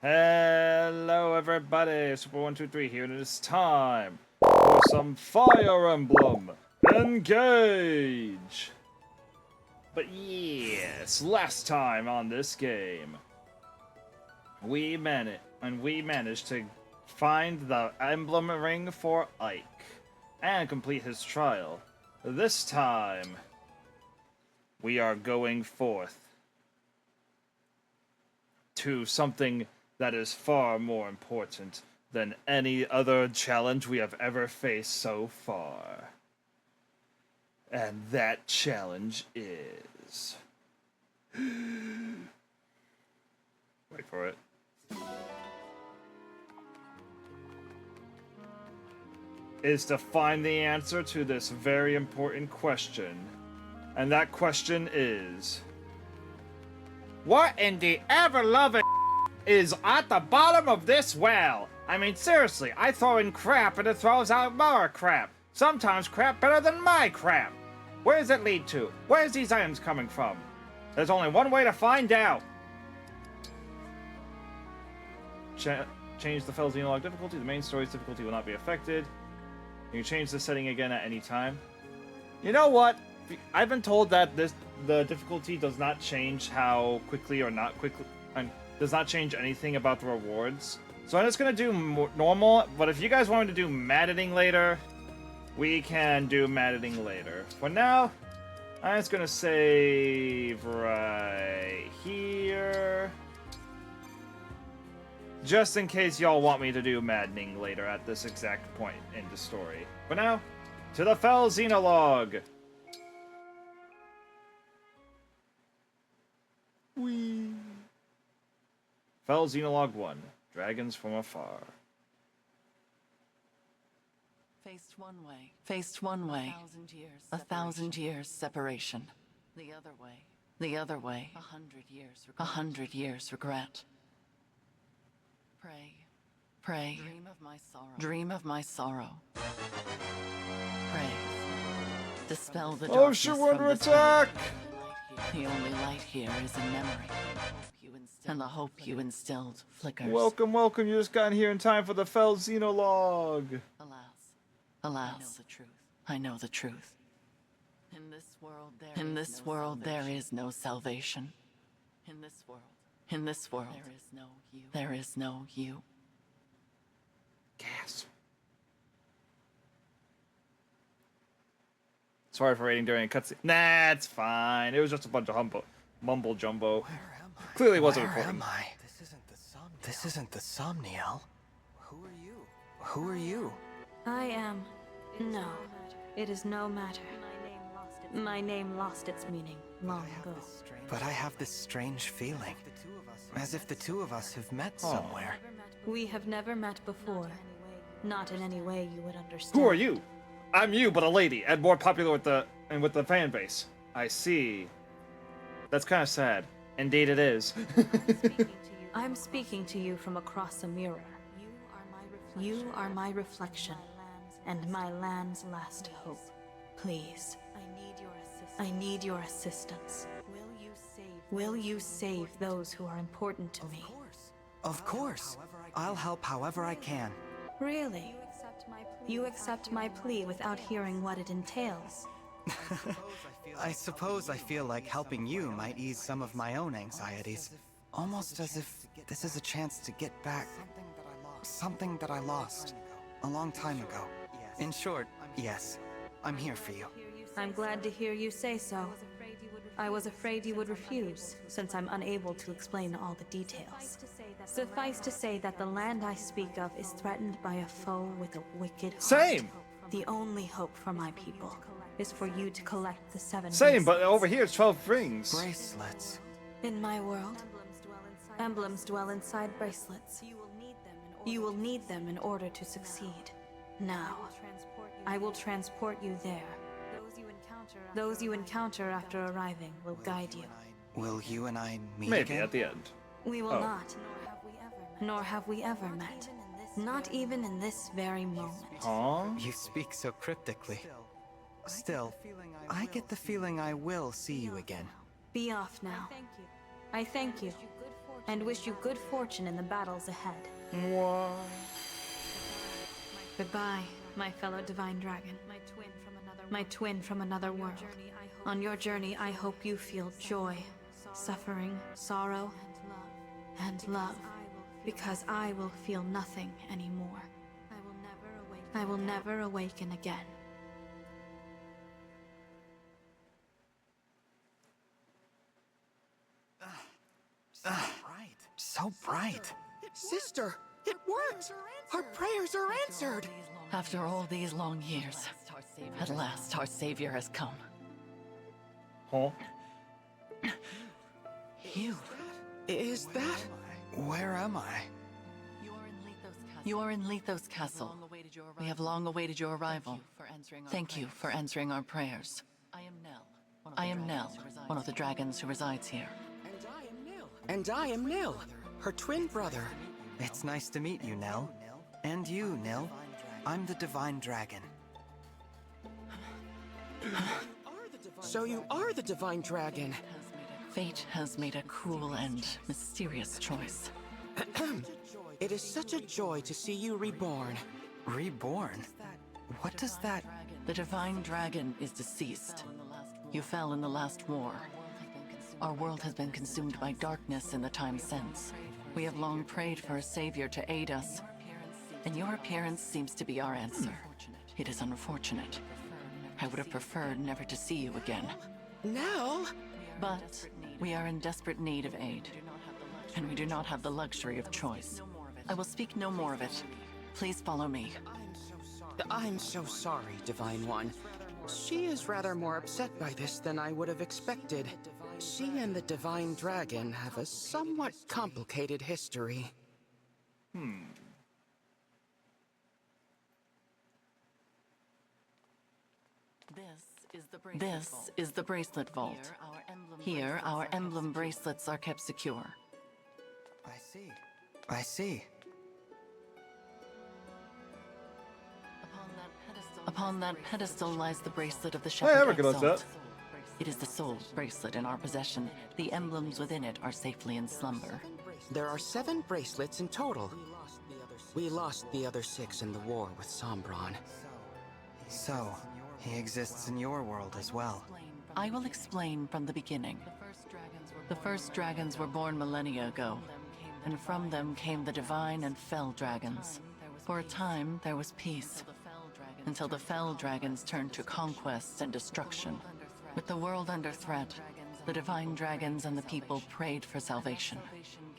Hello everybody, Super123 here, and it is time for some Fire Emblem Engage! But yes, last time on this game, we managed to find the emblem ring for Ike, and complete his trial. This time, we are going forth to something that is far more important than any other challenge we have ever faced so far. And that challenge is... Wait for it. Is to find the answer to this very important question. And that question is... what in the ever-loving is at the bottom of this well? I mean, seriously, I throw in crap and it throws out more crap. Sometimes crap better than my crap. Where does it lead to? Where's these items coming from? There's only one way to find out. Change the Fell Xenologue difficulty. The main story's difficulty will not be affected. You can change the setting again at any time. You know what? I've been told that the difficulty does not change how quickly or not quickly, and does not change anything about the rewards. So I'm just gonna do normal. But if you guys wanted to do maddening later, we can do maddening later. For now, I'm just gonna save right here, just in case y'all want me to do maddening later at this exact point in the story. For now, to the Fell Xenologue. Whee! Fell Xenologue 1. Dragons from afar. Faced one way. 1,000 years separation. The other way. 100 years regret. Pray. Dream of my sorrow. Pray. Dispel the darkness. Oh, she want to attack! The only light here is in memory. And the hope you instilled flickers. Welcome. You just got in here in time for the Fell Xenologue. Alas, I know the truth. In this world, there is no salvation. In this world, there is no you. Gasp. Sorry for raiding during a cutscene. Nah, it's fine. It was just a bunch of mumble jumbo. Clearly wasn't important. Where am I? This isn't the Somniel. Who are you? I am... No, it is no matter. My name lost its meaning long ago. But I have this strange feeling, as if the two of us have met somewhere. We have never met before. Not in any way you would understand. Who are you? I'm you, but a lady, and more popular with the fan base. I see. That's kind of sad. Indeed it is. I'm speaking to you from across a mirror. You are my reflection, and my land's last hope. Please, I need your assistance. Will you save those who are important to me? Of course. I'll help however I can. Really? You accept my plea without hearing what it entails? I suppose I feel like helping you might ease some of my own anxieties. Almost as if this is a chance to get back something that I lost a long time ago. In short, yes, I'm here for you. I'm glad to hear you say so. I was afraid you would refuse, since I'm unable to explain all the details. Suffice to say that the land I speak of is threatened by a foe with a wicked heart. Same! The only hope for my people is for you to collect the 7 Same, but bracelets. over here it's 12 rings. Bracelets. In my world, emblems dwell inside bracelets. You will need them in order to succeed. Now, I will transport you there. Those you encounter after arriving will guide you. Will you and I meet Maybe again? at the end. We will Oh. not, nor have we ever met. Not even in this very moment. Huh? You speak so cryptically. Still, I get the feeling I will see you again. Be off now. I thank you. and wish you good fortune in the battles ahead. What? Goodbye, my fellow divine dragon. My twin from another world. On your journey, I hope you feel joy, suffering, sorrow, and love. Because I will feel nothing anymore. I will never awaken again. So bright. Sister, it worked! Our prayers are answered! After all these long years, at last our savior has come. Huh? You. Is that? Where am I? You are in Lethos Castle. We have long awaited your arrival. Thank you for answering our prayers. I am Nell, one of the dragons who resides here. And I am Nil, her twin brother. It's nice to meet you, Nell. And you, Nil. I'm the Divine Dragon. So you are the divine dragon. Fate has made a cruel and mysterious choice. It is such a joy to see you reborn. Reborn? What does that... The Divine Dragon is deceased. You fell in the last war. Our world has been consumed by darkness in the time since. We have long prayed for a savior to aid us, and your appearance seems to be our answer. It is unfortunate. I would have preferred never to see you again. Nell? But we are in desperate need of aid, and we do not have the luxury of choice. I will speak no more of it. Please follow me. I'm so sorry, Divine One. She is rather more upset by this than I would have expected. She and the Divine Dragon have a somewhat complicated history. This is the bracelet vault. Here, our emblem bracelets are kept secure. I see. I see. Upon that pedestal lies the bracelet of the I Shepherd recognize Exalt. that. It is the sole bracelet in our possession. The emblems within it are safely in slumber. There are 7 bracelets in total. We lost the other 6 in the war with Sombron. So, he exists in your world as well. I will explain from the beginning. The first dragons were born millennia ago, and from them came the divine and fell dragons. For a time, there was peace, until the fell dragons turned to conquest and destruction. With the world under threat, the divine dragons and the people prayed for salvation.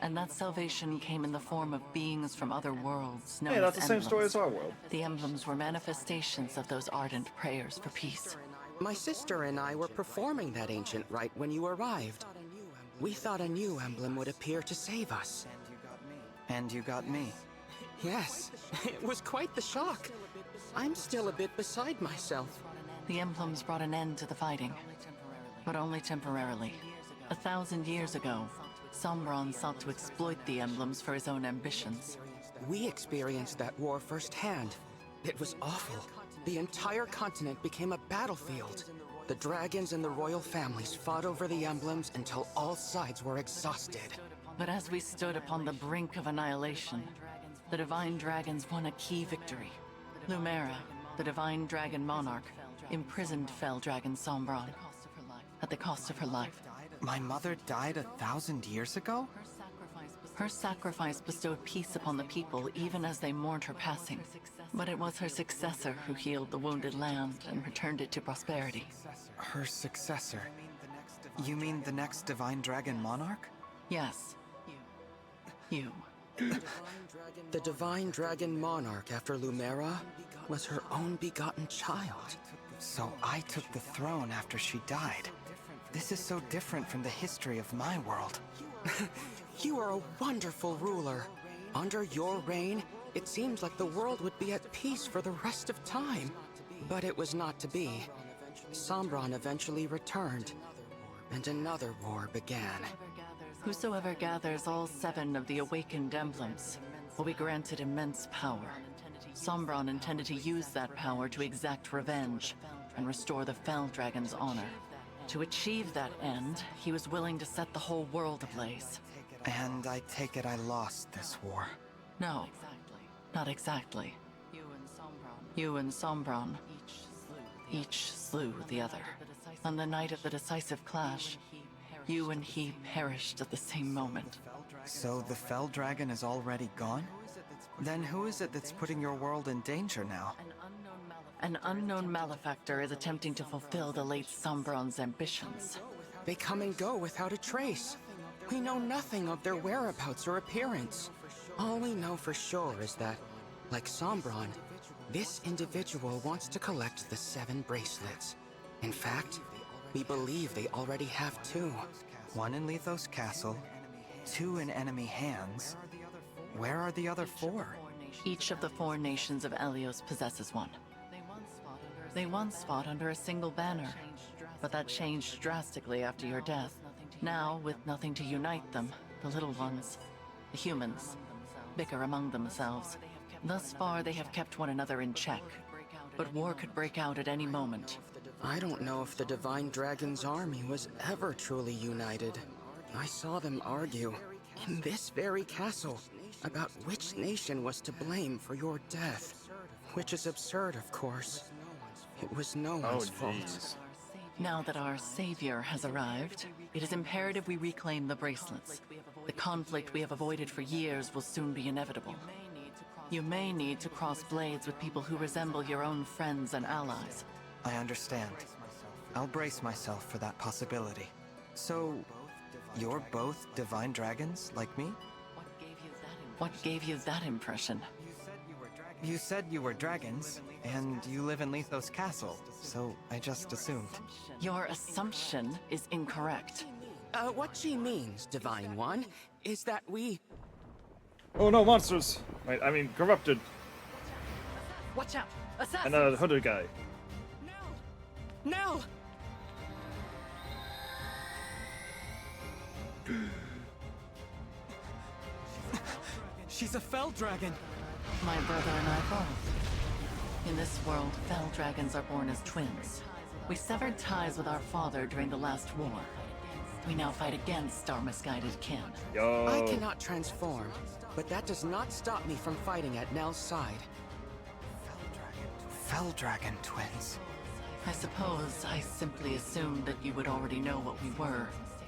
And that salvation came in the form of beings from other worlds known Hey, that's the as same story emblems. as our world. The emblems were manifestations of those ardent prayers for peace. My sister and I were performing that ancient rite when you arrived. We thought a new emblem would appear to save us. And you got me. Yes, it was quite the shock. I'm still a bit beside myself. The emblems brought an end to the fighting, but only temporarily. 1,000 years ago, Sombron sought to exploit the emblems for his own ambitions. We experienced that war firsthand. It was awful. The entire continent became a battlefield. The dragons and the royal families fought over the emblems until all sides were exhausted. But as we stood upon the brink of annihilation, the Divine Dragons won a key victory. Lumera, the Divine Dragon Monarch, imprisoned fell dragon Sombron at the cost of her life. My mother died 1,000 years ago? Her sacrifice bestowed peace upon the people even as they mourned her passing. But it was her successor who healed the wounded land and returned it to prosperity. Her successor? You mean the next Divine Dragon Monarch? Yes. You. The Divine Dragon Monarch after Lumera was her own begotten child. So I took the throne after she died. This is so different from the history of my world. You are a wonderful ruler. Under your reign, it seems like the world would be at peace for the rest of time. But it was not to be. Sombron eventually returned, and another war began. Whosoever gathers all 7 of the awakened emblems will be granted immense power. Sombron intended to use that power to exact revenge and restore the Fell Dragon's honor. To achieve that end, he was willing to set the whole world ablaze. And I take it I lost this war. No, not exactly. You and Sombron each slew the other. On the night of the decisive clash, you and he perished at the same moment. So the Fell Dragon is already gone? Then who is it that's putting your world in danger now? An unknown malefactor is attempting to fulfill the late Sombron's ambitions. They come and go without a trace. We know nothing of their whereabouts or appearance. All we know for sure is that, like Sombron, this individual wants to collect the 7 bracelets. In fact, we believe they already have 2. 1 in Lethos Castle, 2 in enemy hands. Where are the other 4? Each of the 4 nations of Elios possesses one. They once fought under a single banner, but that changed drastically after your death. Now, with nothing to unite them, the little ones, the humans, bicker among themselves. Thus far, they have kept one another in check, but war could break out at any moment. I don't know if the Divine Dragon's army was ever truly united. I saw them argue, in this very castle, about which nation was to blame for your death. Which is absurd, of course. It was no one's fault. Now that our savior has arrived, it is imperative we reclaim the bracelets. The conflict we have avoided for years will soon be inevitable. You may need to cross blades with people who resemble your own friends and allies. I understand. I'll brace myself for that possibility. So, you're both Divine Dragons, like me? What gave you that impression? You said you were dragons, and you live in Lethos Castle, so I just assumed. Your assumption is incorrect. What she means, Divine One, is that we... Oh no, monsters! Wait, I mean, corrupted. Watch out! Assassin! And a hooded guy. Nell! She's a Fell Dragon! My brother and I both. In this world, Fell Dragons are born as twins. We severed ties with our father during the last war. We now fight against our misguided kin. Yo. I cannot transform, but that does not stop me from fighting at Nell's side. Fell Dragon twins. I suppose I simply assumed that you would already know what we were.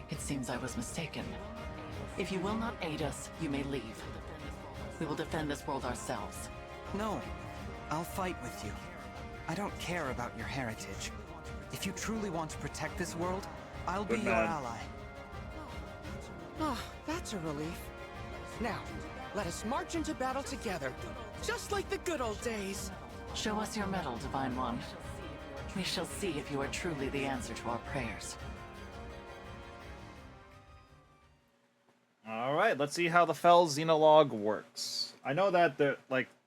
It seems I was mistaken. If you will not aid us, you may leave. We will defend this world ourselves. No, I'll fight with you. I don't care about your heritage. If you truly want to protect this world, I'll be Good your man. ally. Ah, that's a relief. Now, let us march into battle together, just like the good old days. Show us your mettle, Divine One. We shall see if you are truly the answer to our prayers. All right, let's see how the Fell Xenologue works. I know that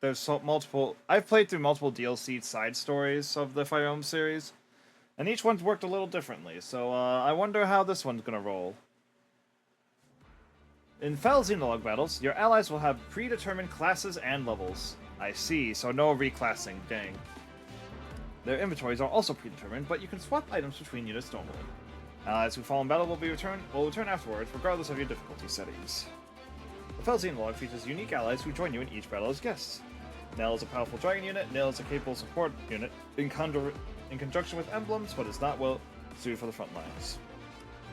there's multiple. I've played through multiple DLC side stories of the Fire Emblem series, and each one's worked a little differently. So I wonder how this one's gonna roll. In Fell Xenologue battles, your allies will have predetermined classes and levels. I see, so no reclassing. Dang. Their inventories are also predetermined, but you can swap items between units normally. Allies who fall in battle will return afterwards, regardless of your difficulty settings. The Fell Xenologue features unique allies who join you in each battle as guests. Nell is a powerful dragon unit. Nell is a capable support unit in conjunction with emblems, but is not well suited for the front lines.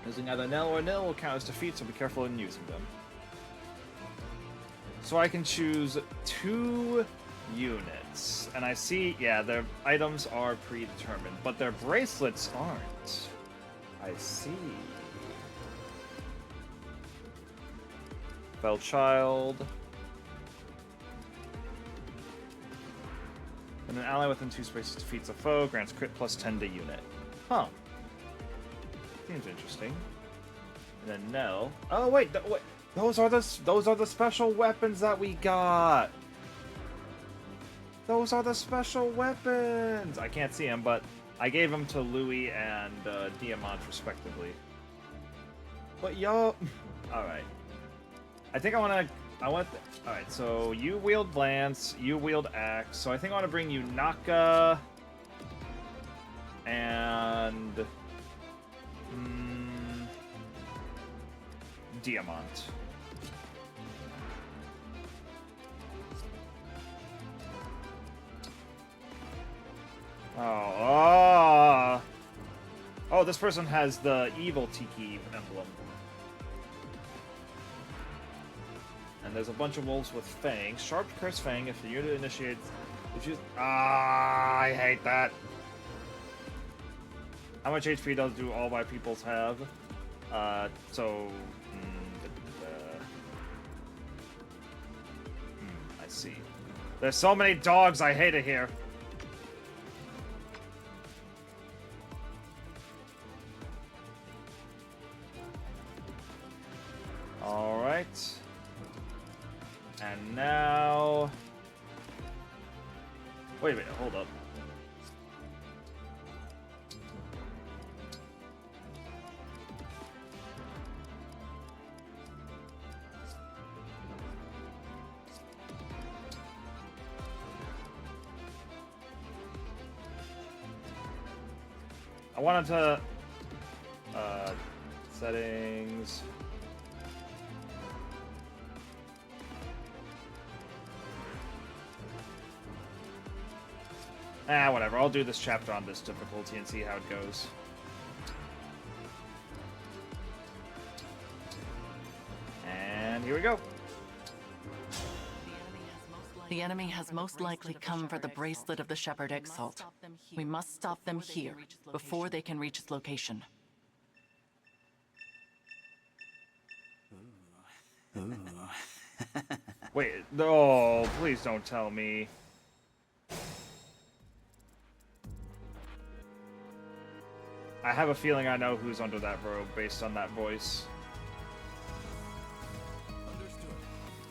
Using either Nell or Nil will count as defeat, so be careful in using them. So I can choose 2 units, and I see, yeah, their items are predetermined, but their bracelets aren't. I see. Fell Child. And an ally within 2 spaces defeats a foe, grants crit plus 10 to unit. Huh. Seems interesting. And then Nell. Oh wait, wait. Those are the special weapons that we got. Those are the special weapons. I can't see them, but I gave them to Louis and Diamant respectively. But yo, all right. I think I want. All right. So you wield lance, you wield axe. So I think I want to bring you Naka and Diamant. Oh, this person has the evil Tiki emblem. And there's a bunch of wolves with fangs. Sharp cursed fang if the unit initiates. If you I hate that. How much HP do all my peoples have? I see. There's so many dogs, I hate it here. Alright. And now... Wait a minute, hold up. I wanted to... settings... whatever. I'll do this chapter on this difficulty and see how it goes. And here we go. The enemy has most likely come for the bracelet of the Shepherd Exalt. We must stop them here, before they can reach its location. Wait, oh, please don't tell me. I have a feeling I know who's under that robe based on that voice.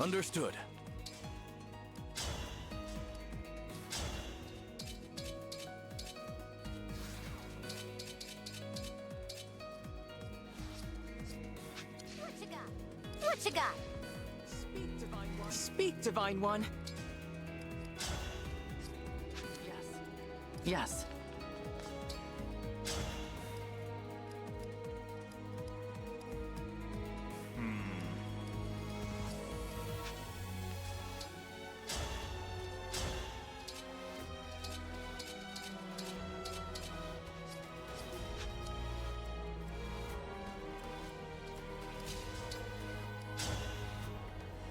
Understood. What you got? What you got? Speak, Divine One. Speak, Divine One. Yes.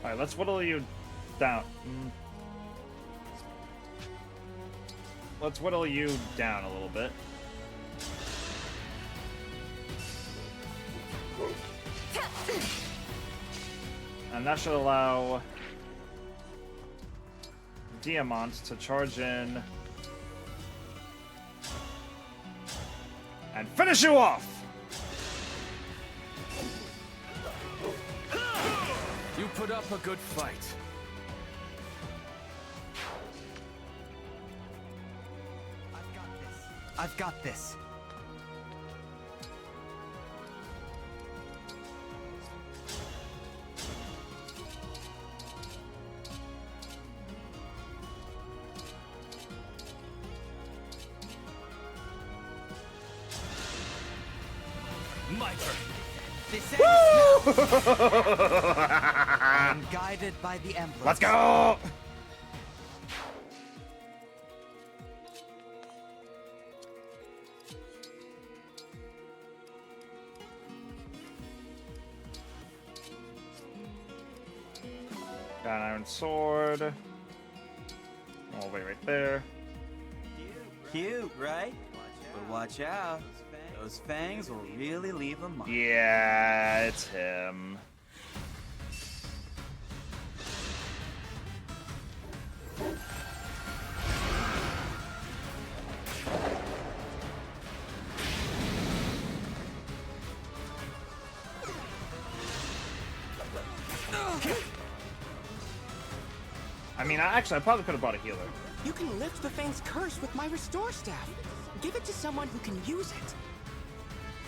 Alright, let's whittle you down. Let's whittle you down a little bit. And that should allow Diamant to charge in and finish you off! You put up a good fight. I've got this. My turn. This ends now. I'm guided by the Emblem. Let's go! Got an iron sword. Oh, wait, right there. Cute, right? But watch out. Those fangs will really leave a mark. Yeah, it's him. I mean, I probably could have brought a healer. You can lift the Fang's curse with my Restore Staff. Give it to someone who can use it.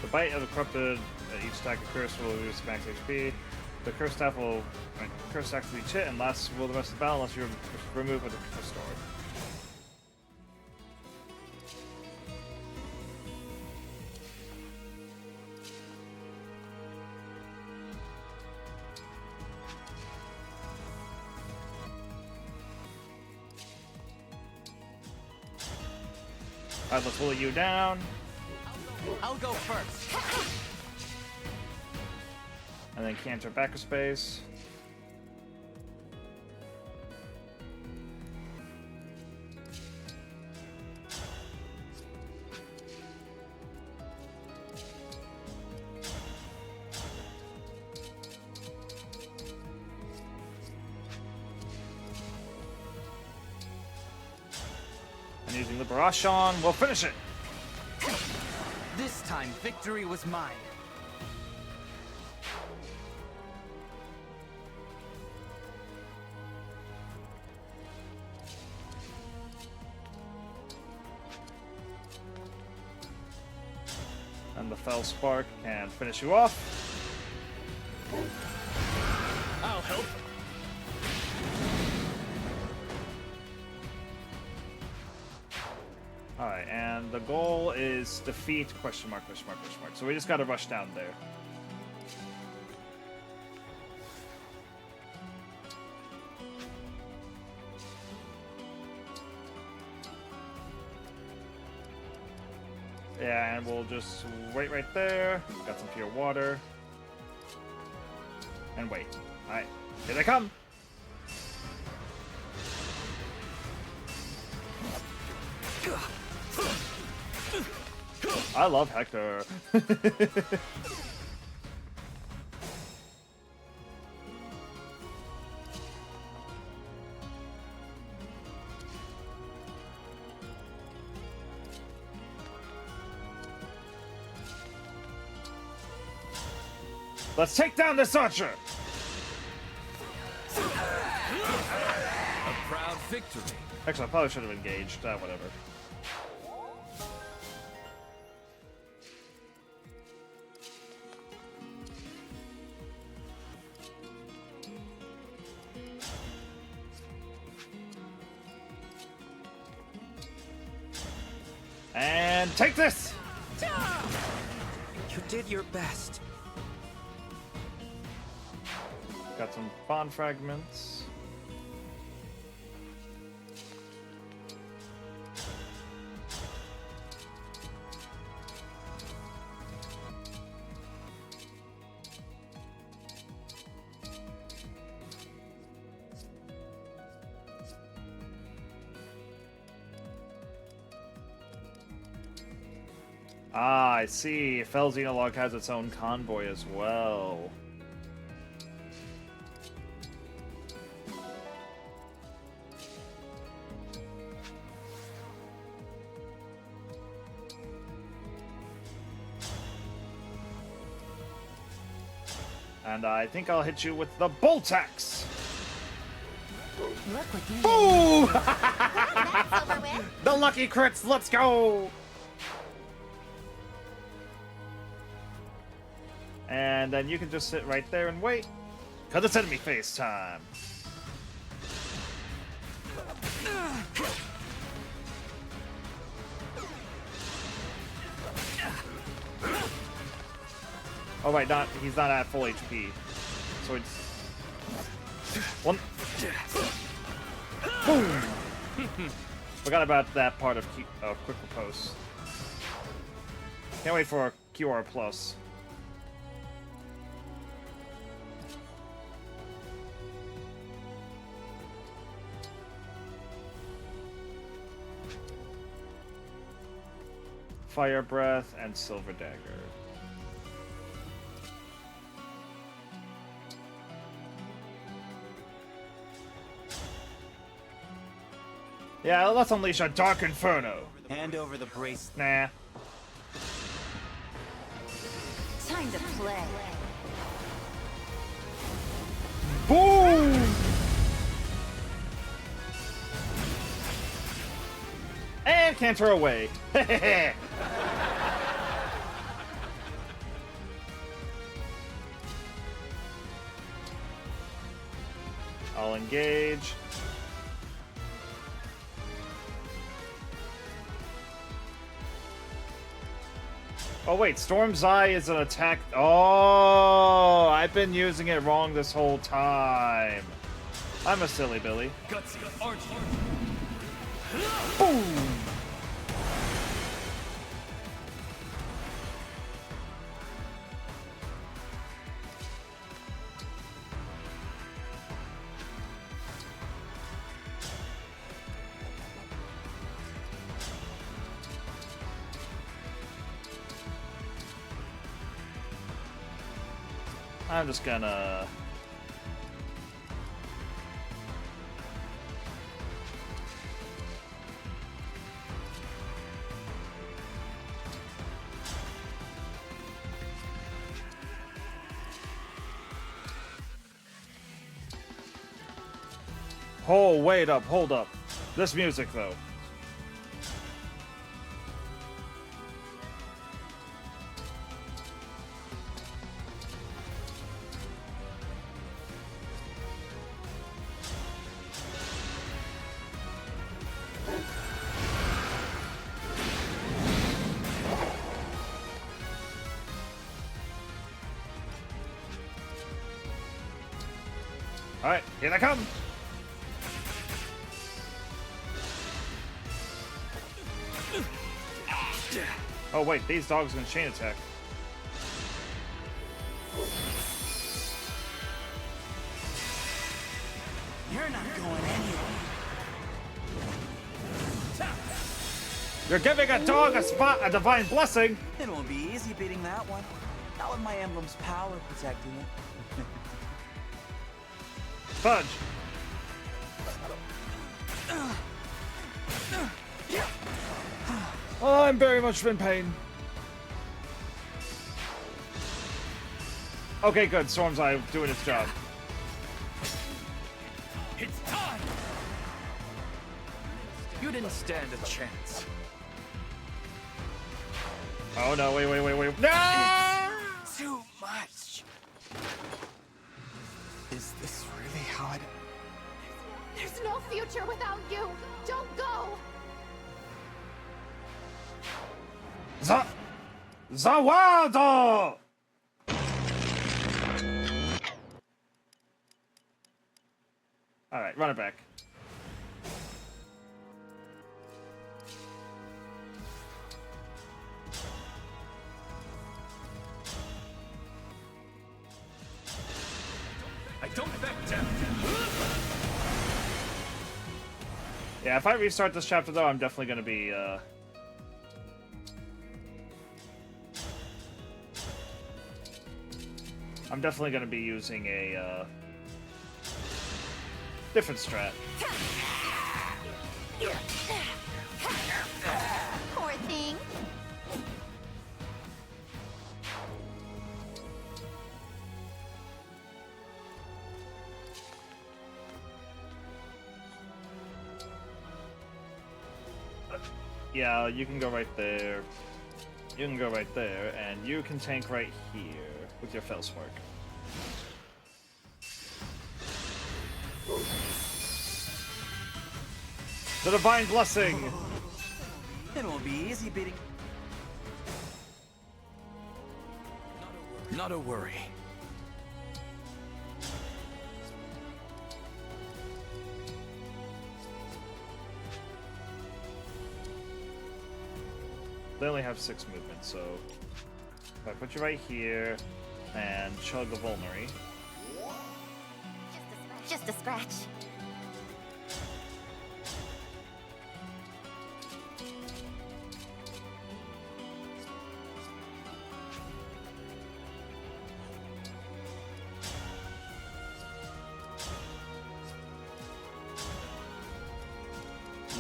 The bite of the corrupted at each stack of curse will reduce max HP. The curse staff will curse stack to each hit and lasts will the rest of the battle unless you remove with a restore. Alright, let's pull you down. I'll go first. And then canter back a space. And using Liberation, we'll finish it! This time, victory was mine. And the Fell Spark can finish you off. I'll help. Alright, and the goal is defeat question mark, question mark, question mark. So we just gotta rush down there. Yeah, and we'll just wait right there. Got some pure water. And wait. Alright, here they come! I love Hector. Let's take down this archer! A proud victory. Actually, I probably should have engaged. Whatever. And take this! You did your best. Got some bond fragments. Ah, I see. Fell Xenologue has its own convoy as well. And I think I'll hit you with the Bolt Axe! Look what you Boom! That's over with. The lucky crits, let's go! And then you can just sit right there and wait. Cause it's enemy face time. Oh wait, he's not at full HP. So it's one. Boom! Forgot about that part of quick riposte. Can't wait for a QR plus. Fire Breath and Silver Dagger. Yeah, let's unleash a Dark Inferno. Hand over the bracelet. Nah. Time to play. Boom! And canter away. I'll engage. Oh wait, Storm's Eye is an attack. Oh, I've been using it wrong this whole time. I'm a silly Billy. Gutsy Archer. Boom! I'm just gonna... Oh, wait up, hold up. This music, though. Alright, here they come! Oh wait, these dogs can chain attack. You're not going anywhere. You're giving a dog a divine blessing! It won't be easy beating that one. Not with my emblem's power protecting it. Fudge! Oh, I'm very much in pain. Okay, good. Storm's Eye doing its job. It's time! You didn't stand a chance. Oh no, wait. No! Too much. Is this really how it... There's no future without you. Don't go. Zawado! Alright, run it back. I don't back down. Yeah, if I restart this chapter though, I'm definitely gonna be, I'm definitely gonna be using a, different strat. Poor thing. Yeah, you can go right there. You can go right there, and you can tank right here with your Fellspark. The Divine Blessing! It won't be easy beating... Not a worry. They only have 6 movements, so if I put you right here and chug a Vulnerary. Just a scratch.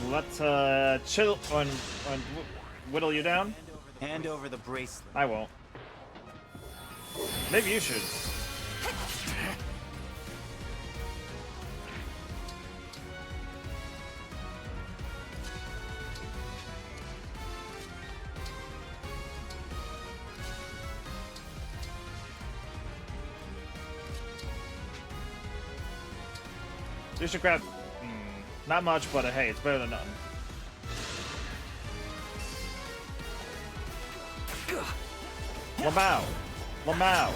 Let's chill and whittle you down. Hand over the bracelet. I won't. Maybe you should. You should grab... not much, but hey, it's better than nothing. Lamau! Lamau!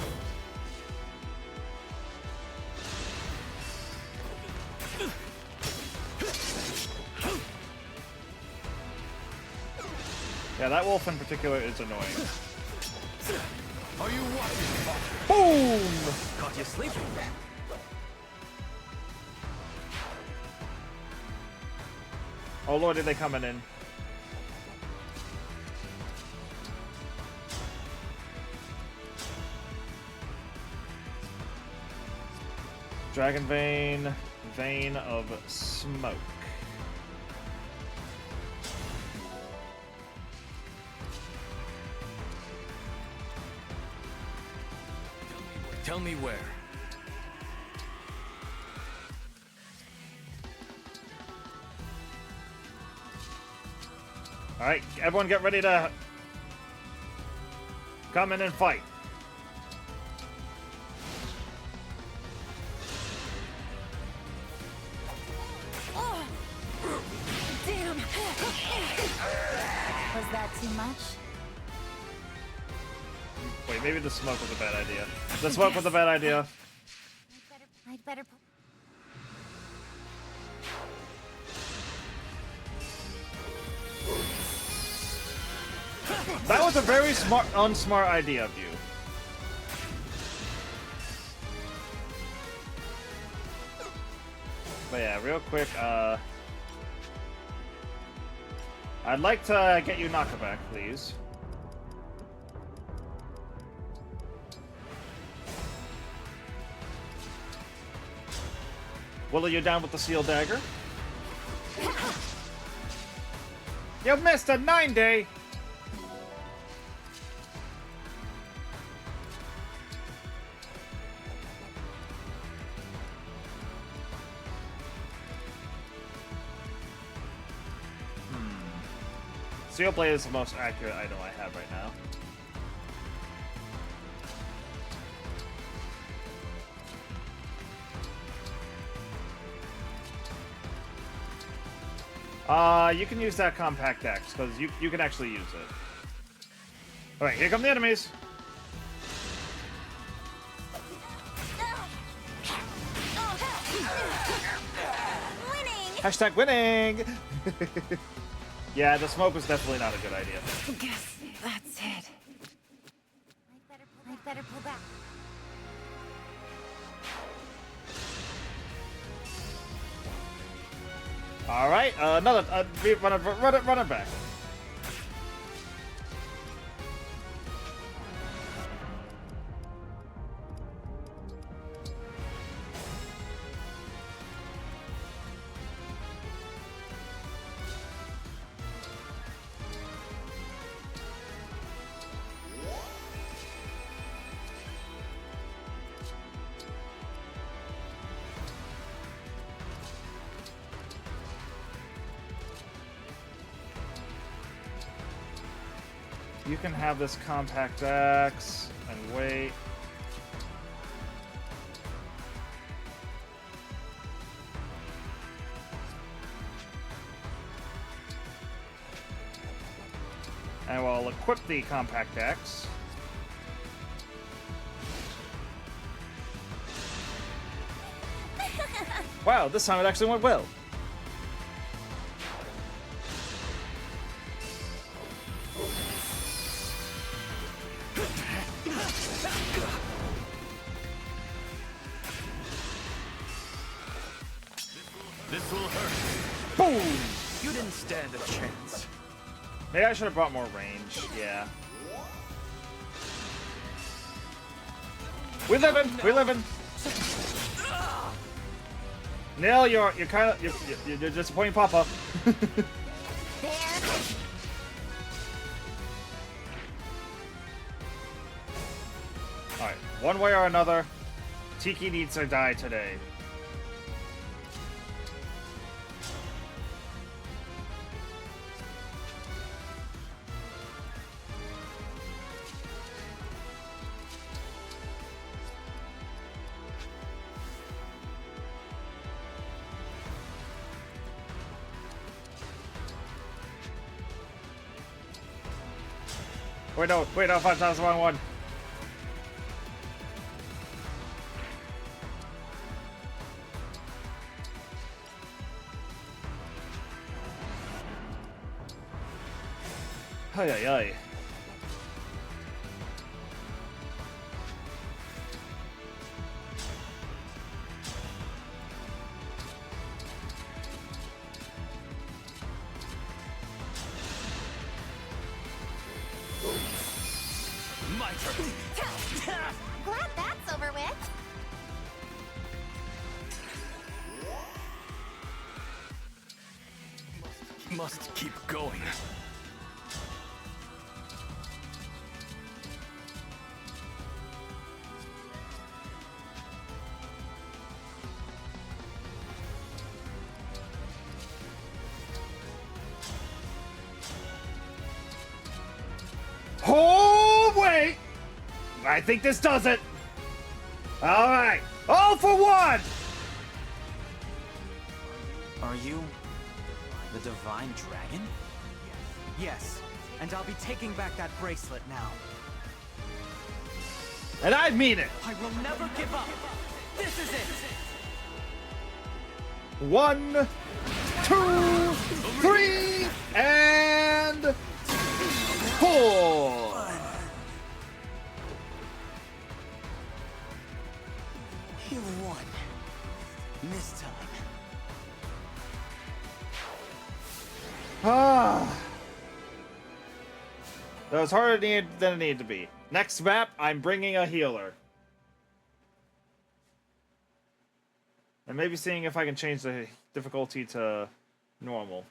Yeah, that wolf in particular is annoying. Are you watching? Boom! Caught you sleeping. Oh lord, are they coming in? Dragon Vein, Vein of Smoke. Tell me where. Alright, everyone get ready to come in and fight. Damn! Was that too much? Wait, maybe the smoke was a bad idea. The smoke was a bad idea. I'd better. That was a very unsmart idea of you. But yeah, real quick, I'd like to get you knockback, please. Will, are you down with the seal dagger? You missed a 9-day! Seal blade is the most accurate item I have right now. You can use that compact axe, because you can actually use it. Alright, here come the enemies! Winning! Hashtag winning! Yeah, the smoke was definitely not a good idea. Guess that's it. I'd better pull back. Alright, another, run it back. You can have this compact axe and wait. And we'll equip the compact axe. Wow, this time it actually went well. This will hurt. Boom! You didn't stand a chance. Maybe I should have brought more range. Yeah. We living. We living. Nil, you're kind of you're disappointing, Papa. There. All right, one way or another, Tiki needs to die today. Wait, no, 5,000 wrong one. Ay, ay, ay. My turn. Glad that's over with. must keep going. Oh, wait! I think this does it. All right. All for one! Are you the Divine Dragon? Yes, and I'll be taking back that bracelet now. And I mean it. I will never give up. This is it. 1, 2, 3, and 4. You won. This time. Ah. That was harder than it needed to be. Next map, I'm bringing a healer. And maybe seeing if I can change the difficulty to normal.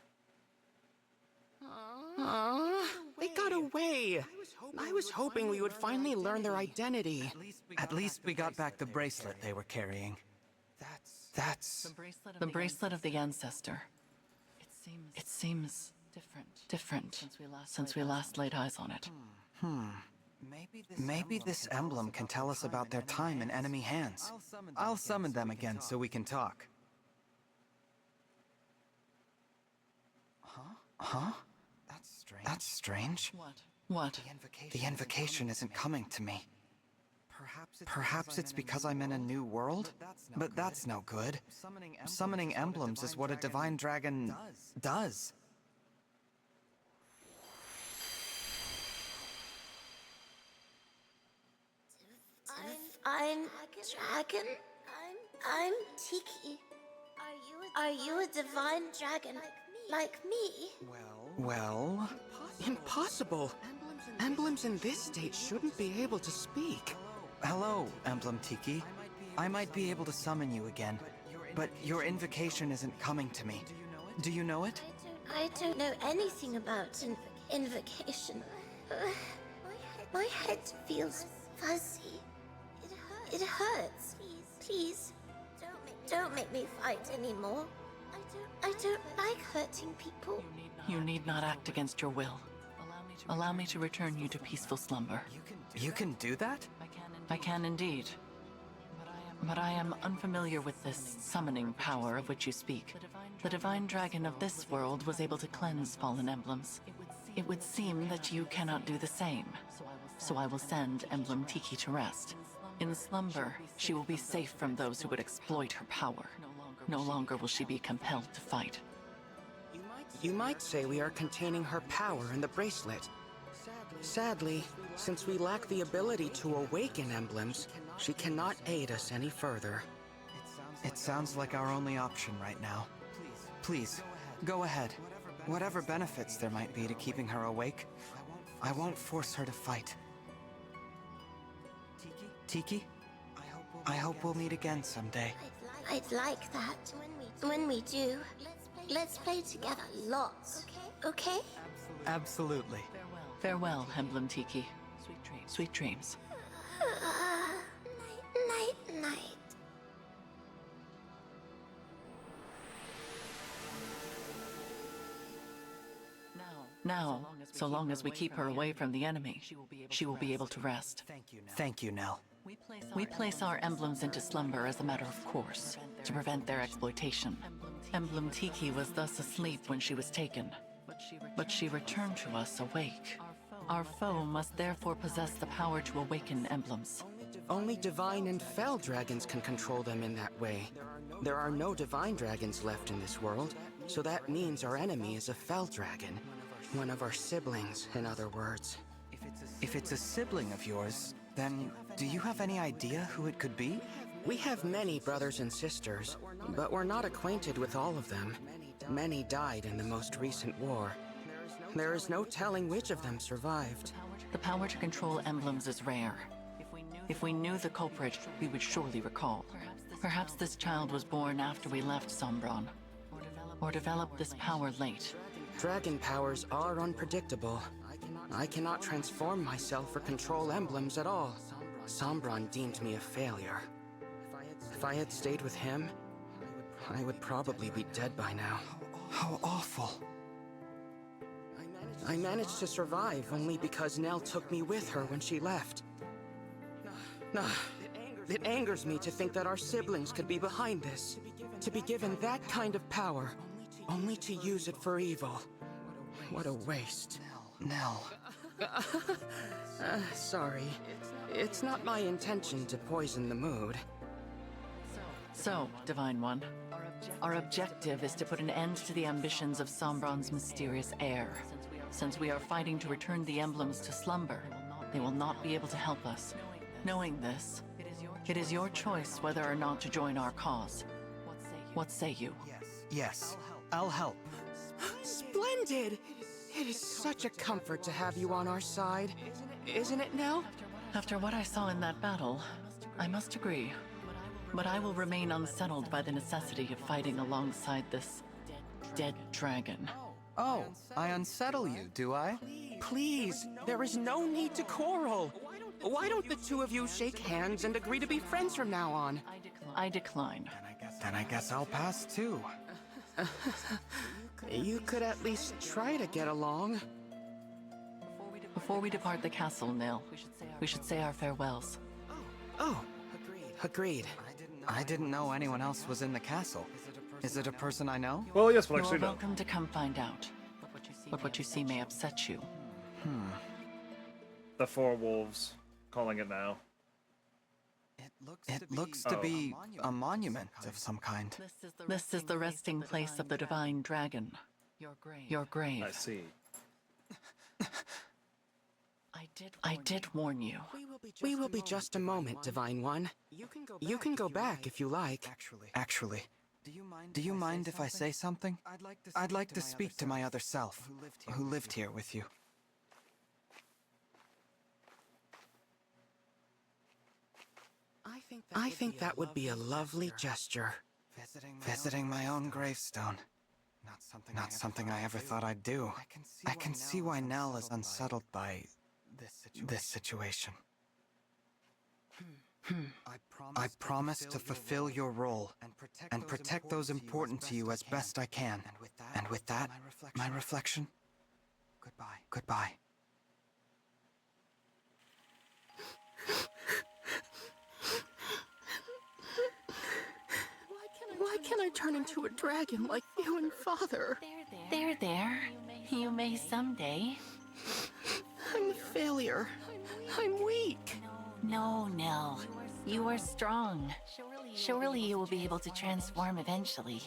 They got away. I was hoping we would finally learn their identity. At least we got back the bracelet they were carrying. That's... The bracelet of the ancestor. It seems different since we last laid eyes on it. Maybe this emblem can tell us about their time in enemy hands. I'll summon them again so we can talk. Huh? That's strange. What? The invocation isn't coming to me. Perhaps it's because I'm in a new world? But that's no good. Summoning emblems is what a divine dragon does. I'm dragon. I'm Tiki. Are you a divine dragon like me? Well... Impossible. Emblems in this state shouldn't be able to speak. Hello, Emblem Tiki. I might be able to summon you again, but your invocation isn't coming to me. Do you know it? I don't know anything about an invocation. My head feels fuzzy. It hurts. Please, don't make me fight anymore. I don't like hurting people. You need not act against your will. Allow me to return you to peaceful slumber. You can do that? I can indeed. But I am unfamiliar with this summoning power of which you speak. The divine dragon of this world was able to cleanse fallen emblems. It would seem that you cannot do the same. So I will send Emblem Tiki to rest. In slumber, she will be safe from those who would exploit her power. No longer will she be compelled to fight. You might say we are containing her power in the bracelet. Sadly, since we lack the ability to awaken emblems, she cannot aid us any further. It sounds like our only option right now. Please, go ahead. Whatever benefits there might be to keeping her awake, I won't force her to fight. Tiki? I hope we'll meet again someday. I'd like that. When we do, let's play together lots, okay? Absolutely. Farewell, Emblem Tiki. Sweet dreams. Night. Now, so long as we keep her away from the enemy, she will be able to rest. Thank you, Nell. We place our emblems into slumber as a matter of course, to prevent their exploitation. Emblem Tiki was thus asleep when she was taken, but she returned to us awake. Our foe must therefore possess the power to awaken emblems. Only divine and fell dragons can control them in that way. There are no divine dragons left in this world, so that means our enemy is a fell dragon. One of our siblings, in other words. If it's a sibling of yours, then do you have any idea who it could be? We have many brothers and sisters, but we're not acquainted with all of them. Many died in the most recent war. There is no telling which of them survived. The power to control emblems is rare. If we knew the culprit, we would surely recall. Perhaps this child was born after we left Sombron, or developed this power late. Dragon powers are unpredictable. I cannot transform myself or control emblems at all. Sombron deemed me a failure. If I had stayed with him, I would probably be dead by now. How awful. I managed to survive only because Nell took me with her when she left. It angers me to think that our siblings could be behind this. To be given that kind of power, only to use it for evil. What a waste. Nell. Sorry. It's not my intention to poison the mood. So, Divine One, our objective is to put an end to the ambitions of Sombron's mysterious heir. Since we are fighting to return the emblems to slumber, they will not be able to help us. Knowing this, it is your choice whether or not to join our cause. What say you? Yes, I'll help. Splendid! It is such a comfort to have you on our side. Isn't it, Nell? After what I saw in that battle, I must agree. But I will remain unsettled by the necessity of fighting alongside this dead dragon. Oh, I unsettle you, do I? Please, there is no need to quarrel. Why don't the two of you shake hands and agree to be friends from now on? I decline. Then I guess I'll pass too. You could at least try to get along. Before we depart the castle, Nil, we should say our farewells. Oh, agreed. I didn't know anyone else was in the castle. Is it a person I know? Well, yes, but You're actually no. welcome to come find out. But what you see may upset you. The Four Wolves, calling it now. It looks to be a monument of some kind. This is the resting place of the divine dragon. Your grave. I see. I did warn you. We will be just a moment, Divine One. You can go back if you like. Actually, do you mind if I say something? I'd like to speak to my other self, who lived here with you. I think that would be a lovely gesture. Visiting my own gravestone. Not something I ever thought I'd do. I can see why Nell is unsettled by this situation. I promise to fulfill your role and protect those important to you as best I can. And with that, my reflection. Goodbye. Why can't I turn into a dragon like you and Father? There. You may someday. I'm a failure. I'm weak. No, Nell. You are strong. Surely you will be able to transform eventually.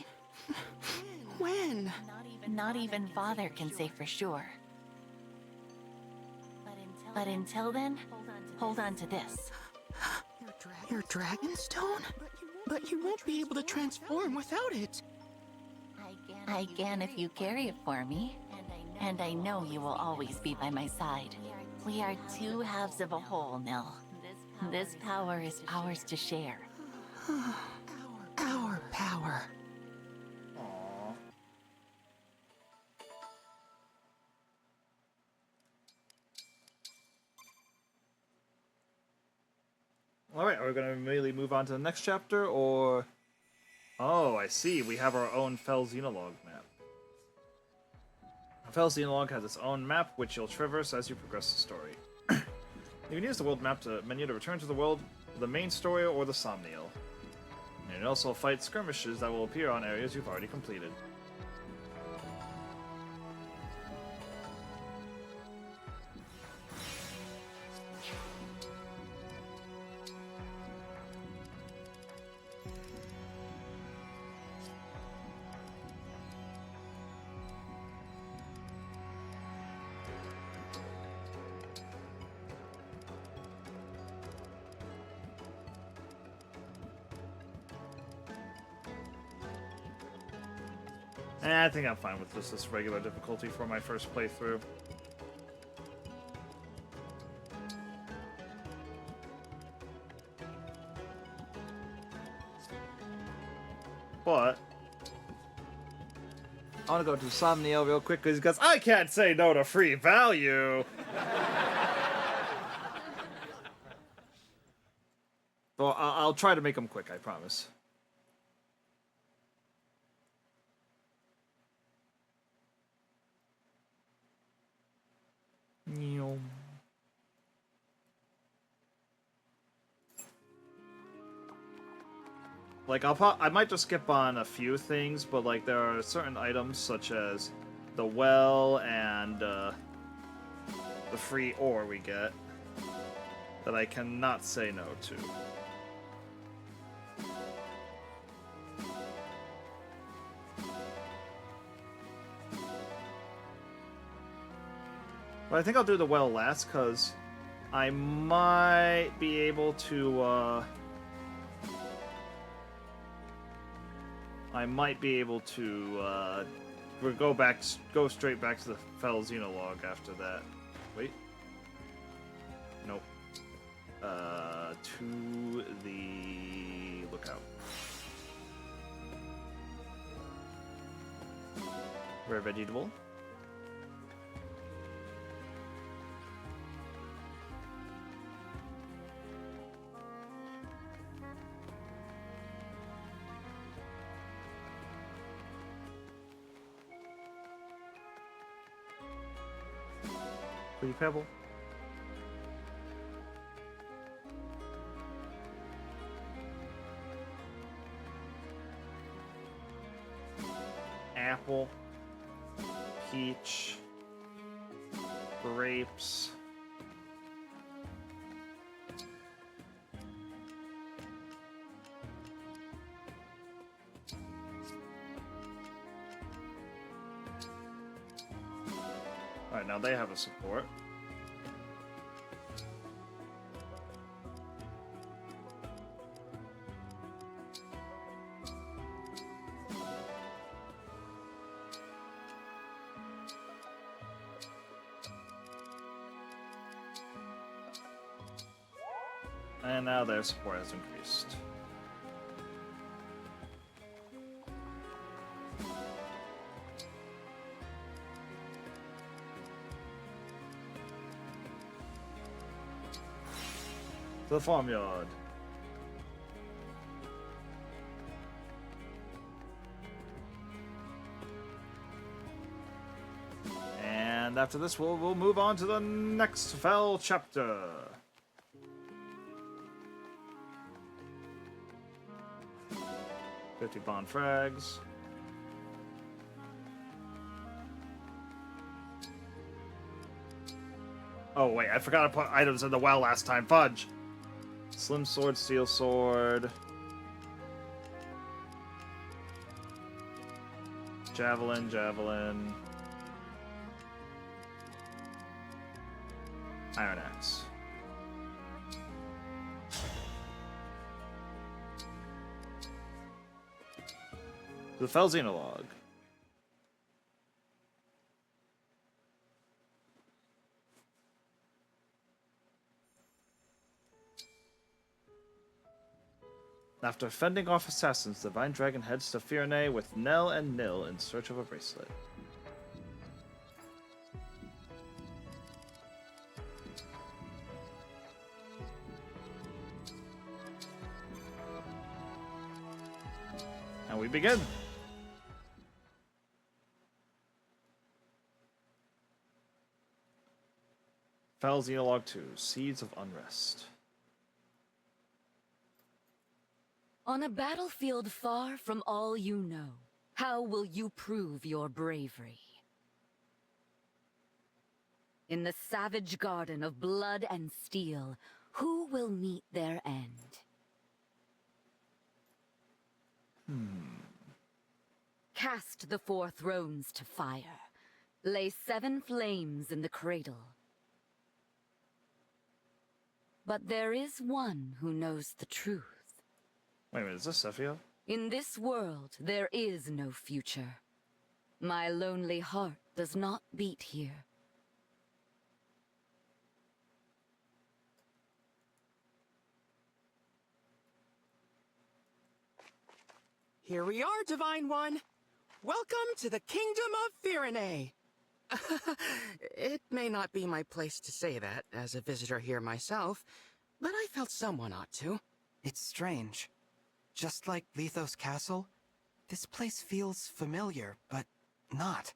When? Not even Father can say for sure. But until then, hold on to this. Your Dragonstone? But you won't be able to transform without it. I can if you carry it for me. And I know you will always be by my side. We are two halves of a whole, Nell. This power is ours to share. Our power. Aww. Alright, are we going to immediately move on to the next chapter, or... Oh, I see. We have our own Fel Xenologue map. Fel Xenologue has its own map, which you'll traverse as you progress the story. You can use the world map menu to return to the world, the main story, or the Somniel. And you can also fight skirmishes that will appear on areas you've already completed. I think I'm fine with just this regular difficulty for my first playthrough. But I want to go to Somniel real quick because I can't say no to free value. So I'll try to make them quick, I promise. Like I might just skip on a few things, but like there are certain items such as the well and the free ore we get that I cannot say no to. But I think I'll do the well last because I might be able to go straight back to the Fel Xenologue after that. Wait. Nope. To the lookout. Rare vegetable. Pretty pebble. Apple, peach, grapes, alright, now they have a support. And now their support has increased. To the farmyard. And after this, we'll move on to the next Fel chapter. 50 bond frags. Oh wait, I forgot to put items in the well last time. Fudge. Slim sword, steel sword. Javelin, javelin. Iron axe. The Fel Xenologue. After fending off assassins, the Vine Dragon heads to Firenze with Nell and Nil in search of a bracelet. And we begin! Fel Xenologue 2, Seeds of Unrest. On a battlefield far from all you know, how will you prove your bravery? In the savage garden of blood and steel, who will meet their end? Cast the 4 thrones to fire. Lay 7 flames in the cradle. But there is one who knows the truth. Wait a minute, is this Sephia? In this world, there is no future. My lonely heart does not beat here. Here we are, Divine One. Welcome to the Kingdom of Firene. It may not be my place to say that, as a visitor here myself, but I felt someone ought to. It's strange. Just like Lethos Castle, this place feels familiar, but not.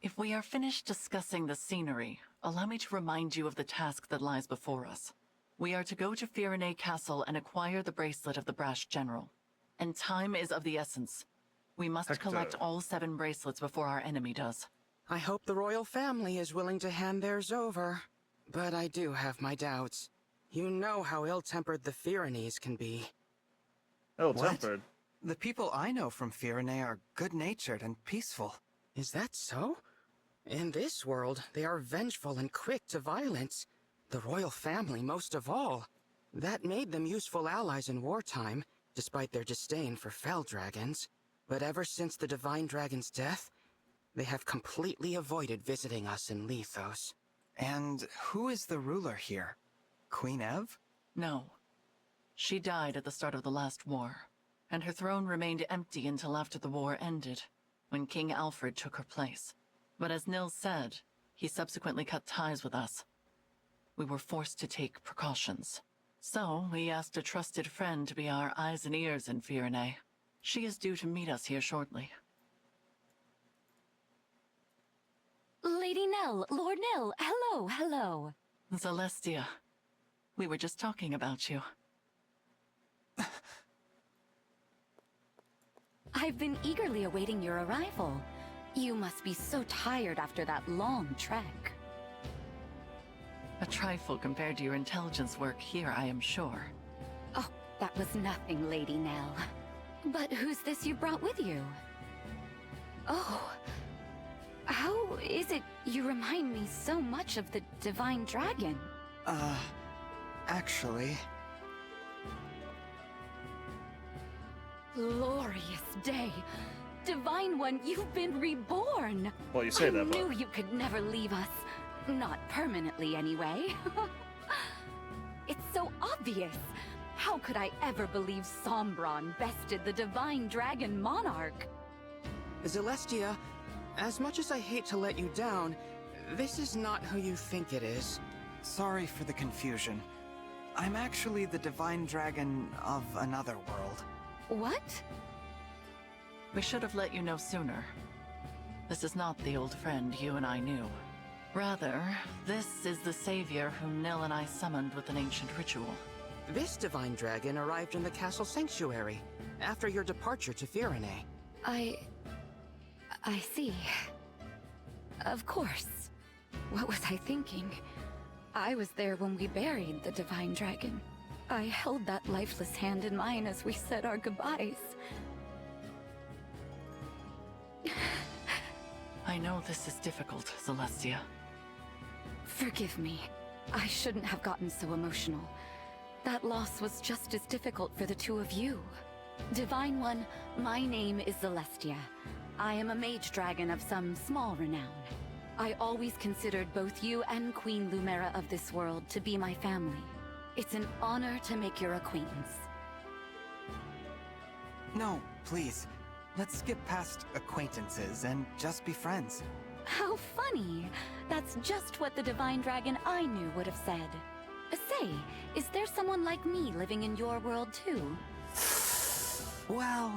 If we are finished discussing the scenery, allow me to remind you of the task that lies before us. We are to go to Firene Castle and acquire the bracelet of the Brash General. And time is of the essence. We must collect all 7 bracelets before our enemy does. I hope the royal family is willing to hand theirs over. But I do have my doubts. You know how ill-tempered the Firenes can be. Ill-tempered? The people I know from Firene are good-natured and peaceful. Is that so? In this world, they are vengeful and quick to violence. The royal family most of all. That made them useful allies in wartime, despite their disdain for fell dragons. But ever since the Divine Dragon's death, they have completely avoided visiting us in Lethos. And who is the ruler here? Queen Ev? No. She died at the start of the last war, and her throne remained empty until after the war ended, when King Alfred took her place. But as Nils said, he subsequently cut ties with us. We were forced to take precautions. So, we asked a trusted friend to be our eyes and ears in Firene. She is due to meet us here shortly. Lady Nell, Lord Nell, hello, hello. Celestia, we were just talking about you. I've been eagerly awaiting your arrival. You must be so tired after that long trek. A trifle compared to your intelligence work here, I am sure. Oh, that was nothing, Lady Nell. But who's this you brought with you? Oh, how is it you remind me so much of the Divine Dragon? Actually... Glorious day! Divine One, you've been reborn! Well, you say that, but... I knew you could never leave us. Not permanently, anyway. It's so obvious. How could I ever believe Sombron bested the Divine Dragon Monarch? Celestia, as much as I hate to let you down, this is not who you think it is. Sorry for the confusion. I'm actually the Divine Dragon of another world. What? We should have let you know sooner. This is not the old friend you and I knew. Rather, this is the savior whom Nil and I summoned with an ancient ritual. This Divine Dragon arrived in the castle sanctuary, after your departure to Firene. I see. Of course. What was I thinking? I was there when we buried the Divine Dragon. I held that lifeless hand in mine as we said our goodbyes. I know this is difficult, Celestia. Forgive me. I shouldn't have gotten so emotional. That loss was just as difficult for the two of you. Divine One, my name is Celestia. I am a mage dragon of some small renown. I always considered both you and Queen Lumera of this world to be my family. It's an honor to make your acquaintance. No, please. Let's skip past acquaintances and just be friends. How funny! That's just what the Divine Dragon I knew would have said. Say, is there someone like me living in your world too? Well...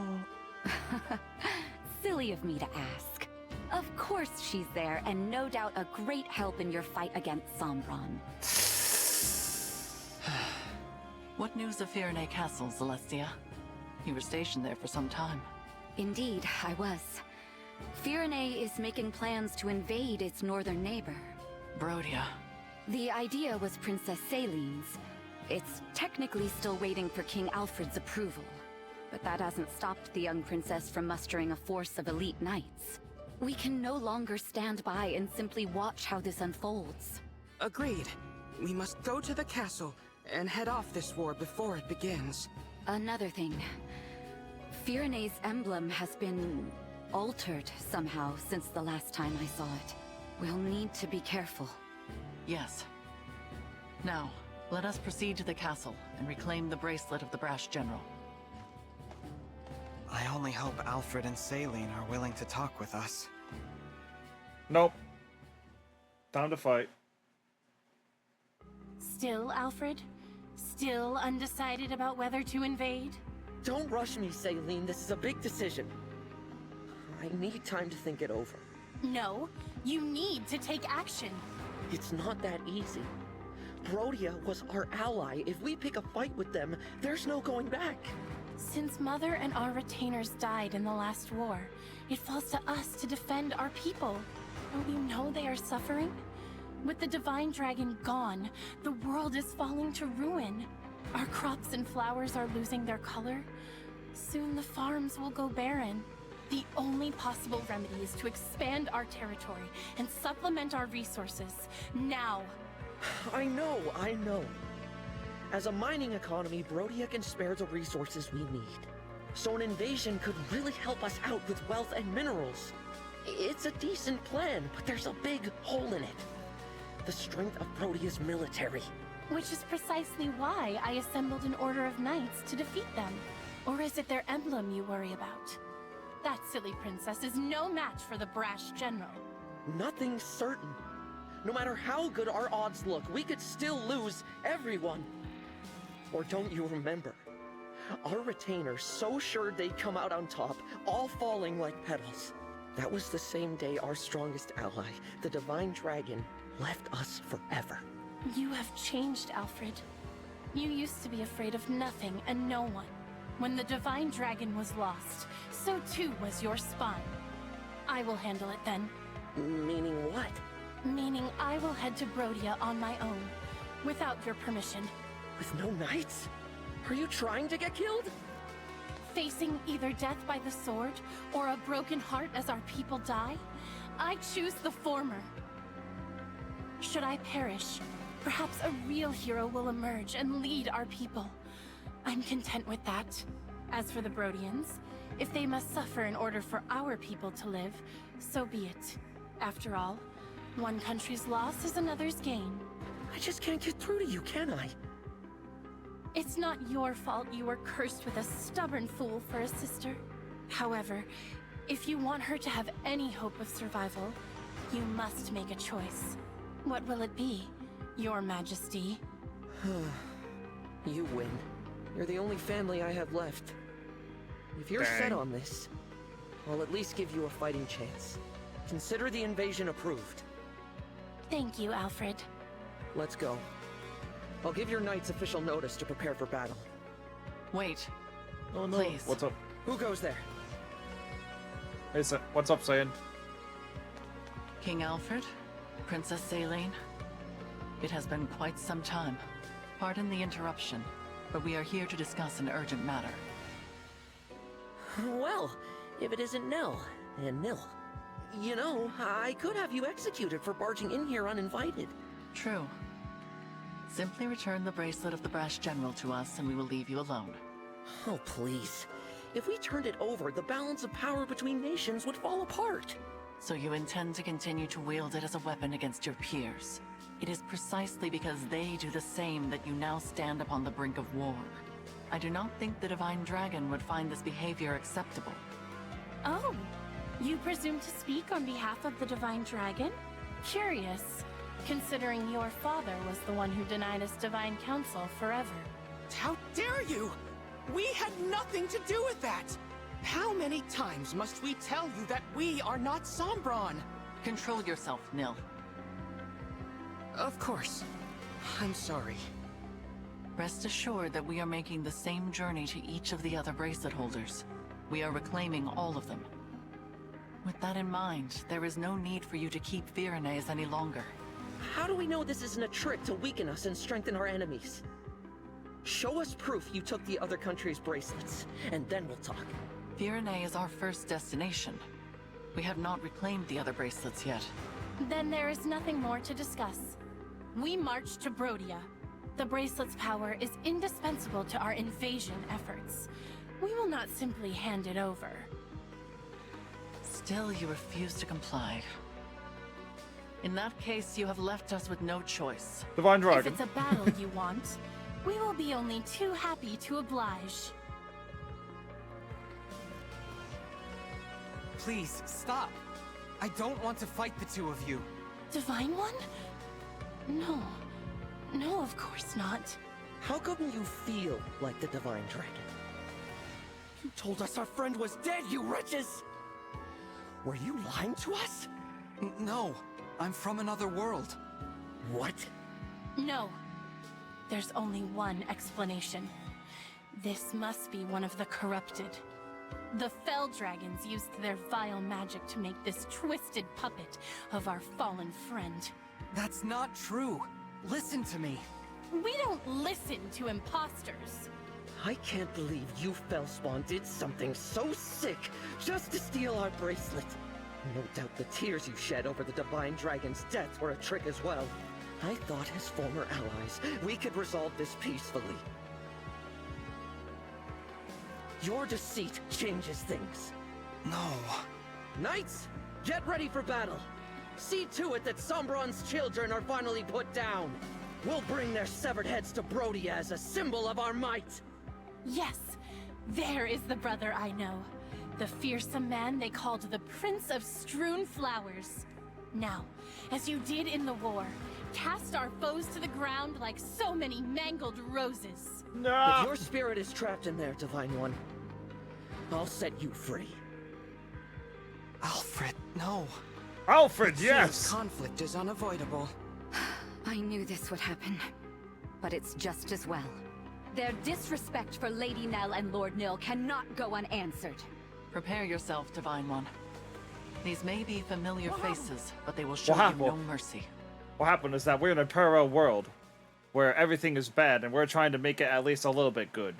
Silly of me to ask. Of course she's there, and no doubt a great help in your fight against Sombron. What news of Firene Castle, Celestia? You were stationed there for some time. Indeed, I was. Firene is making plans to invade its northern neighbor. Brodia. The idea was Princess Celine's. It's technically still waiting for King Alfred's approval. But that hasn't stopped the young princess from mustering a force of elite knights. We can no longer stand by and simply watch how this unfolds. Agreed. We must go to the castle and head off this war before it begins. Another thing. Firene's emblem has been altered somehow since the last time I saw it. We'll need to be careful. Yes. Now, let us proceed to the castle and reclaim the bracelet of the Brash General. I only hope Alfred and Saline are willing to talk with us. Nope. Time to fight. Still, Alfred? Still undecided about whether to invade? Don't rush me, Saline. This is a big decision. I need time to think it over. No, you need to take action. It's not that easy. Brodia was our ally. If we pick a fight with them, there's no going back. Since Mother and our retainers died in the last war, it falls to us to defend our people. Don't you know they are suffering? With the Divine Dragon gone, the world is falling to ruin. Our crops and flowers are losing their color. Soon the farms will go barren. The only possible remedy is to expand our territory and supplement our resources, now. I know. As a mining economy, Brodia can spare the resources we need. So an invasion could really help us out with wealth and minerals. It's a decent plan, but there's a big hole in it. The strength of Brodia's military. Which is precisely why I assembled an order of knights to defeat them. Or is it their emblem you worry about? That silly princess is no match for the brash general. Nothing's certain. No matter how good our odds look, we could still lose everyone. Or don't you remember? Our retainers so sure they'd come out on top, all falling like petals. That was the same day our strongest ally, the Divine Dragon, left us forever. You have changed, Alfred. You used to be afraid of nothing and no one. When the Divine Dragon was lost, so too was your spine. I will handle it then. Meaning what? Meaning I will head to Brodia on my own, without your permission. With no knights? Are you trying to get killed? Facing either death by the sword, or a broken heart as our people die, I choose the former. Should I perish, perhaps a real hero will emerge and lead our people. I'm content with that. As for the Brodians, if they must suffer in order for our people to live, so be it. After all, one country's loss is another's gain. I just can't get through to you, can I? It's not your fault you were cursed with a stubborn fool for a sister. However, if you want her to have any hope of survival, you must make a choice. What will it be, Your Majesty? You win. You're the only family I have left. If you're set on this, I'll at least give you a fighting chance. Consider the invasion approved. Thank you, Alfred. Let's go. I'll give your knights official notice to prepare for battle. Wait. Oh no. Please. What's up? Who goes there? Hey, what's up, Saiyan? King Alfred? Princess Saline? It has been quite some time. Pardon the interruption, but we are here to discuss an urgent matter. Well, if it isn't Nell, and Nil. You know, I could have you executed for barging in here uninvited. True. Simply return the bracelet of the Brash General to us and we will leave you alone. Oh, please. If we turned it over, the balance of power between nations would fall apart. So you intend to continue to wield it as a weapon against your peers. It is precisely because they do the same that you now stand upon the brink of war. I do not think the Divine Dragon would find this behavior acceptable. Oh, you presume to speak on behalf of the Divine Dragon? Curious, considering your father was the one who denied us Divine Counsel forever. How dare you! We had nothing to do with that! How many times must we tell you that we are not Sombron? Control yourself, Nil. Of course. I'm sorry. Rest assured that we are making the same journey to each of the other bracelet holders. We are reclaiming all of them. With that in mind, there is no need for you to keep Virenaise any longer. How do we know this isn't a trick to weaken us and strengthen our enemies? Show us proof you took the other country's bracelets, and then we'll talk. Virenaise is our first destination. We have not reclaimed the other bracelets yet. Then there is nothing more to discuss. We march to Brodia. The bracelet's power is indispensable to our invasion efforts. We will not simply hand it over. Still, you refuse to comply. In that case, you have left us with no choice. Divine Dragon. If it's a battle you want, we will be only too happy to oblige. please, stop. I don't want to fight the two of you. Divine One? No. No, of course not. How come you feel like the Divine Dragon? You told us our friend was dead, you wretches! Were you lying to us? No, I'm from another world. What? No. There's only one explanation. This must be one of the corrupted. The Fell Dragons used their vile magic to make this twisted puppet of our fallen friend. That's not true. Listen to me. We don't listen to imposters. I can't believe you Fellspawn did something so sick just to steal our bracelet. No doubt the tears you shed over the Divine Dragon's death were a trick as well. I thought as former allies, we could resolve this peacefully. Your deceit changes things. No. Knights, get ready for battle. See to it that Sombron's children are finally put down. We'll bring their severed heads to Brodia as a symbol of our might. Yes, there is the brother I know. The fearsome man they called the Prince of Strewn Flowers. Now, as you did in the war, cast our foes to the ground like so many mangled roses. No! If your spirit is trapped in there, Divine One, I'll set you free. Alfred, no. Alfred, It yes! seems conflict is unavoidable. I knew this would happen, but it's just as well. Their disrespect for Lady Nell and Lord Nil cannot go unanswered. Prepare yourself, Divine One. These may be familiar faces, but they will show What you no happened? mercy. What happened is that we're in a parallel world where everything is bad, and we're trying to make it at least a little bit good.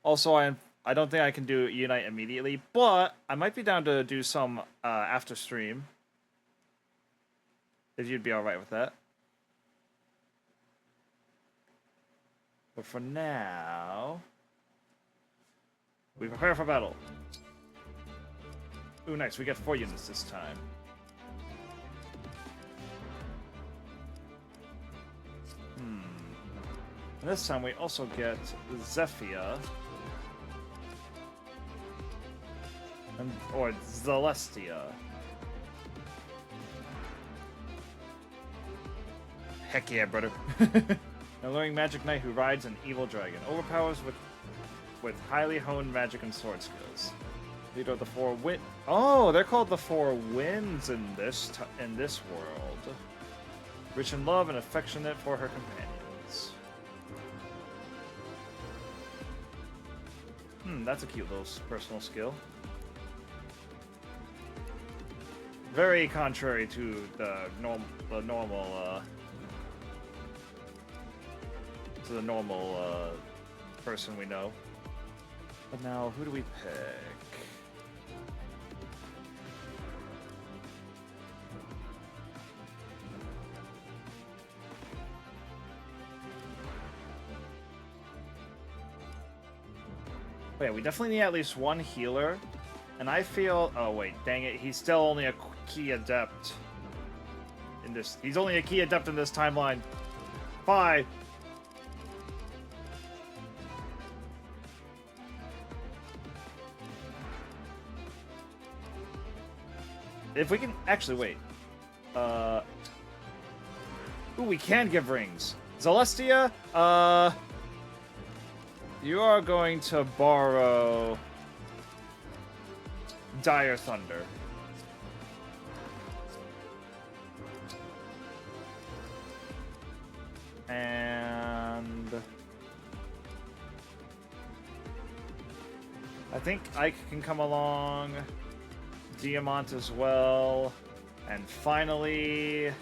Also, I don't think I can do Unite immediately, but I might be down to do some after stream. If you'd be alright with that. But for now, we prepare for battle. Ooh, nice. We get 4 units this time. And this time we also get Zephia. Or Celestia. Heck yeah, brother. An alluring magic knight who rides an evil dragon. Overpowers with highly honed magic and sword skills. Leader of the 4 wind. Oh, they're called the 4 winds in this world. Rich in love and affectionate for her companions. That's a cute little personal skill. Very contrary to the normal person we know. But now, who do we pick? Oh yeah, we definitely need at least one healer. And I feel... Oh wait, dang it. He's still only a key adept. In this... He's only a key adept in this timeline. Bye! If we can... Actually, wait. Ooh, we can give rings. Celestia, you are going to borrow Dire Thunder. And I think Ike can come along. Diamant as well. And finally,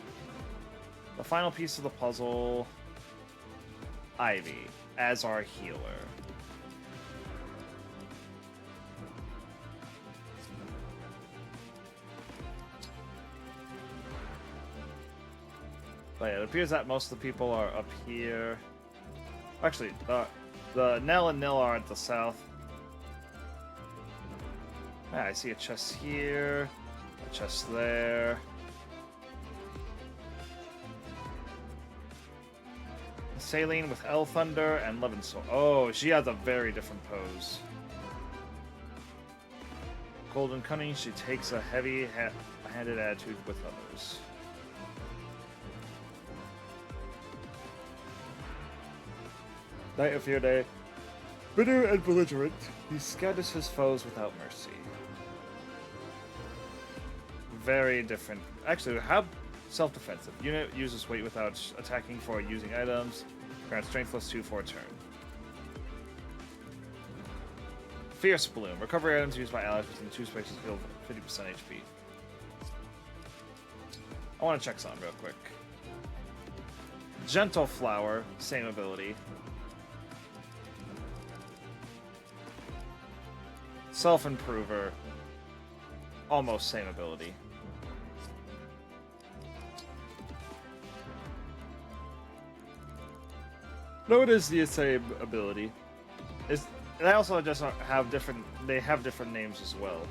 the final piece of the puzzle, Ivy as our healer. But yeah, it appears that most of the people are up here. Actually, the Nell and Nil are at the south. Yeah, I see a chest here, a chest there. Saline with L Thunder and Levinsoul. Oh, she has a very different pose. Cold and cunning, she takes a heavy-handed attitude with others. Night of your day. Bitter and belligerent, he scatters his foes without mercy. Very different. Actually, how self-defensive. Unit uses weight without attacking for using items. Grants strength +2 for a turn. Fierce Bloom. Recovery items used by allies within 2 spaces heal 50% HP. I want to check something real quick. Gentle Flower. Same ability. Self-Improver. Almost same ability. No, it is the same ability. They also just have different. They have different names as well.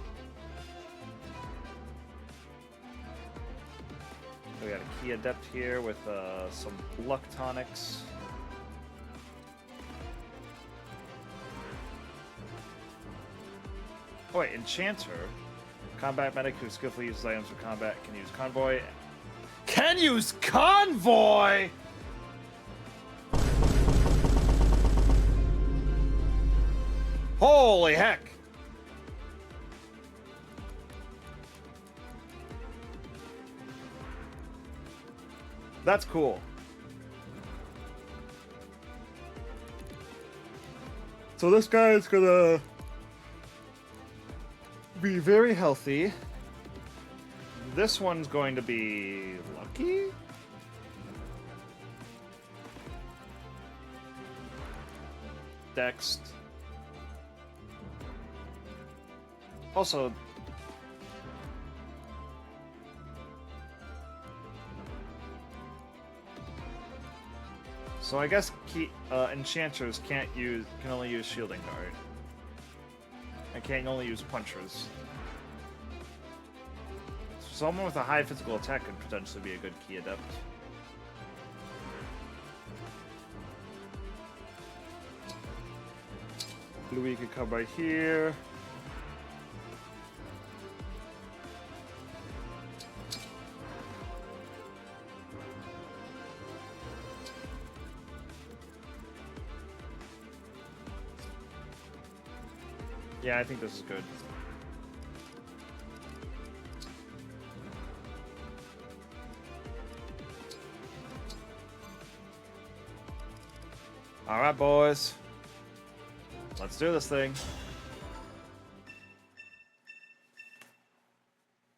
We got a Key Adept here with some luck tonics. Oh wait, Enchanter. Combat medic who skillfully uses items for combat can use Convoy. Can use Convoy! Holy heck! That's cool. So this guy is gonna be very healthy. This one's going to be lucky? Dext. Also, so I guess enchanters can only use shielding guard. And can only use punchers. Someone with a high physical attack could potentially be a good key adept. Louis could come right here. Yeah, I think this is good. Alright, boys. Let's do this thing.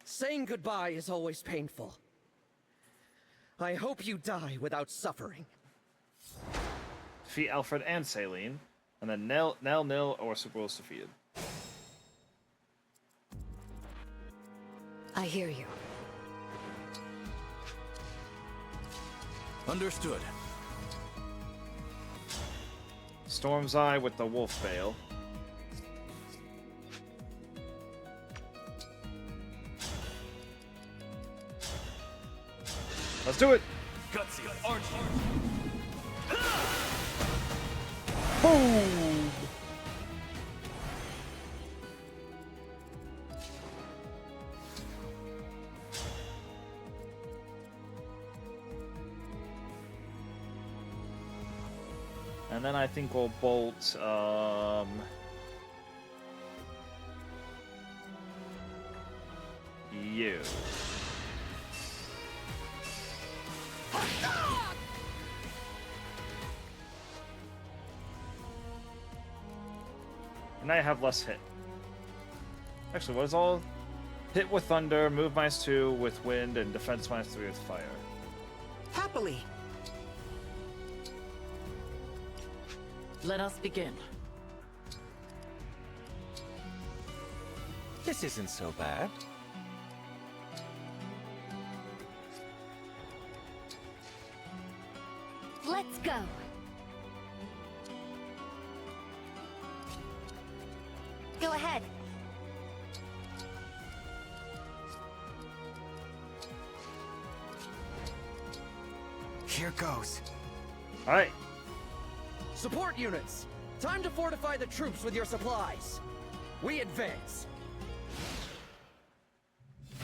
Saying goodbye is always painful. I hope you die without suffering. Defeat Alfred and Saline, and then nil, or Super Will's defeated. I hear you. Understood. Storm's Eye with the Wolf Veil. Let's do it! Gutsy, Archie. Boom! And then I think we'll bolt, you. And I have less hit. Actually, what is all? Hit with thunder, move -2 with wind, and defense -3 with fire. Happily. Let us begin. This isn't so bad. Let's go. Go ahead. Here goes. All right. Support units! Time to fortify the troops with your supplies. We advance.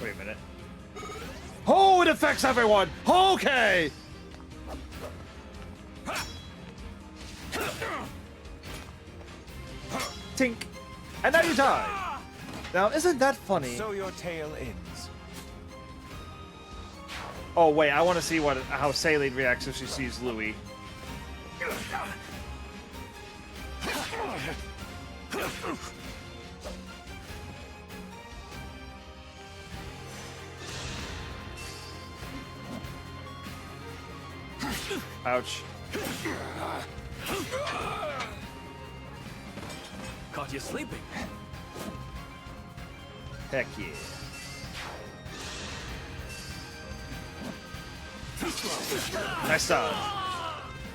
Wait a minute. Oh, it affects everyone! Okay! Tink. And now you die! Now, isn't that funny? So your tale ends. Oh, wait, I want to see how Saline reacts if she sees Louis. Ouch. Caught you sleeping. Heck yeah. Nice job.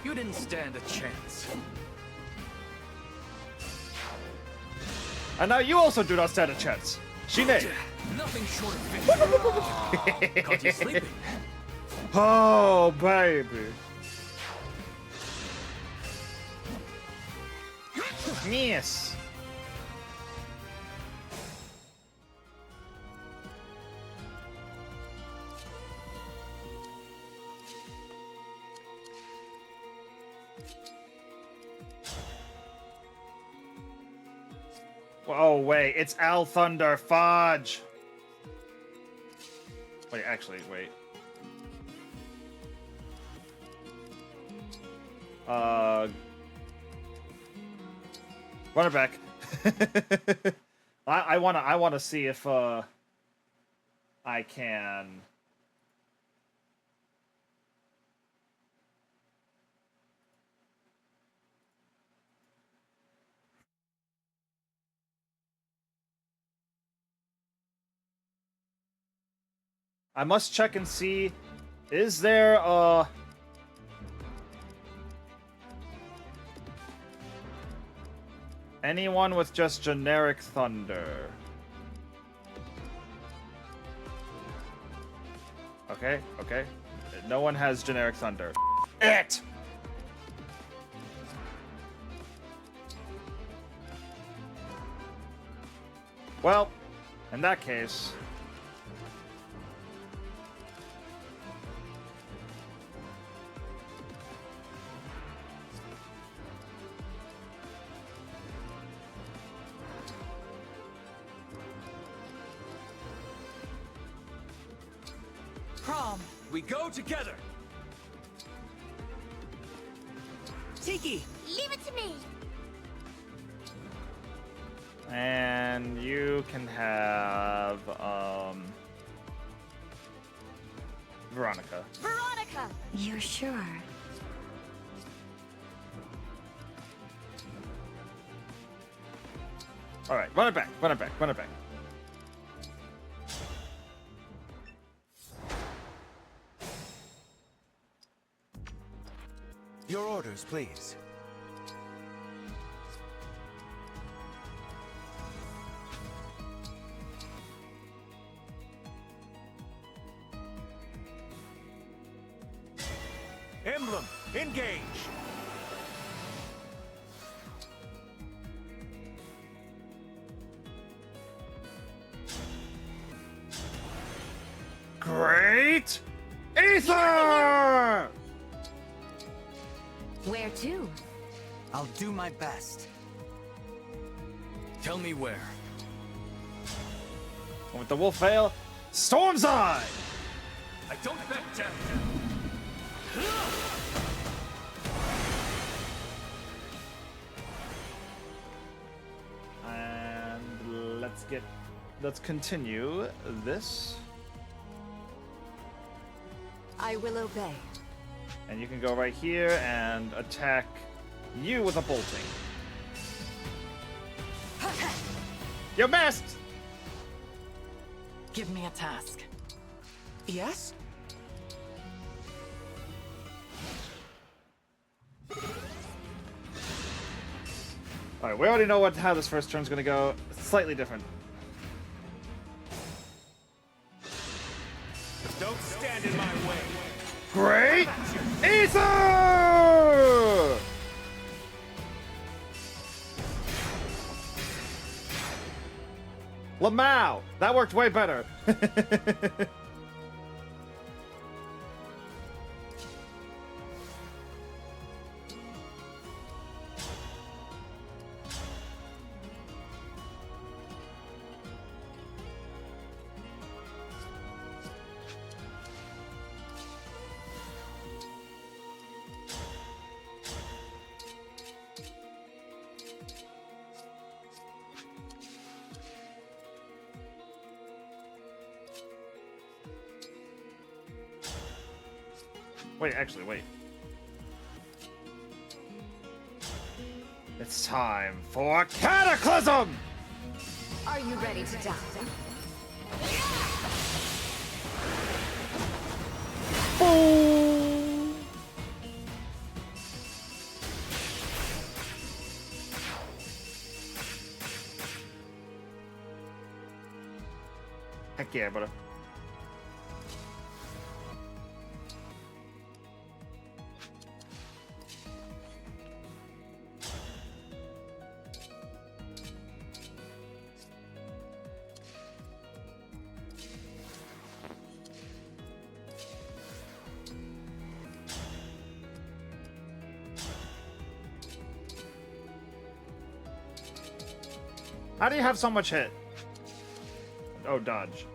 You didn't stand a chance. And now you also do not stand a chance. Shine. Nothing short of victory. Caught you sleeping. Oh, baby. Yes. Oh, wait. It's Al Thunder Fudge. Wait, actually, wait. Run it back. I wanna see if I can. I must check and see, is there anyone with just generic thunder? Okay, okay. No one has generic thunder. It! Well, in that case... Prom. We go together. Tiki. Leave it to me. And you can have, Veronica. Veronica. You're sure? Alright, run it back, run it back, run it back. Your orders, please. Emblem, engage! Great! Ether! Where to? I'll do my best. Tell me where. And with the wolf veil, Storm's Eye! I don't back down. And let's continue this. I will obey. And you can go right here and attack you with a bolting. You missed! Give me a task. Yes? Alright, we already know how this first turn's gonna go. It's slightly different. Don't stand in my way. Great! Ether! Lamau! That worked way better. Wait, actually, wait. It's time for Cataclysm! Are you ready to die? Boom! Heck yeah, brother. How do you have so much hit? Oh, dodge.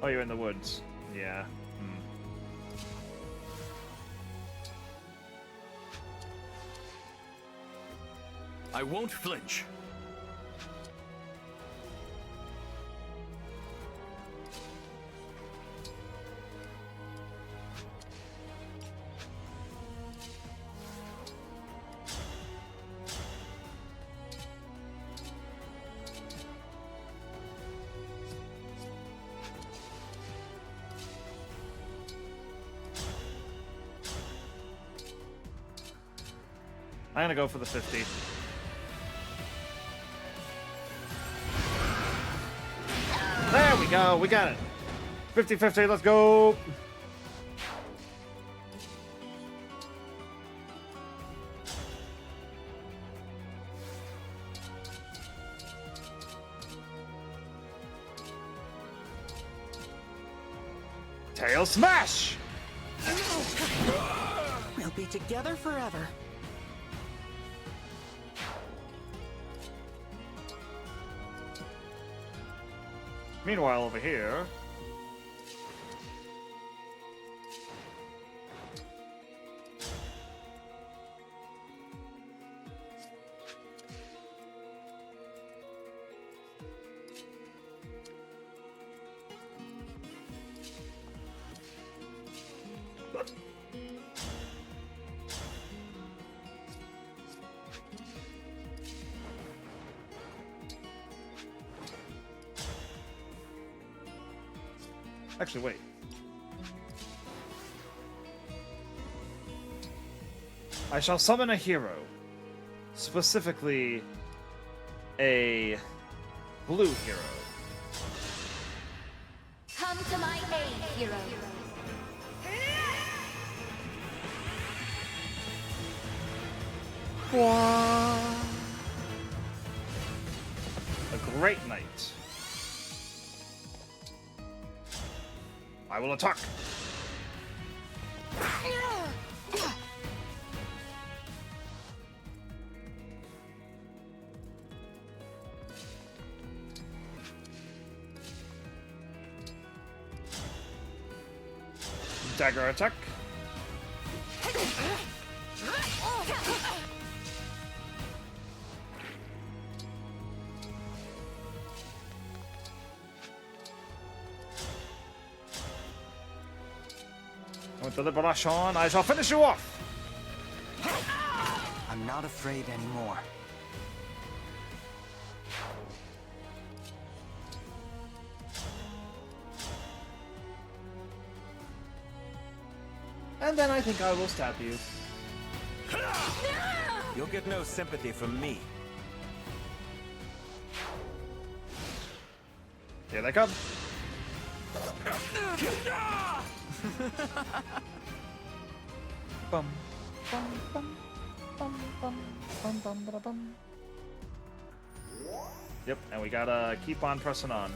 Oh, you're in the woods. Yeah. I won't flinch. I'm gonna go for the 50. There we go, we got it. 50-50, let's go. Tail smash! We'll be together forever. Meanwhile, over here... Actually, wait. I shall summon a hero. Specifically, a blue hero. Come to my aid, hero. A great knight. I will attack. Dagger attack. With the liberation, I shall finish you off! I'm not afraid anymore. And then I think I will stab you. You'll get no sympathy from me. Here they come. Bum, bum, bum, bum, bum, bum, bum, bum, bum. Yep, and we gotta keep on pressing on.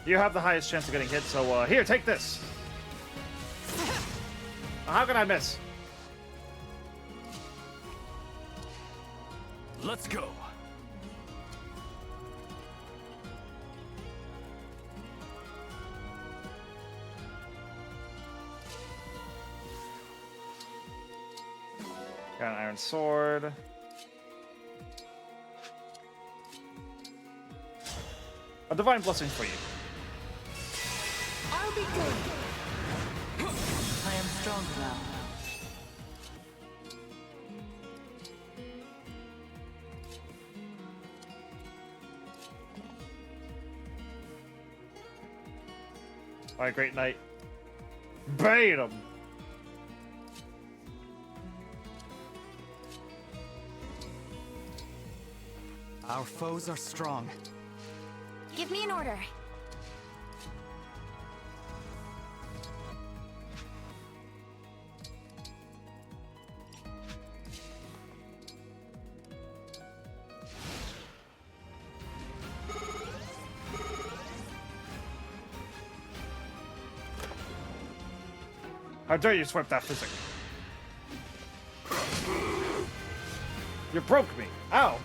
You have the highest chance of getting hit, so here, take this. How can I miss? Let's go. Got an iron sword. A divine blessing for you. I'll be good. I am stronger now. Alright, great night. Bait him! Our foes are strong. Give me an order. How dare you swipe that physic? You broke me. Ow!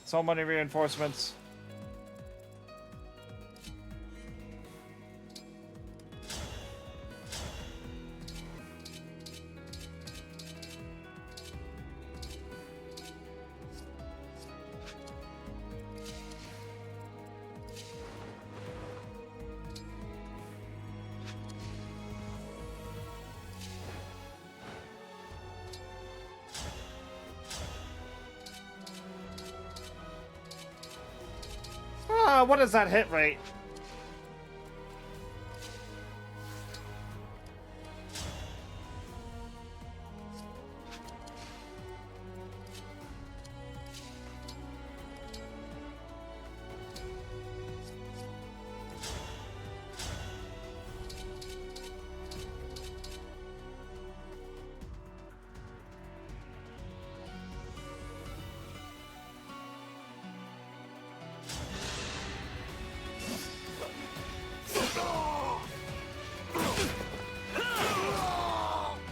So many reinforcements. What is that hit rate?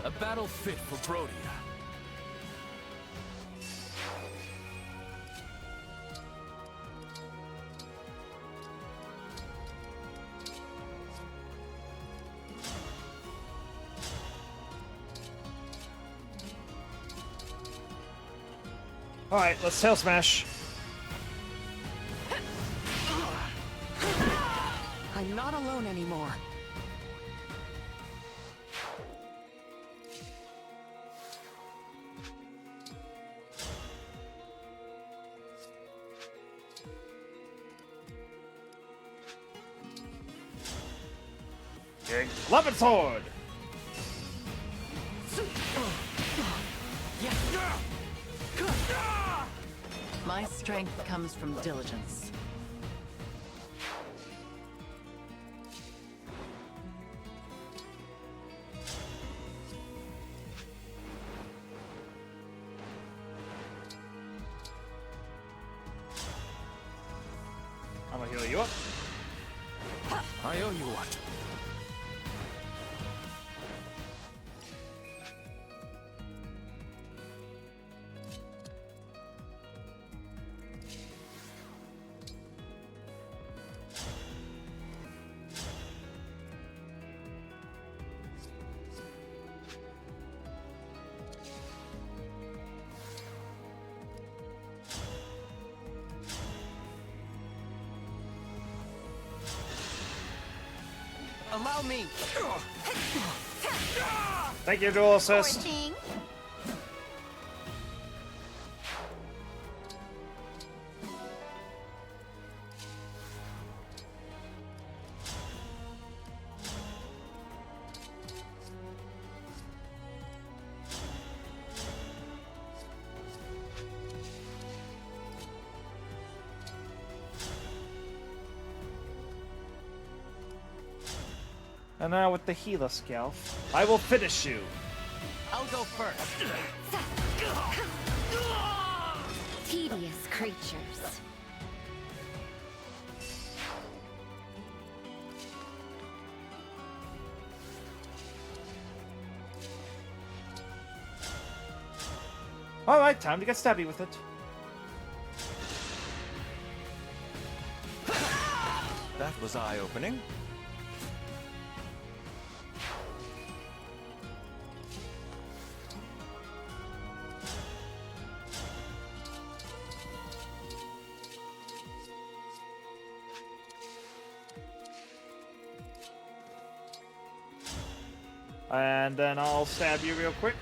A battle fit for Brodia. Alright, let's tail smash. I'm not alone anymore. Love it, sword! My strength comes from diligence. I'm gonna heal you up. I owe you one. Allow me. Thank you, dual assist. And now with the healer skill, I will finish you. I'll go first. Tedious creatures. Alright, time to get stabby with it. That was eye-opening. And then I'll stab you real quick.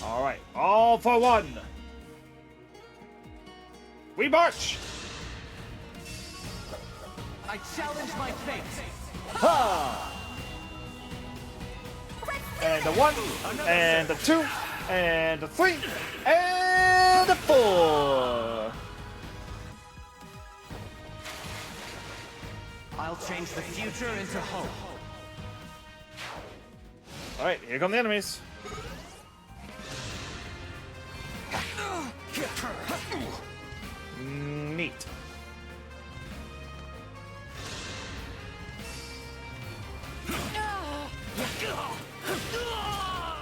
Alright, all for one! We march! I challenge my fate. Ha! And a 1, and a 2, and a 3, and a 4! I'll change the future into hope. Alright, here come the enemies. Neat.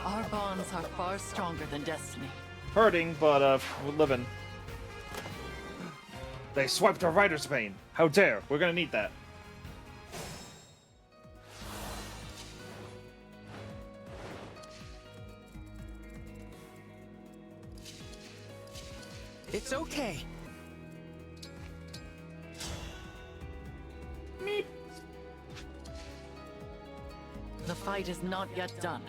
Our bonds are far stronger than destiny. Hurting, but we're living. They swiped our rider's vein. How dare? We're gonna need that. It's okay. Meep. The fight is not yet done.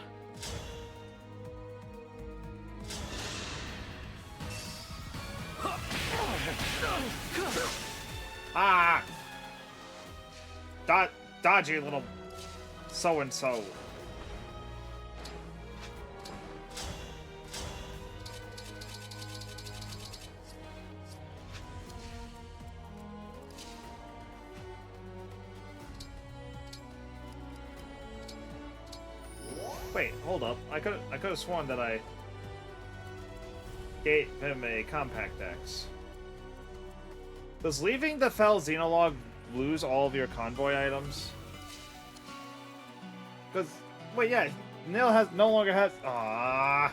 Ah! Dodgy little so-and-so. Wait, hold up. I could have sworn that I gave him a compact axe. Does leaving the Fell Xenologue lose all of your convoy items? Because, wait, yeah, Nil has no longer has. Ah.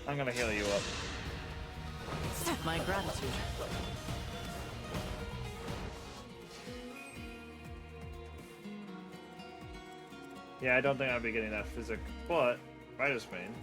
I'm gonna heal you up. My gratitude. Yeah, I don't think I'll be getting that physic, but Rider's Bane.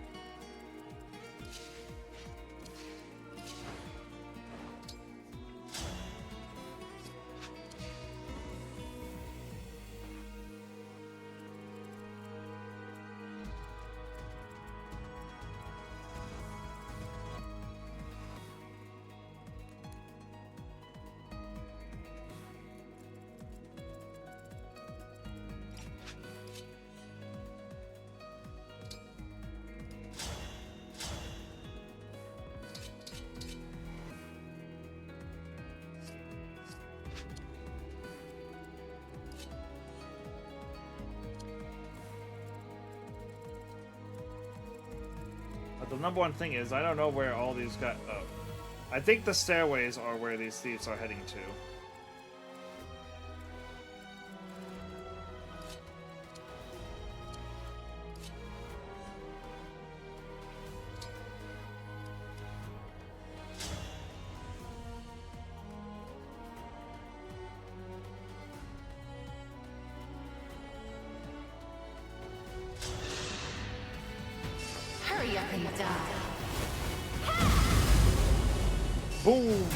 But the number one thing is, I don't know where all these got. I think the stairways are where these thieves are heading to. you die. Boom!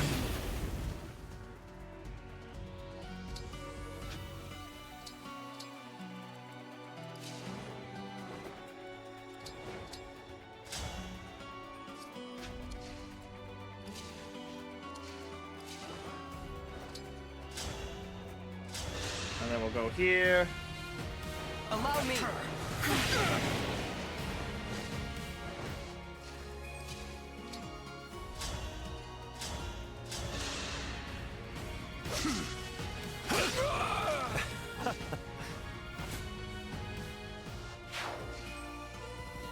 And then we'll go here. Allow me.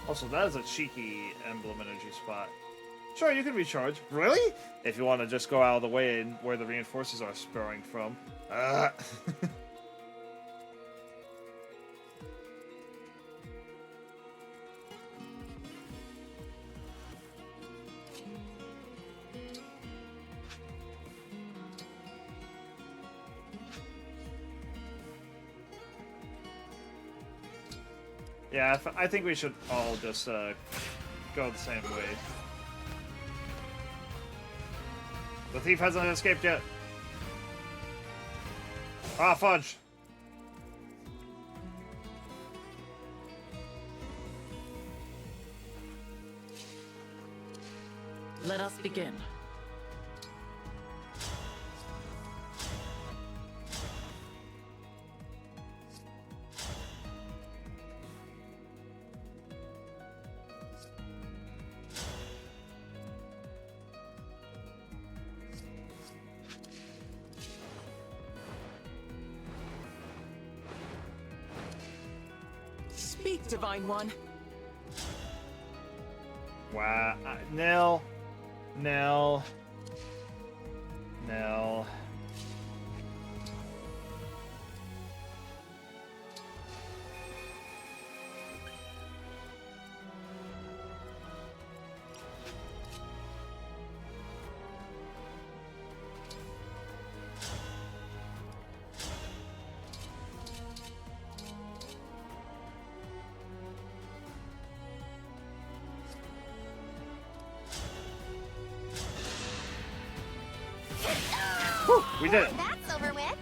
Also, that is a cheeky emblem energy spot. Sure, you can recharge. Really? If you want to just go out of the way and where the reinforcers are spurring from. Yeah, I think we should all just go the same way. The thief hasn't escaped yet. Ah, fudge! Let us begin. Speak, Divine One. Wow. Nell. Nell. Nell. Whew, we did it. That's over with.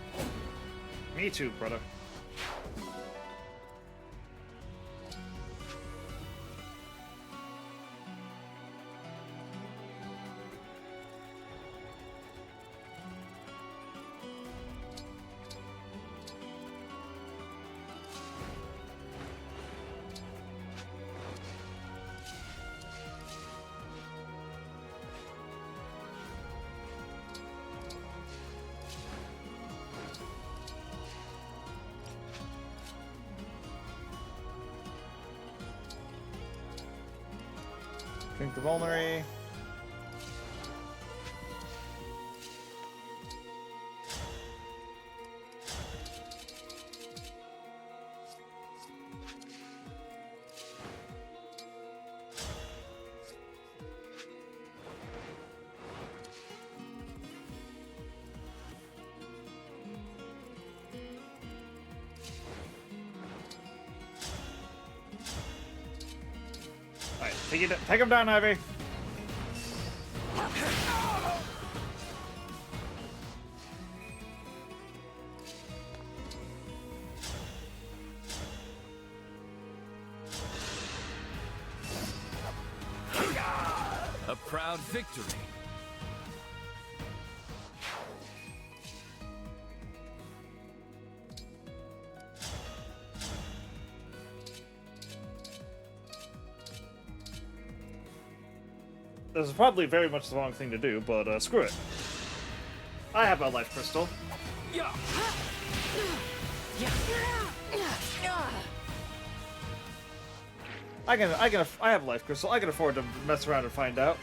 Me too, brother. Drink the vulnerary. Alright, take him down, Ivy. A proud victory. This is probably very much the wrong thing to do, but screw it. I have a life crystal. Yeah. I have a life crystal. I can afford to mess around and find out.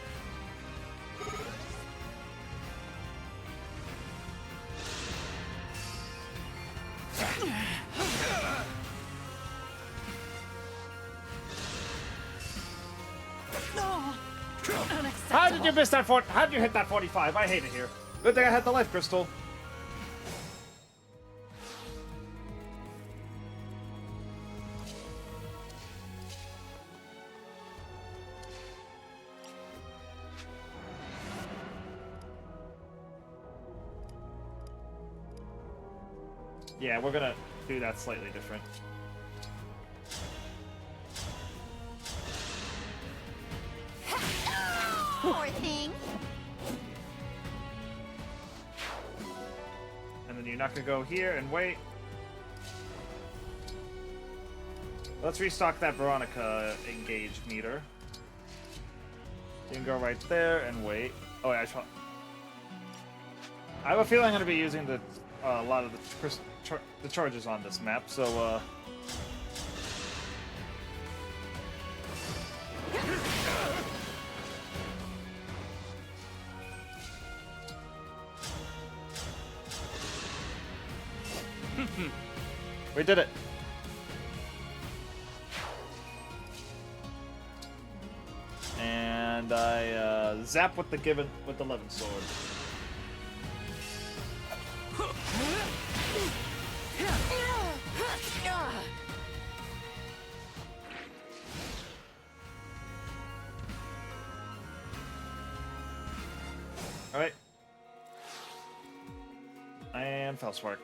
How did you miss that How did you hit that 45? I hate it here. Good thing I had the life crystal. Yeah, we're gonna do that slightly different. Poor thing. And then you're not gonna go here and wait. Let's restock that Veronica engage meter. You can go right there and wait. Oh yeah, I have a feeling I'm gonna be using the a lot of the charges on this map, so we did it. And I zap with the Levin sword. All right. And Felspark.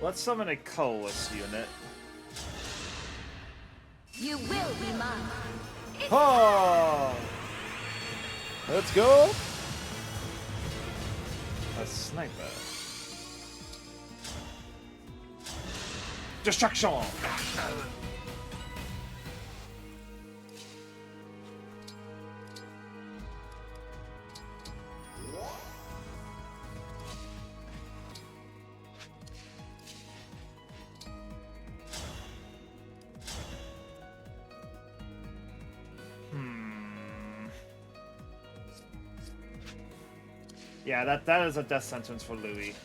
Let's summon a colorless unit. You will be mine. Oh! Let's go! A sniper. Destruction! Yeah, that is a death sentence for Louis.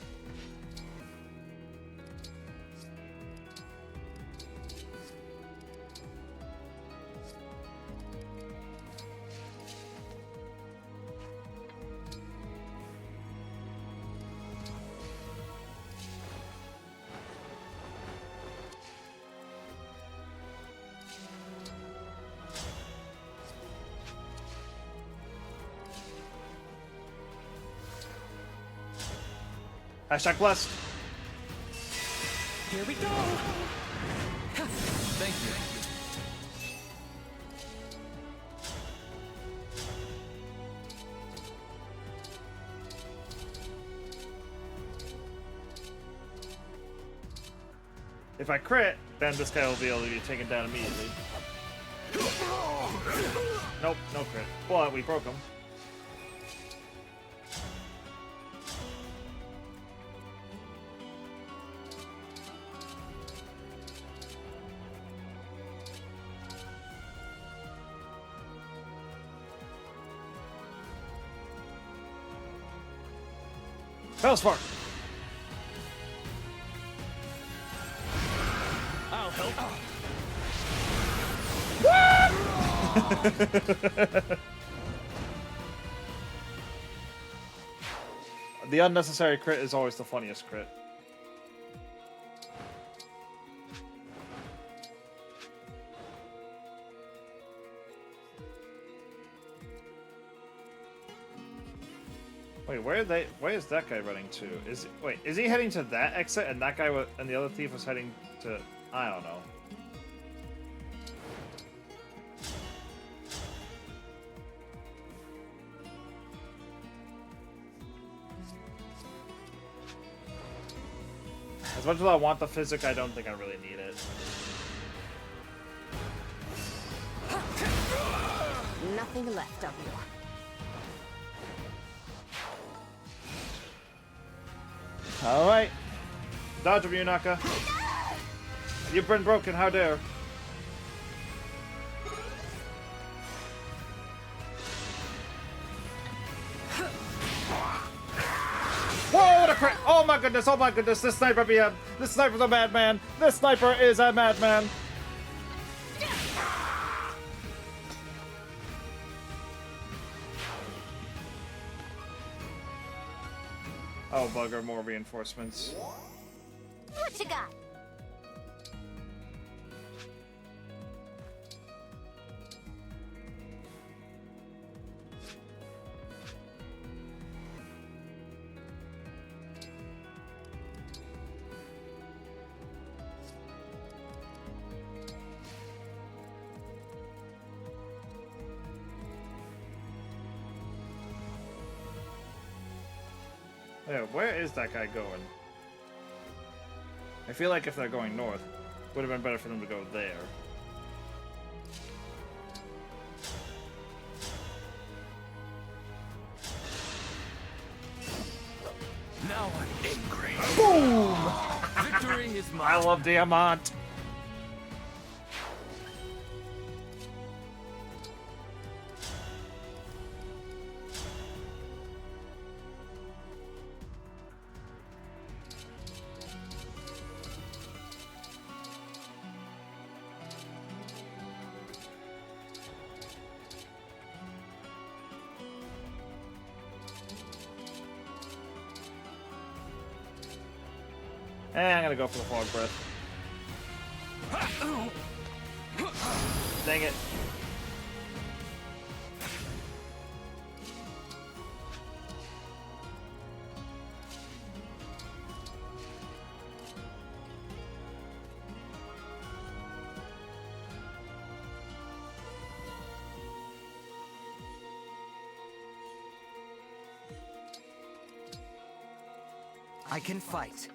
Hashtag blessed. Here we go. Thank you. If I crit, then this guy will be able to be taken down immediately. Nope, no crit. But we broke him. Felspark! I'll help. The unnecessary crit is always the funniest crit. Wait, where is that guy running to? Is he heading to that exit and that guy and the other thief was heading to, I don't know. As much as I want the physic, I don't think I really need it. Nothing left of you. Alright. Dodge him, Yunaka. You've been broken, how dare. Whoa, what a crit! Oh my goodness, this sniper this sniper's a madman! This sniper is a madman! Oh, bugger, more reinforcements. What you got? Yeah, where is that guy going? I feel like if they're going north, would have been better for them to go there. Now I'm angry. Boom! Victory is mine. I love Diamant. And I'm gonna go for the fog breath. Dang it. I can fight.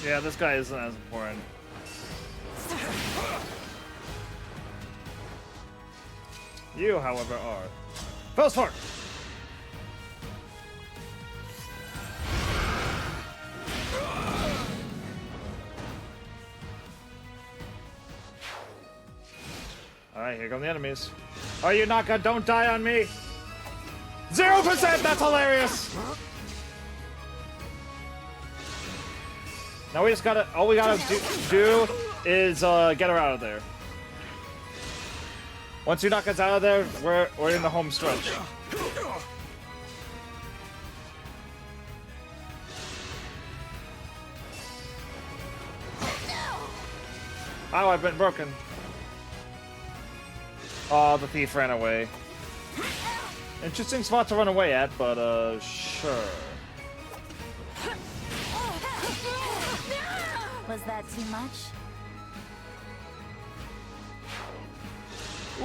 Yeah, this guy isn't as important. You, however, are. Felsport! Alright, here come the enemies. Oh, you Naka, don't die on me! 0%! That's hilarious! Now we just gotta, all we gotta do is get her out of there. Once Unaka's out of there, we're in the home stretch. Oh, I've been broken. Oh, the thief ran away. Interesting spot to run away at, but sure. Was that too much?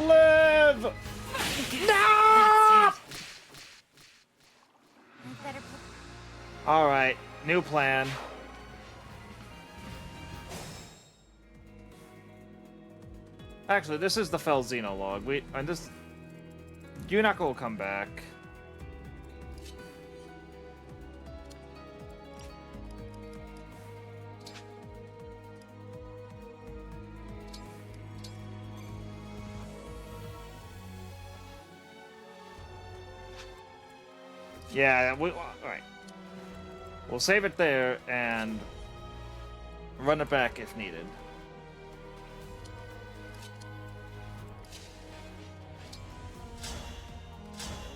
Live! No! Alright, new plan. Actually, this is the Felzino log. And this Unaka will come back. Yeah, alright. We'll save it there and run it back if needed.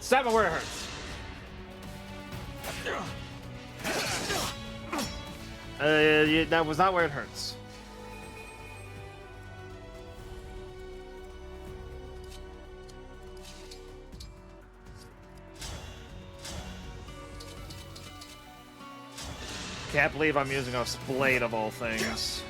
Stab it where it hurts. That was not where it hurts. Can't believe I'm using a blade of all things.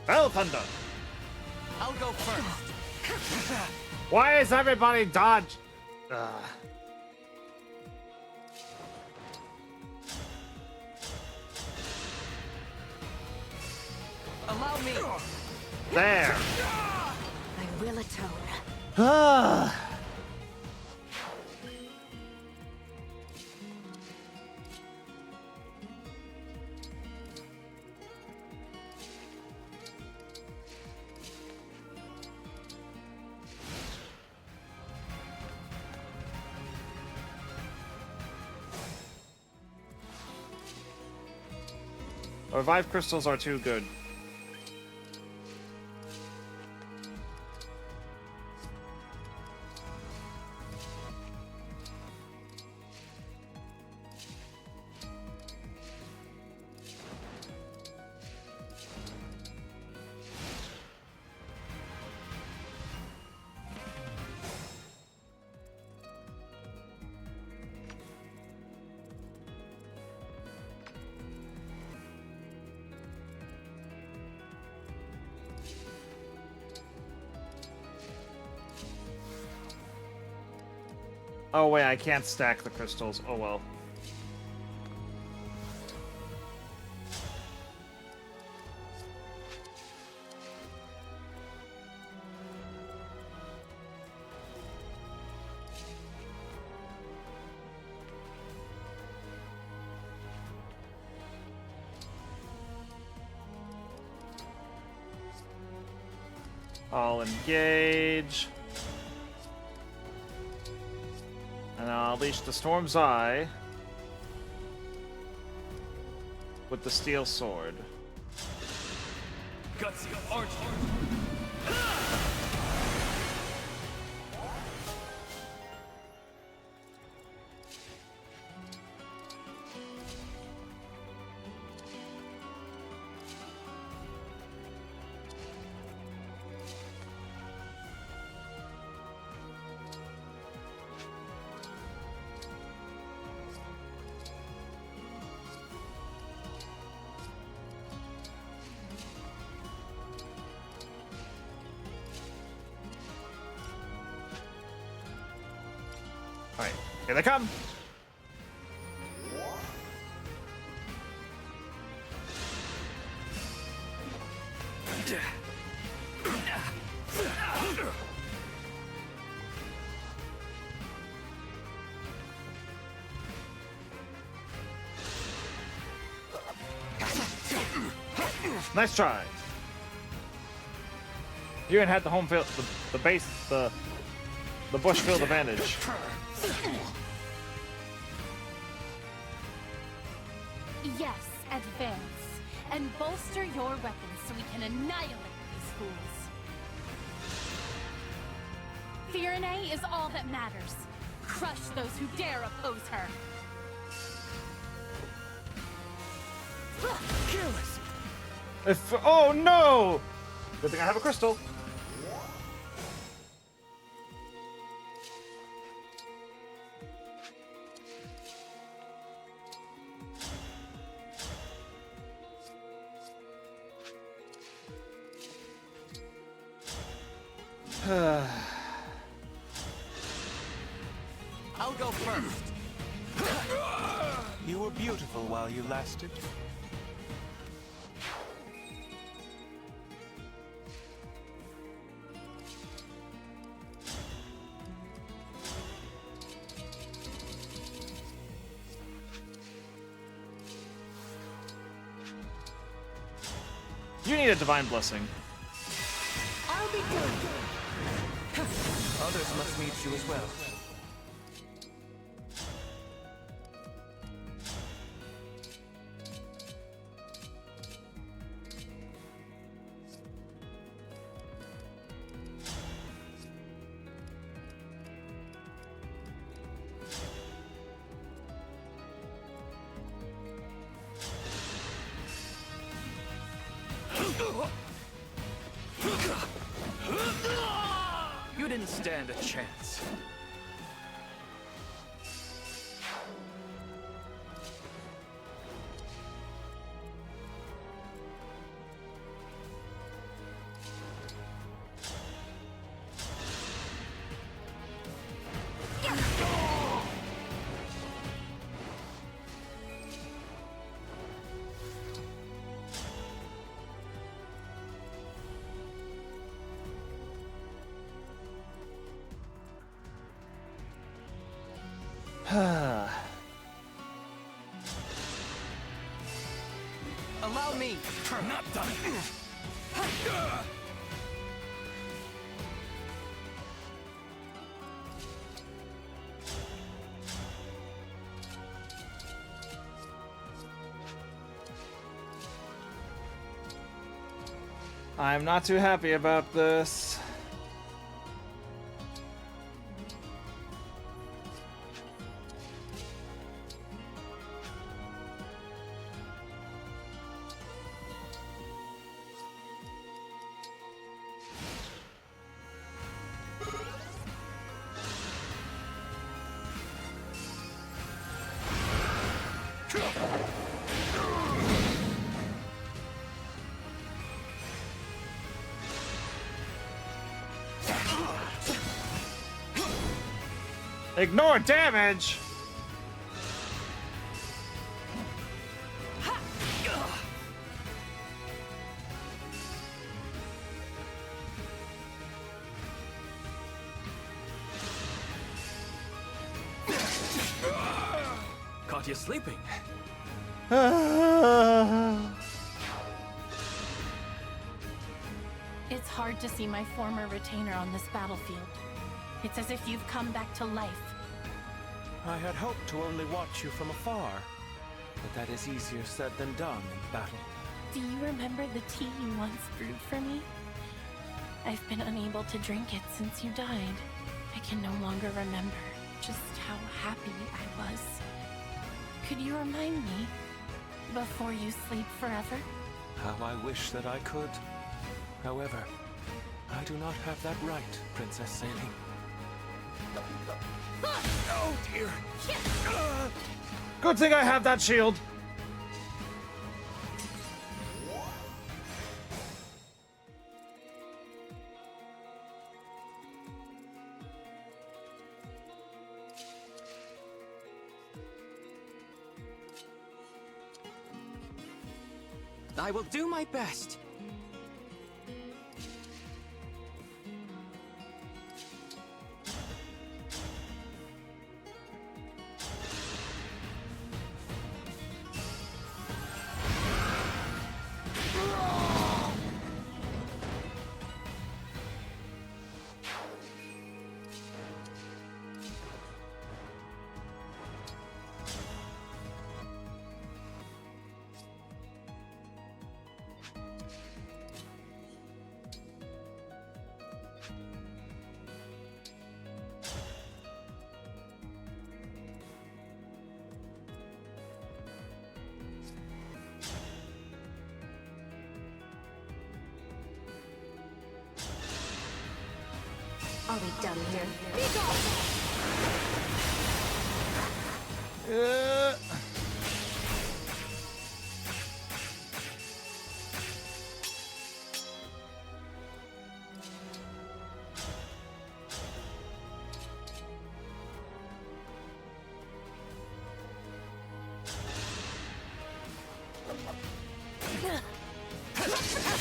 Bell Thunder! I'll go first. Why is everybody dodge? Ugh. Allow me. There. I will atone. Ah. Revive crystals are too good. Oh wait, I can't stack the crystals. Oh well. I'll engage. And I'll unleash the Storm's Eye with the Steel Sword. Gutsy, aren't you? Alright, here they come! Nice try. You had the home field, the base, the bush field advantage. Yes, advance. And bolster your weapons so we can annihilate these fools. Firene is all that matters. Crush those who dare oppose her. Careless. Oh no! Good thing I have a crystal. I'll go first. You were beautiful while you lasted. You need a divine blessing. I'll be good. Others must meet you as well. You didn't stand a chance. Not done. I'm not too happy about this. Ignore damage! Caught you sleeping. It's hard to see my former retainer on this battlefield. It's as if you've come back to life. I had hoped to only watch you from afar, but that is easier said than done in battle. Do you remember the tea you once brewed for me? I've been unable to drink it since you died. I can no longer remember just how happy I was. Could you remind me before you sleep forever? How I wish that I could. However, I do not have that right, Princess Sailing. Oh dear! Good thing I have that shield. I will do my best. Are we done here?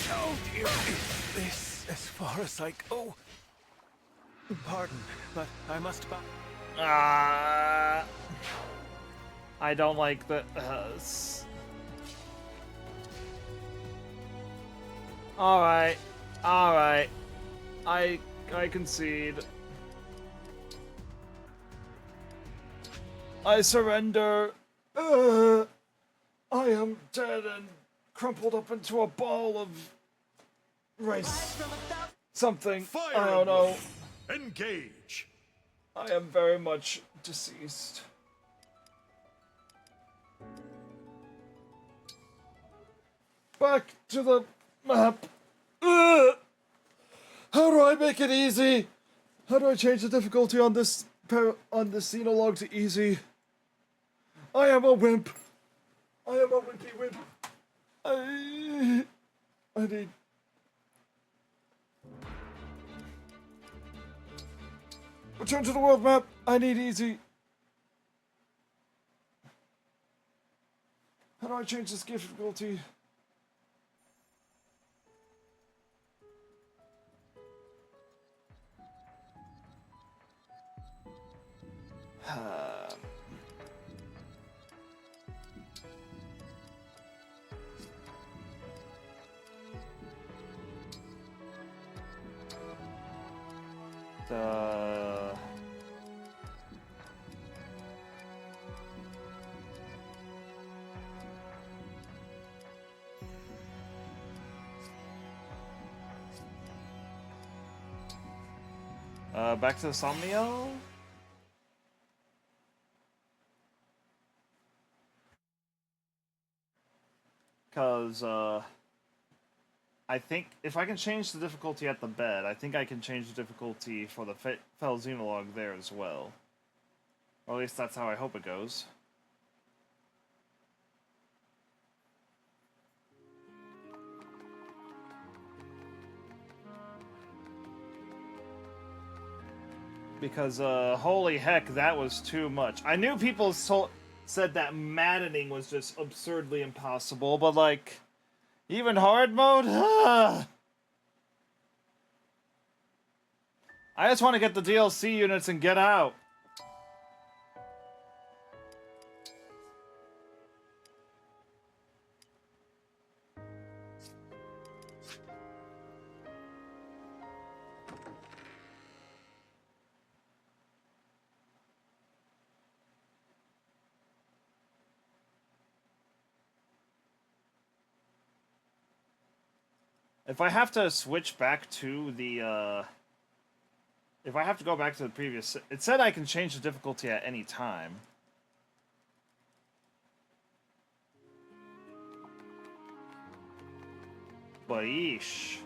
Oh dear! This as far as I go. Pardon, but I must buy. I don't like the. All right, all right. I concede. I surrender. I am dead and crumpled up into a ball of rice. Something. I don't know. Engage. I am very much deceased. Back to the map. How do I make it easy? How do I change the difficulty on this xenologue to easy? I am a wimp. I am a wimpy wimp. I need. Return to the world map. I need easy. How do I change this difficulty? Back to the Somnio? Because, I think if I can change the difficulty at the bed, I think I can change the difficulty for the Fell Xenologue there as well. Or at least that's how I hope it goes. Because, holy heck, that was too much. I knew people said that maddening was just absurdly impossible, but, like, even hard mode? I just want to get the DLC units and get out. If I have to switch back to the, if I have to go back to the previous... It said I can change the difficulty at any time. But yeesh.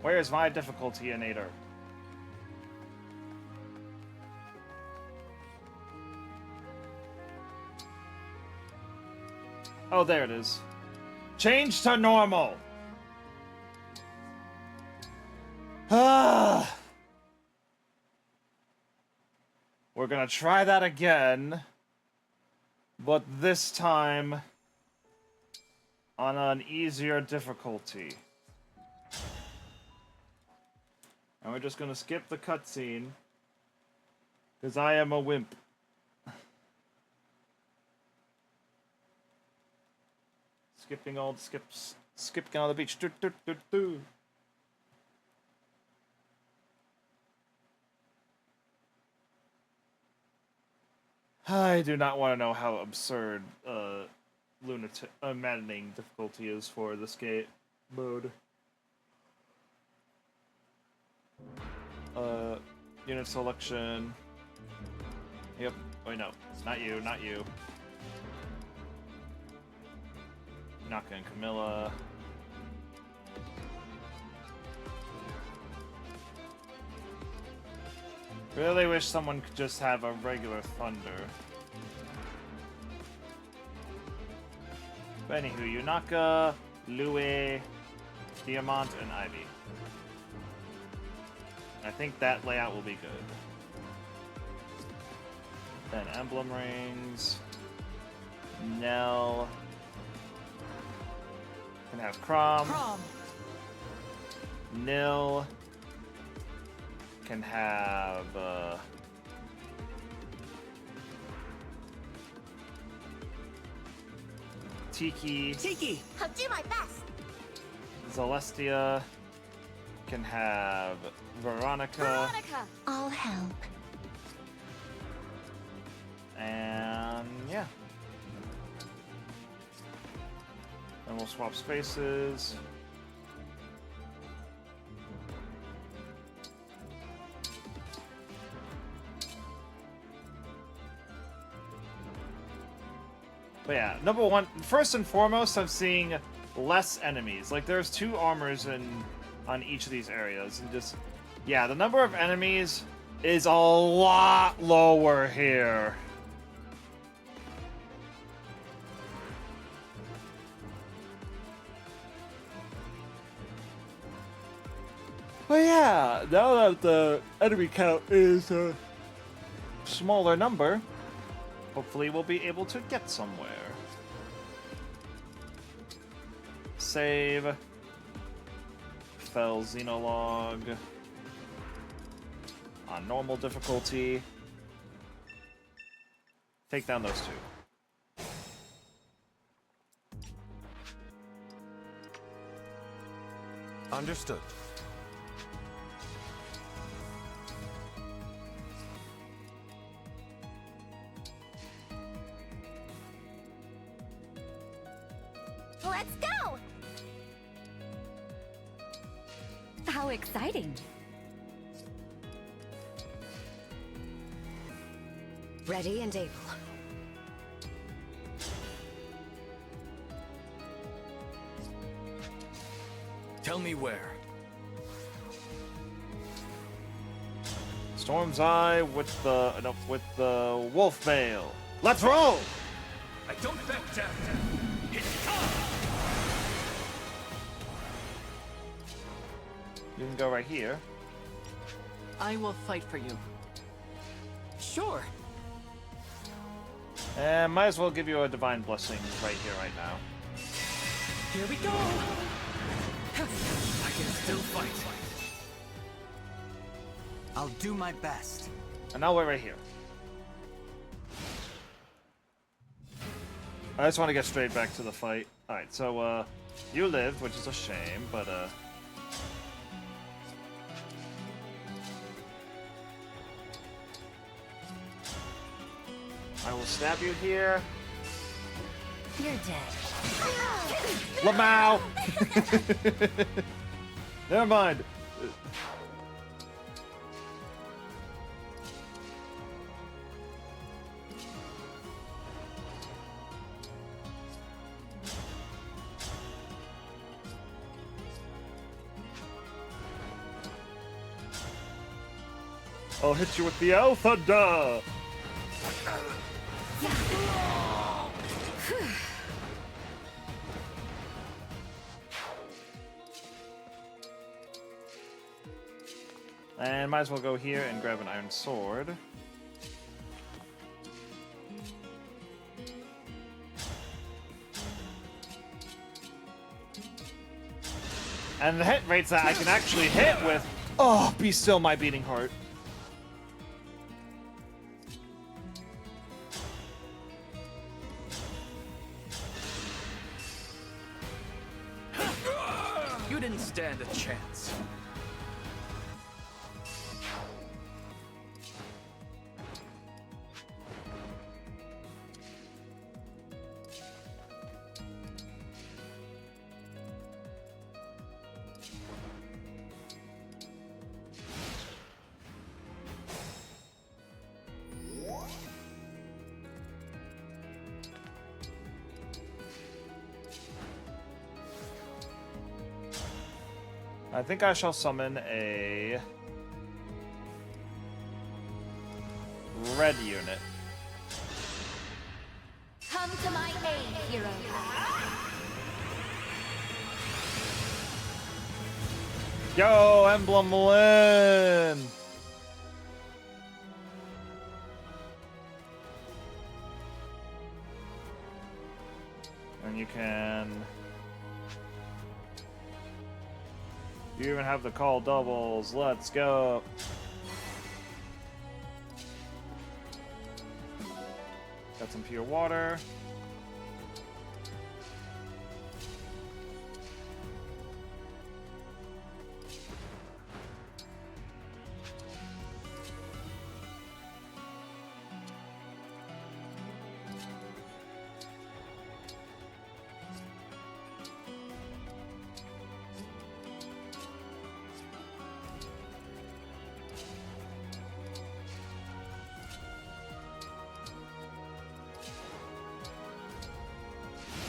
Where's my difficulty-inator? Oh, there it is. Change to normal! Ah! We're gonna try that again. But this time... on an easier difficulty. And we're just gonna skip the cutscene. Because I am a wimp. Skipping all the skips. Skipping on the beach. Do, do, do, do. I do not want to know how absurd maddening difficulty is for this game mode. Unit selection. Yep. Wait, no. Not you, not you. Naka and Camilla. Really wish someone could just have a regular Thunder. But anywho, Yunaka, Lue, Diamant, and Ivy. I think that layout will be good. Then Emblem Rings. Nell. Can have Crom. Nil. Can have Tiki. I'll do my best. Celestia. Can have Veronica. I'll help. And yeah. Then we'll swap spaces. But yeah, number one, first and foremost, I'm seeing less enemies. Like, there's 2 armors on each of these areas. And just, yeah, the number of enemies is a lot lower here. But yeah, now that the enemy count is a smaller number, hopefully we'll be able to get somewhere. Save. Fell Xenologue. On normal difficulty. Take down those 2. Understood. Let's go! How exciting! Ready and able. Tell me where. Storm's Eye with the wolf mail. Let's roll! I don't back down. You can go right here. I will fight for you. Sure. And might as well give you a divine blessing right here, right now. Here we go. I can still fight. I'll do my best. And now we're right here. I just want to get straight back to the fight. Alright, so, you lived, which is a shame, but, I will stab you here. You're dead. Lamau! Never mind. I'll hit you with the Alpha Duh! And might as well go here and grab an iron sword. And the hit rates that I can actually hit with... Oh, be still my beating heart. You didn't stand a chance. I think I shall summon a red unit. Come to my aid, hero. Yo, Emblem win! And you can... You even have the call doubles. Let's go. Got some pure water.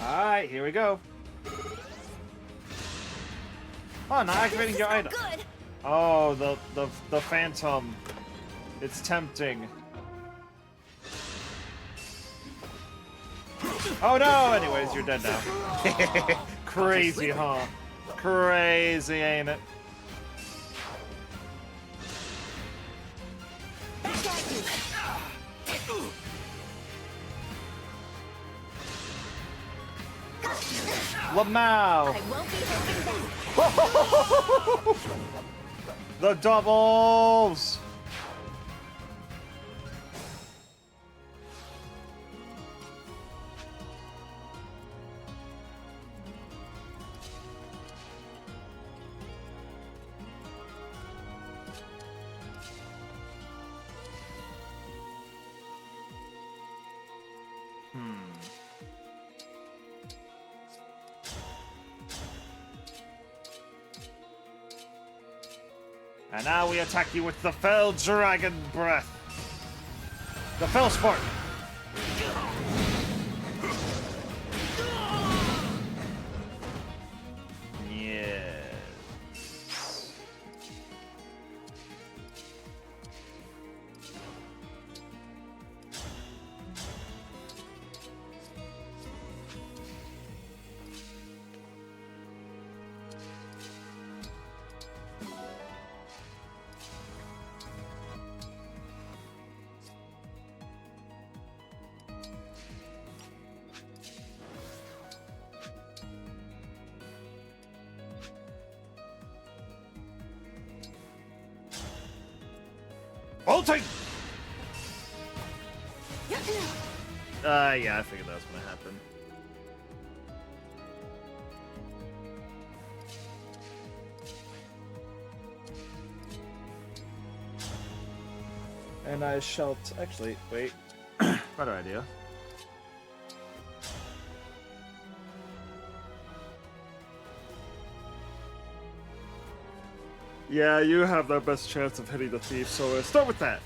Alright, here we go. Oh, not activating your item. Oh, the phantom. It's tempting. Oh no! Anyways, you're dead now. Crazy, huh? Crazy, ain't it? Lamau! The doubles! And now we attack you with the Fell Dragon Breath. The Fell Spark. Yes. Bolting! Yeah, I figured that was gonna happen. And I shall actually, wait. Better idea. Yeah, you have the best chance of hitting the thief, so start with that.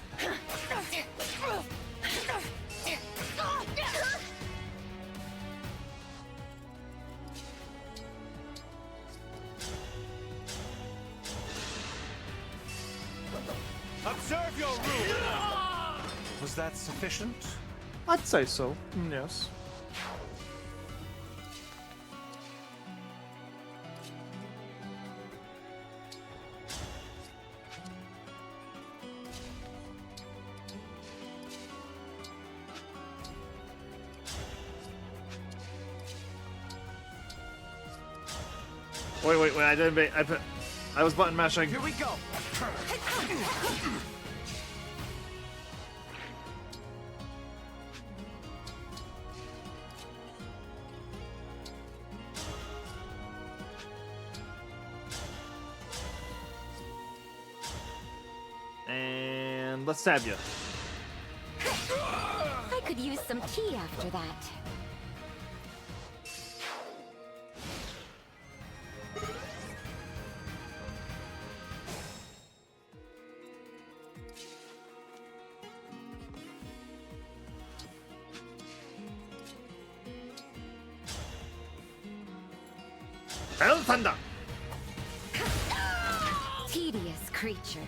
Observe your rule! Was that sufficient? I'd say so, yes. Wait, I didn't make, I was button mashing. Here we go! And let's stab you. I could use some tea after that. Hell Thunder! Tedious creatures.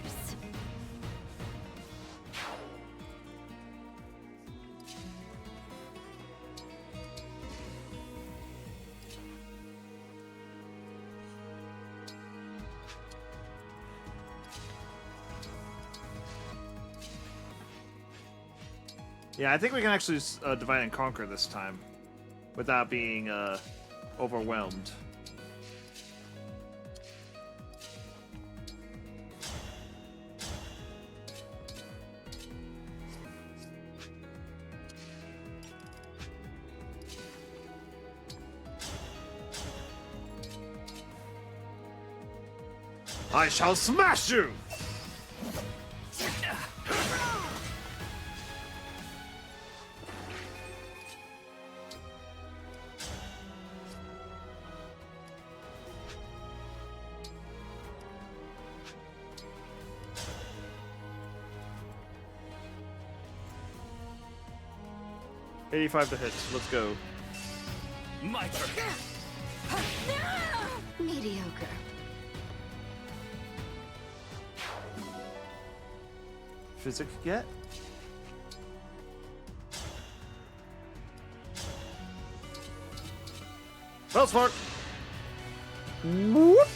Yeah, I think we can actually divide and conquer this time without being overwhelmed. I shall smash you! $85 to hit. Let's go. My turn. Mediocre. Physics get? Well, smart. Whoop.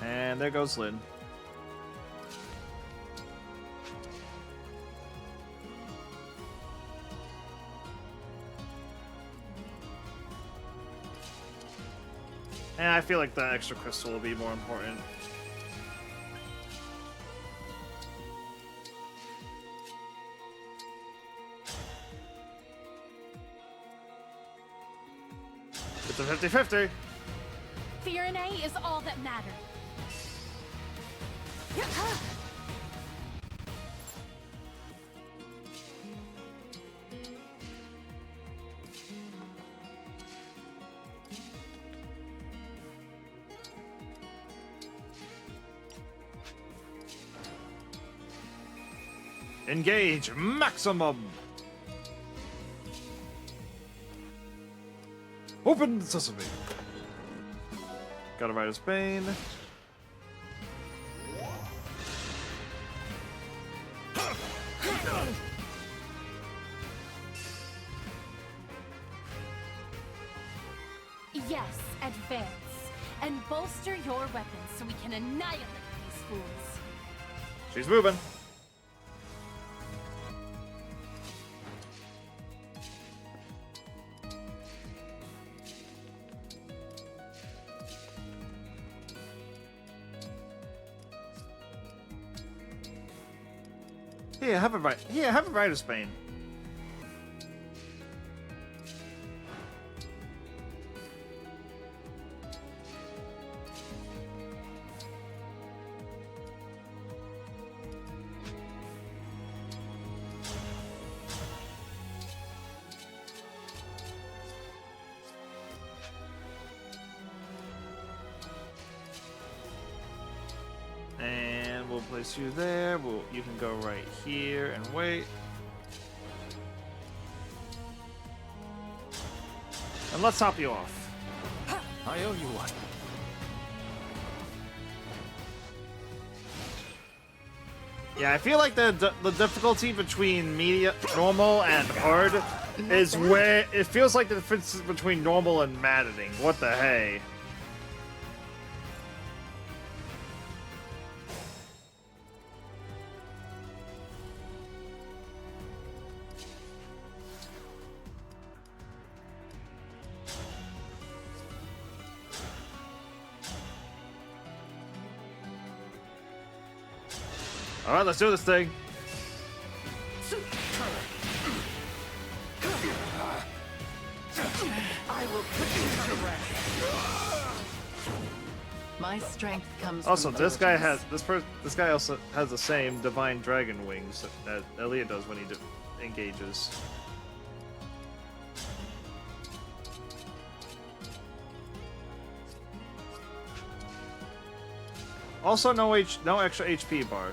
And there goes Lynn. And I feel like the extra crystal will be more important. It's a 50-50. Firene is all that matters. Engage maximum. Open sesame. Got a Rite of Spain. Yes, advance. And bolster your weapons so we can annihilate these fools. She's moving. Here, have a right. Here, have a Rite of Spain. And we'll place you there. You can go right here and wait. And let's top you off. I owe you one. Yeah, I feel like the difficulty between normal and hard is where it feels like the difference between normal and maddening. What the hey? All right, let's do this thing. I will put you to rest. My strength comes Also, from this guy has diligence. this guy also has the same divine dragon wings that Elia does when he engages. Also, no extra HP bar.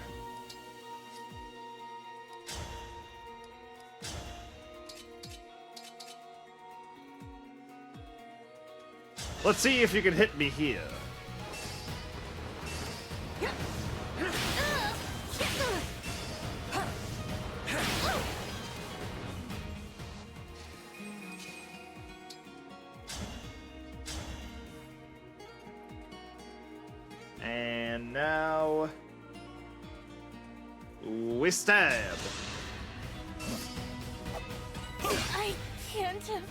Let's see if you can hit me here. And now we stab. I can't have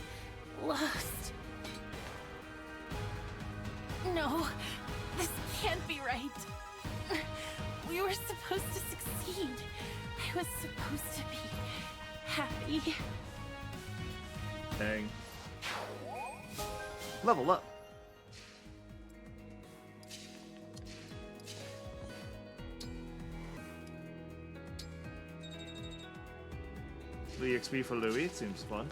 lost. No, this can't be right. We were supposed to succeed. I was supposed to be happy. Dang. Level up. The XP for Louis seems fun.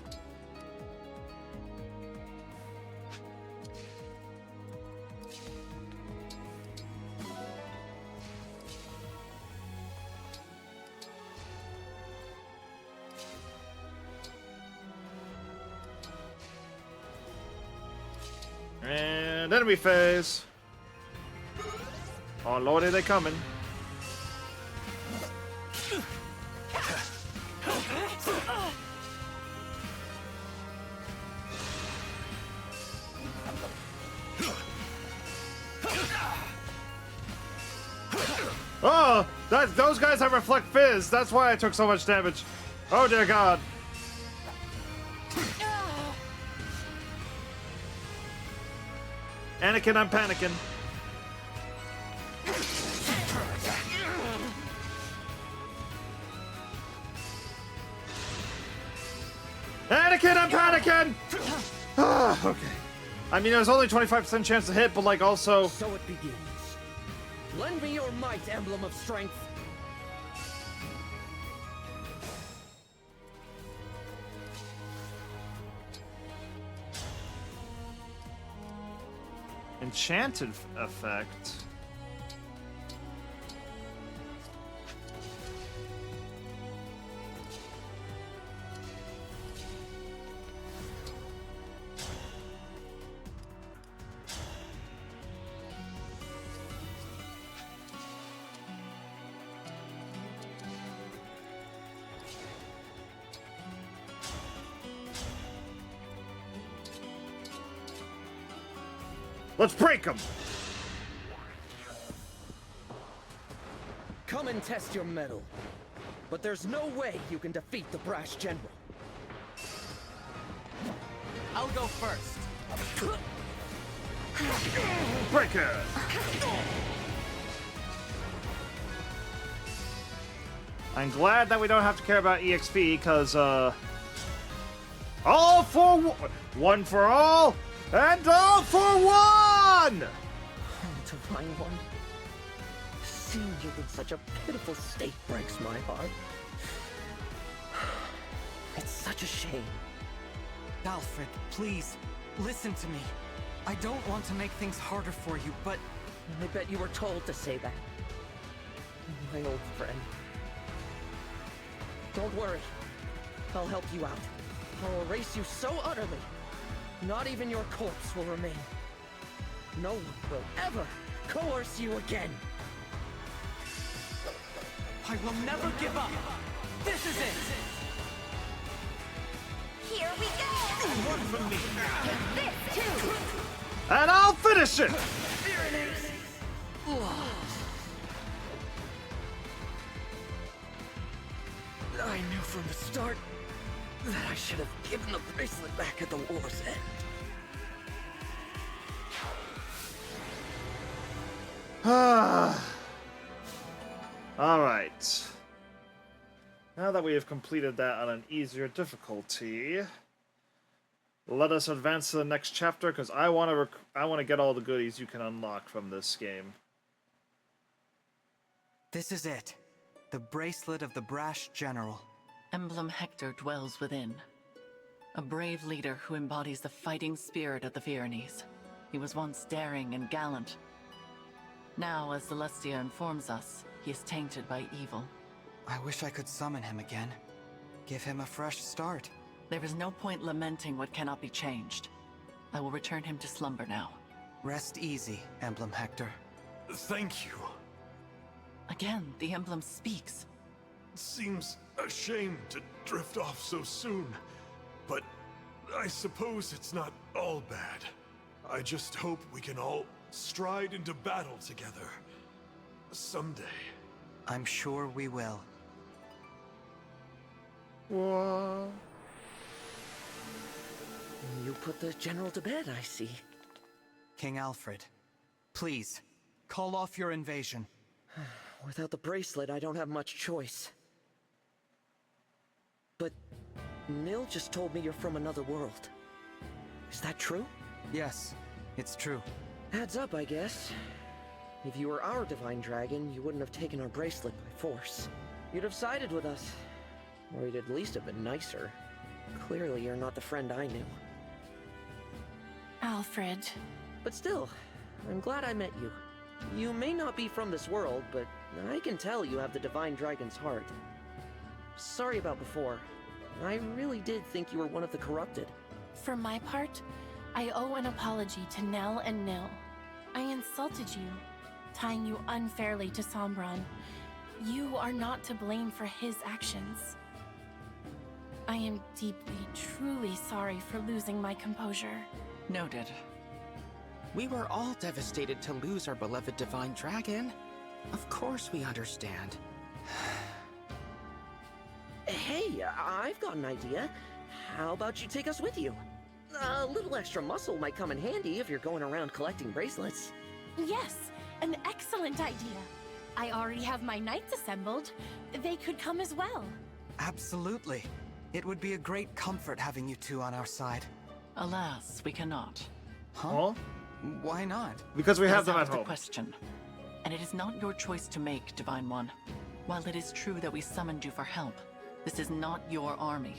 And enemy phase. Oh lordy, they coming. Oh, those guys have reflect fizz. That's why I took so much damage. Oh dear God. Anakin, I'm panicking. Anakin, I'm panicking! Ah, okay. I mean, there's only 25% chance to hit, but like also... So it begins. Lend me your might, Emblem of Strength. Enchanted effect. Let's break them! Come and test your mettle. But there's no way you can defeat the brash general. I'll go first. Breaker! I'm glad that we don't have to care about EXP, because, all for one for all, and all for one! Divine One. Seeing you in such a pitiful state breaks my heart. It's such a shame. Alfred, please, listen to me. I don't want to make things harder for you, but... I bet you were told to say that. My old friend. Don't worry. I'll help you out. I'll erase you so utterly. Not even your corpse will remain. No one will ever coerce you again. I will never give up. This is it. Here we go! One from me. This too! And I'll finish it! Here it is! I knew from the start that I should have given the bracelet back at the war's end. Alright. Now that we have completed that on an easier difficulty, let us advance to the next chapter, because I want to get all the goodies you can unlock from this game. This is it. The bracelet of the brash general. Emblem Hector dwells within. A brave leader who embodies the fighting spirit of the Pyrenees. He was once daring and gallant. Now, as Celestia informs us, he is tainted by evil. I wish I could summon him again. Give him a fresh start. There is no point lamenting what cannot be changed. I will return him to slumber now. Rest easy, Emblem Hector. Thank you. Again, the emblem speaks. It seems a shame to drift off so soon, but I suppose it's not all bad. I just hope we can all stride into battle together. Someday. I'm sure we will. What? You put the general to bed, I see. King Alfred, please, call off your invasion. Without the bracelet, I don't have much choice. But Nil just told me you're from another world. Is that true? Yes, it's true. Adds up, I guess. If you were our divine dragon, you wouldn't have taken our bracelet by force. You'd have sided with us. Or you'd at least have been nicer. Clearly, you're not the friend I knew. Alfred. But still, I'm glad I met you. You may not be from this world, but I can tell you have the divine dragon's heart. Sorry about before. I really did think you were one of the corrupted. For my part, I owe an apology to Nell and Nil. I insulted you, tying you unfairly to Sombron. You are not to blame for his actions. I am deeply, truly sorry for losing my composure. Noted. We were all devastated to lose our beloved divine dragon. Of course we understand. Hey, I've got an idea. How about you take us with you? A little extra muscle might come in handy if you're going around collecting bracelets. Yes, an excellent idea. I already have my knights assembled. They could come as well. Absolutely. It would be a great comfort having you two on our side. Alas, we cannot. Huh? Why not? Because we That have is them out at of the home. question. And it is not your choice to make, Divine One. While it is true that we summoned you for help, this is not your army.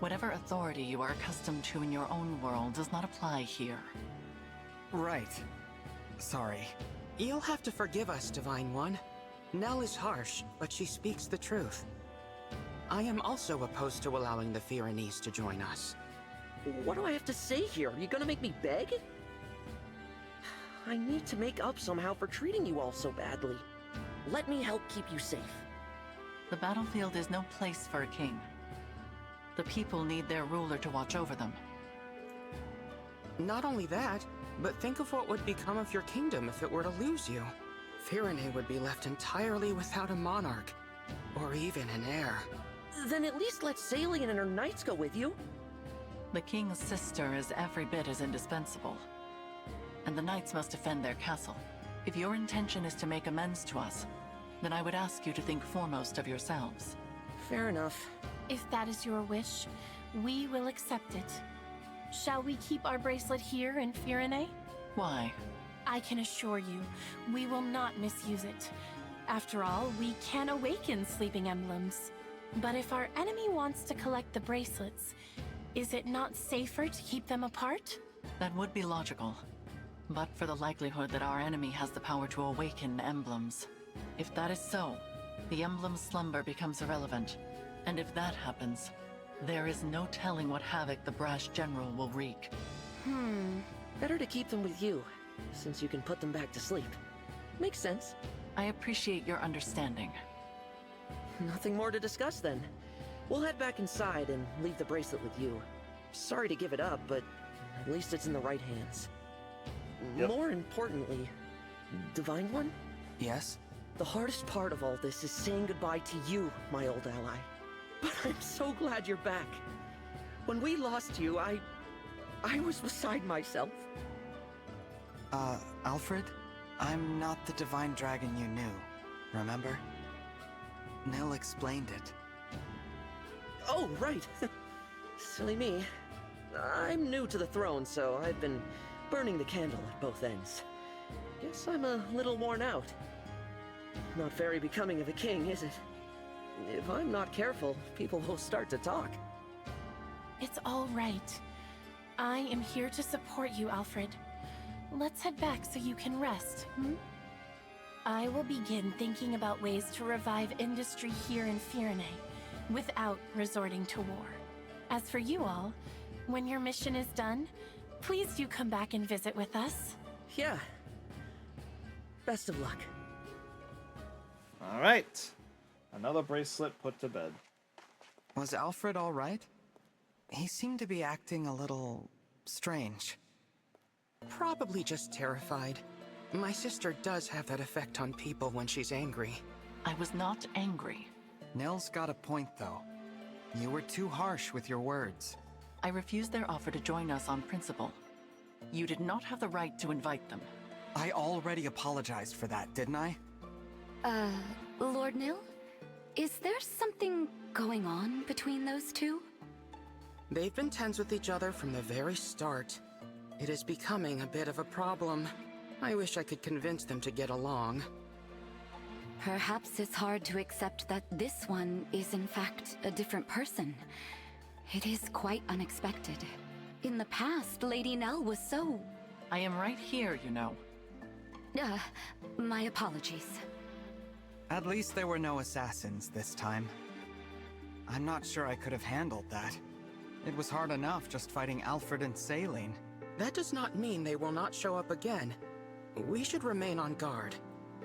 Whatever authority you are accustomed to in your own world does not apply here. Right. Sorry. You'll have to forgive us, Divine One. Nell is harsh, but she speaks the truth. I am also opposed to allowing the Pyrenees to join us. What do I have to say here? Are you gonna make me beg? I need to make up somehow for treating you all so badly. Let me help keep you safe. The battlefield is no place for a king. The people need their ruler to watch over them. Not only that, but think of what would become of your kingdom if it were to lose you. Firene would be left entirely without a monarch, or even an heir. Then at least let Salian and her knights go with you. The king's sister is every bit as indispensable. And the knights must defend their castle. If your intention is to make amends to us, then I would ask you to think foremost of yourselves. Fair enough. If that is your wish, we will accept it. Shall we keep our bracelet here in Firene? Why? I can assure you, we will not misuse it. After all, we can awaken sleeping emblems. But if our enemy wants to collect the bracelets, is it not safer to keep them apart? That would be logical. But for the likelihood that our enemy has the power to awaken emblems. If that is so, the emblem's slumber becomes irrelevant. And if that happens, there is no telling what havoc the brash general will wreak. Better to keep them with you, since you can put them back to sleep. Makes sense. I appreciate your understanding. Nothing more to discuss then. We'll head back inside and leave the bracelet with you. Sorry to give it up, but at least it's in the right hands. Yep. More importantly, Divine One? Yes? The hardest part of all this is saying goodbye to you, my old ally. But I'm so glad you're back. When we lost you, I was beside myself. Alfred? I'm not the divine dragon you knew, remember? Nell explained it. Oh, right. Silly me. I'm new to the throne, so I've been burning the candle at both ends. Guess I'm a little worn out. Not very becoming of a king, is it? If I'm not careful, people will start to talk. It's all right. I am here to support you, Alfred. Let's head back so you can rest, I will begin thinking about ways to revive industry here in Firene without resorting to war. As for you all, when your mission is done, please do come back and visit with us. Yeah. Best of luck. All right. Another bracelet put to bed. Was Alfred all right? He seemed to be acting a little strange. Probably just terrified. My sister does have that effect on people when she's angry. I was not angry. Nell's got a point, though. You were too harsh with your words. I refused their offer to join us on principle. You did not have the right to invite them. I already apologized for that, didn't I? Lord Nil? Is there something going on between those two? They've been tense with each other from the very start. It is becoming a bit of a problem. I wish I could convince them to get along. Perhaps it's hard to accept that this one is in fact a different person. It is quite unexpected. In the past, Lady Nell was so... I am right here, you know. My apologies. At least there were no assassins this time. I'm not sure I could have handled that. It was hard enough just fighting Alfred and Saline. That does not mean they will not show up again. We should remain on guard.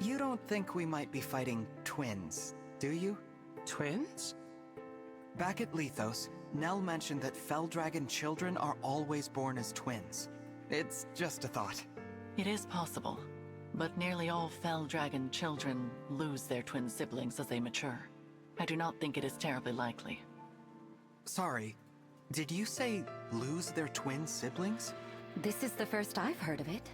You don't think we might be fighting twins, do you? Twins? Back at Lethos, Nell mentioned that Fell Dragon children are always born as twins. It's just a thought. It is possible, but nearly all Fell Dragon children lose their twin siblings as they mature. I do not think it is terribly likely. Sorry, did you say lose their twin siblings? This is the first I've heard of it.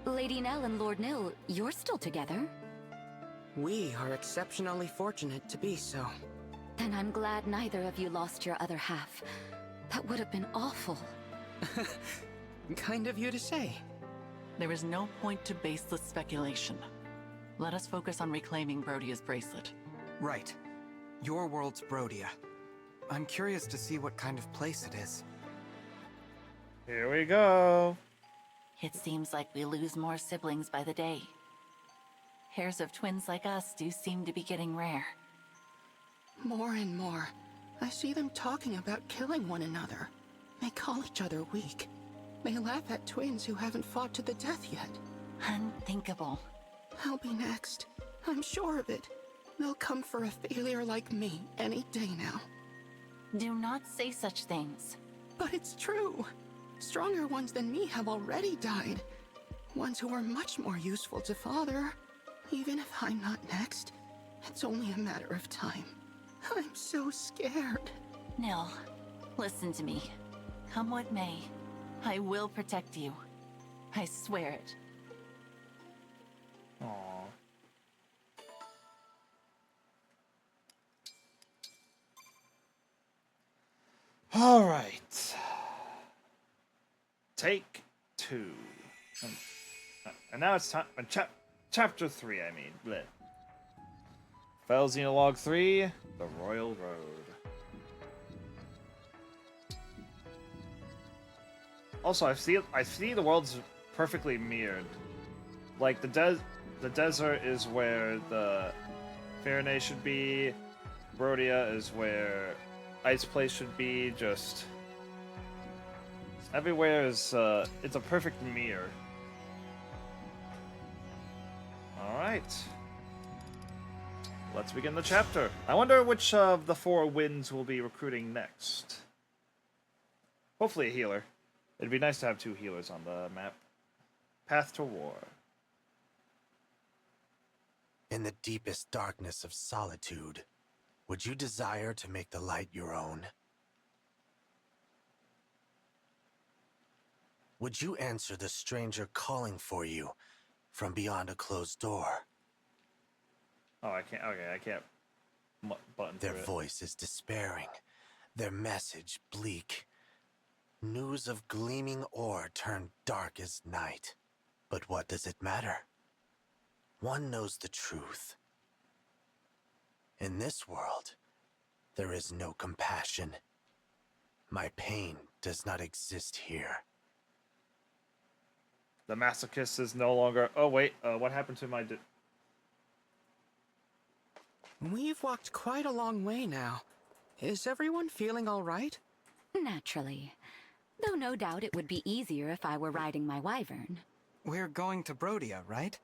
Lady Nell and Lord Nil, you're still together? We are exceptionally fortunate to be so. Then I'm glad neither of you lost your other half. That would have been awful. Kind of you to say. There is no point to baseless speculation. Let us focus on reclaiming Brodia's bracelet. Right. Your world's Brodia. I'm curious to see what kind of place it is. Here we go. It seems like we lose more siblings by the day. Pairs of twins like us do seem to be getting rare. More and more, I see them talking about killing one another. They call each other weak. They laugh at twins who haven't fought to the death yet. Unthinkable. I'll be next. I'm sure of it. They'll come for a failure like me any day now. Do not say such things. But it's true. Stronger ones than me have already died. Ones who are much more useful to Father. Even if I'm not next, it's only a matter of time. I'm so scared. Nil, listen to me. Come what may, I will protect you. I swear it. Aww. All right. Take 2. And now it's time. Chapter 3, I mean. Bleh. Fell Xenologue 3, The Royal Road. Also, I see the world's perfectly mirrored. Like the desert is where the Farinay should be. Brodia is where Ice Place should be. Just everywhere is it's a perfect mirror. All right. Let's begin the chapter. I wonder which of the 4 winds will be recruiting next. Hopefully a healer. It'd be nice to have 2 healers on the map. Path to War. In the deepest darkness of solitude, would you desire to make the light your own? Would you answer the stranger calling for you from beyond a closed door? Oh, I can't. Okay, I can't button Their through it. voice is despairing, their message bleak. News of gleaming ore turned dark as night. But what does it matter? One knows the truth. In this world, there is no compassion. My pain does not exist here. The masochist is no longer. Oh wait, what happened to my? We've walked quite a long way now. Is everyone feeling all right? Naturally. Though no doubt it would be easier if I were riding my wyvern. We're going to Brodia, right?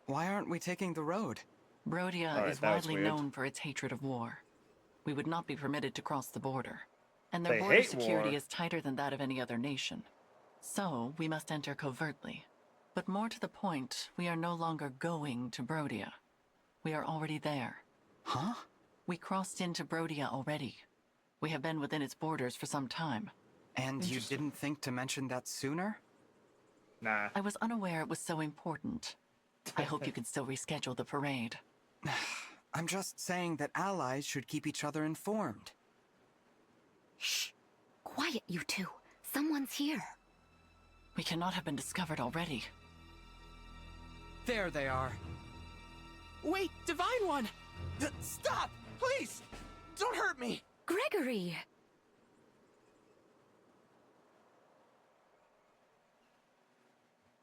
Why aren't we taking the road? Brodia Alright, is that was widely weird. known for its hatred of war. We would not be permitted to cross the border. And their They border hate security war. is tighter than that of any other nation. So, we must enter covertly. But more to the point, we are no longer going to Brodia. We are already there. Huh? We crossed into Brodia already. We have been within its borders for some time. And you didn't think to mention that sooner? Nah. I was unaware it was so important. I hope you can still reschedule the parade. I'm just saying that allies should keep each other informed. Shh! Quiet, you two. Someone's here. We cannot have been discovered already. There they are. Wait, Divine One! Stop! Please! Don't hurt me! Gregory!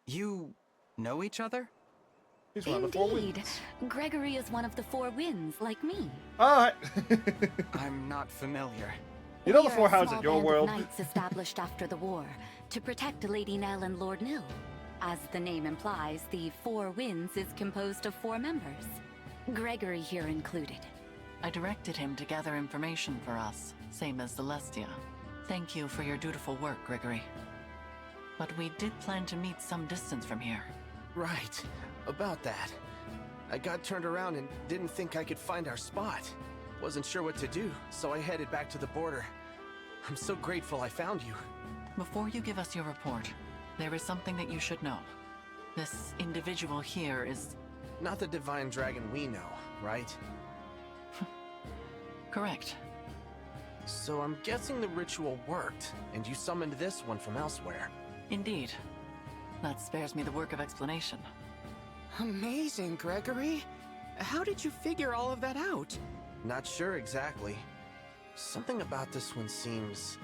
You know each other? He's one of the 4 Indeed. winds. Gregory is one of the 4 winds, like me. Alright. I'm not familiar. You know We the are 4 a houses small in your band of world. knights established after the war to protect Lady Nell and Lord Nil. As the name implies, the 4 winds is composed of 4 members. Gregory here included. I directed him to gather information for us, same as Celestia. Thank you for your dutiful work, Gregory. But we did plan to meet some distance from here. Right. About that. I got turned around and didn't think I could find our spot. Wasn't sure what to do, so I headed back to the border. I'm so grateful I found you. Before you give us your report, there is something that you should know. This individual here is... Not the divine dragon we know, right? Correct. So I'm guessing the ritual worked, and you summoned this one from elsewhere. Indeed. That spares me the work of explanation. Amazing, Gregory. How did you figure all of that out? Not sure exactly. Something about this one seems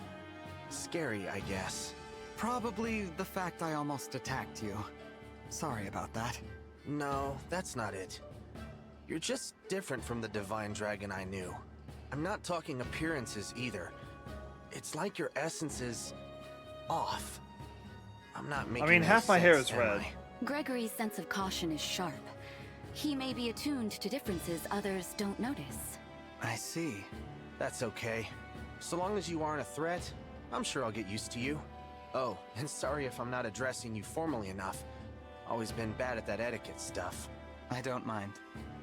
scary, I guess. Probably the fact I almost attacked you. Sorry about that. No, that's not it. You're just different from the divine dragon I knew. I'm not talking appearances either. It's like your essence is off. I'm not making I mean, no half my hair sense, is am red. I? Gregory's sense of caution is sharp. He may be attuned to differences others don't notice. I see. That's okay. So long as you aren't a threat, I'm sure I'll get used to you. Oh, and sorry if I'm not addressing you formally enough. Always been bad at that etiquette stuff. I don't mind.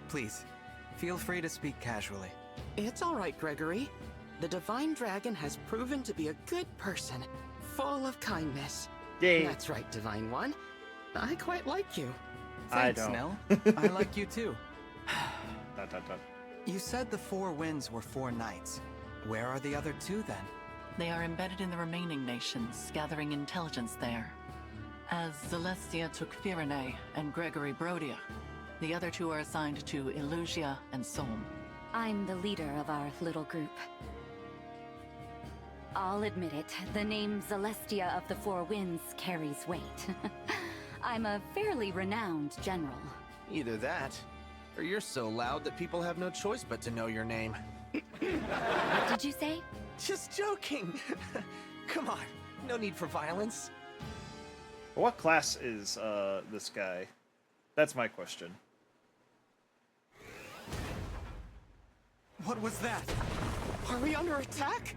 Please, feel free to speak casually. It's all right, Gregory. The Divine Dragon has proven to be a good person, full of kindness. Yay. That's right, Divine One. I quite like you. Thanks, I don't. Nell. I like you too. Dot, dot, dot. You said the 4 winds were 4 knights. Where are the other 2 then? They are embedded in the remaining nations, gathering intelligence there. As Celestia took Firene and Gregory Brodia, the other 2 are assigned to Illusia and Solm. I'm the leader of our little group. I'll admit it, the name Celestia of the 4 Winds carries weight. I'm a fairly renowned general. Either that, or you're so loud that people have no choice but to know your name. What did you say? Just joking! Come on, no need for violence. What class is this guy? That's my question. What was that? Are we under attack?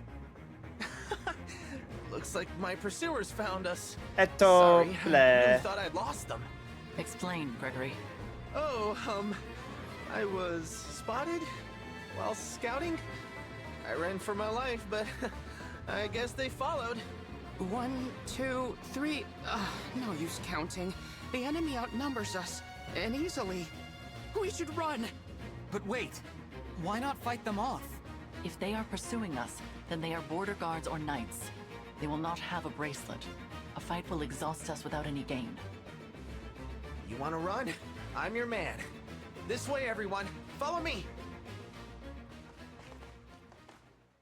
Looks like my pursuers found us. Eto Sorry, I ble. really thought I'd lost them. Explain, Gregory. Oh, I was spotted while scouting. I ran for my life, but I guess they followed. 1, 2, 3. No use counting. The enemy outnumbers us, and easily. We should run. But wait, why not fight them off? If they are pursuing us, then they are border guards or knights. They will not have a bracelet. A fight will exhaust us without any gain. You want to run? I'm your man. This way, everyone. Follow me.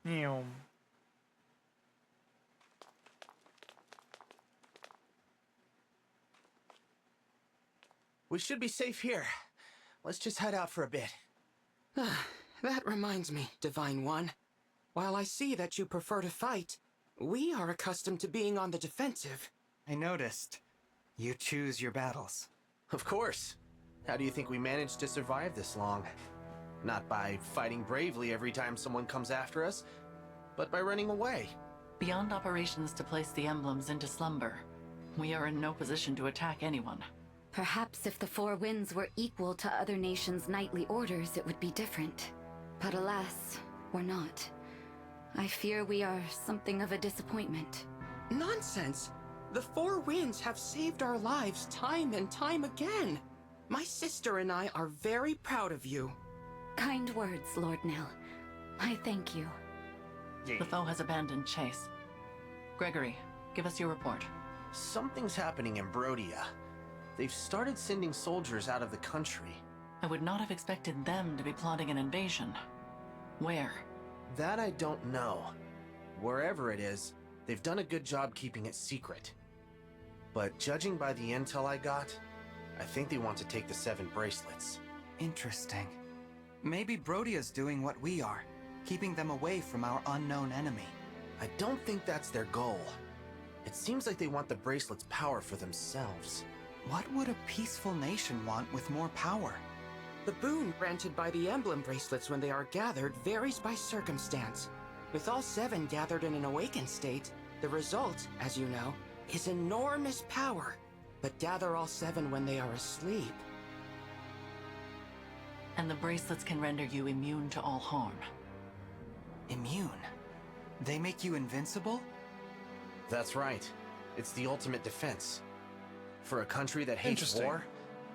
Meow. We should be safe here. Let's just head out for a bit. That reminds me, Divine One. While I see that you prefer to fight, we are accustomed to being on the defensive. I noticed. You choose your battles. Of course. How do you think we managed to survive this long? Not by fighting bravely every time someone comes after us, but by running away. Beyond operations to place the emblems into slumber, we are in no position to attack anyone. Perhaps if the 4 Winds were equal to other nations' knightly orders, it would be different. But alas, we're not. I fear we are something of a disappointment. Nonsense! The 4 Winds have saved our lives time and time again. My sister and I are very proud of you. Kind words, Lord Nell. I thank you. The foe has abandoned chase. Gregory, give us your report. Something's happening in Brodia. They've started sending soldiers out of the country. I would not have expected them to be plotting an invasion. Where? That I don't know. Wherever it is, they've done a good job keeping it secret. But judging by the intel I got, I think they want to take the 7 bracelets. Interesting. Maybe Brodia's doing what we are, keeping them away from our unknown enemy. I don't think that's their goal. It seems like they want the bracelet's power for themselves. What would a peaceful nation want with more power? The boon granted by the emblem bracelets when they are gathered varies by circumstance. With all 7 gathered in an awakened state, the result, as you know, is enormous power. But gather all 7 when they are asleep. And the bracelets can render you immune to all harm. Immune? They make you invincible? That's right. It's the ultimate defense. For a country that hates war,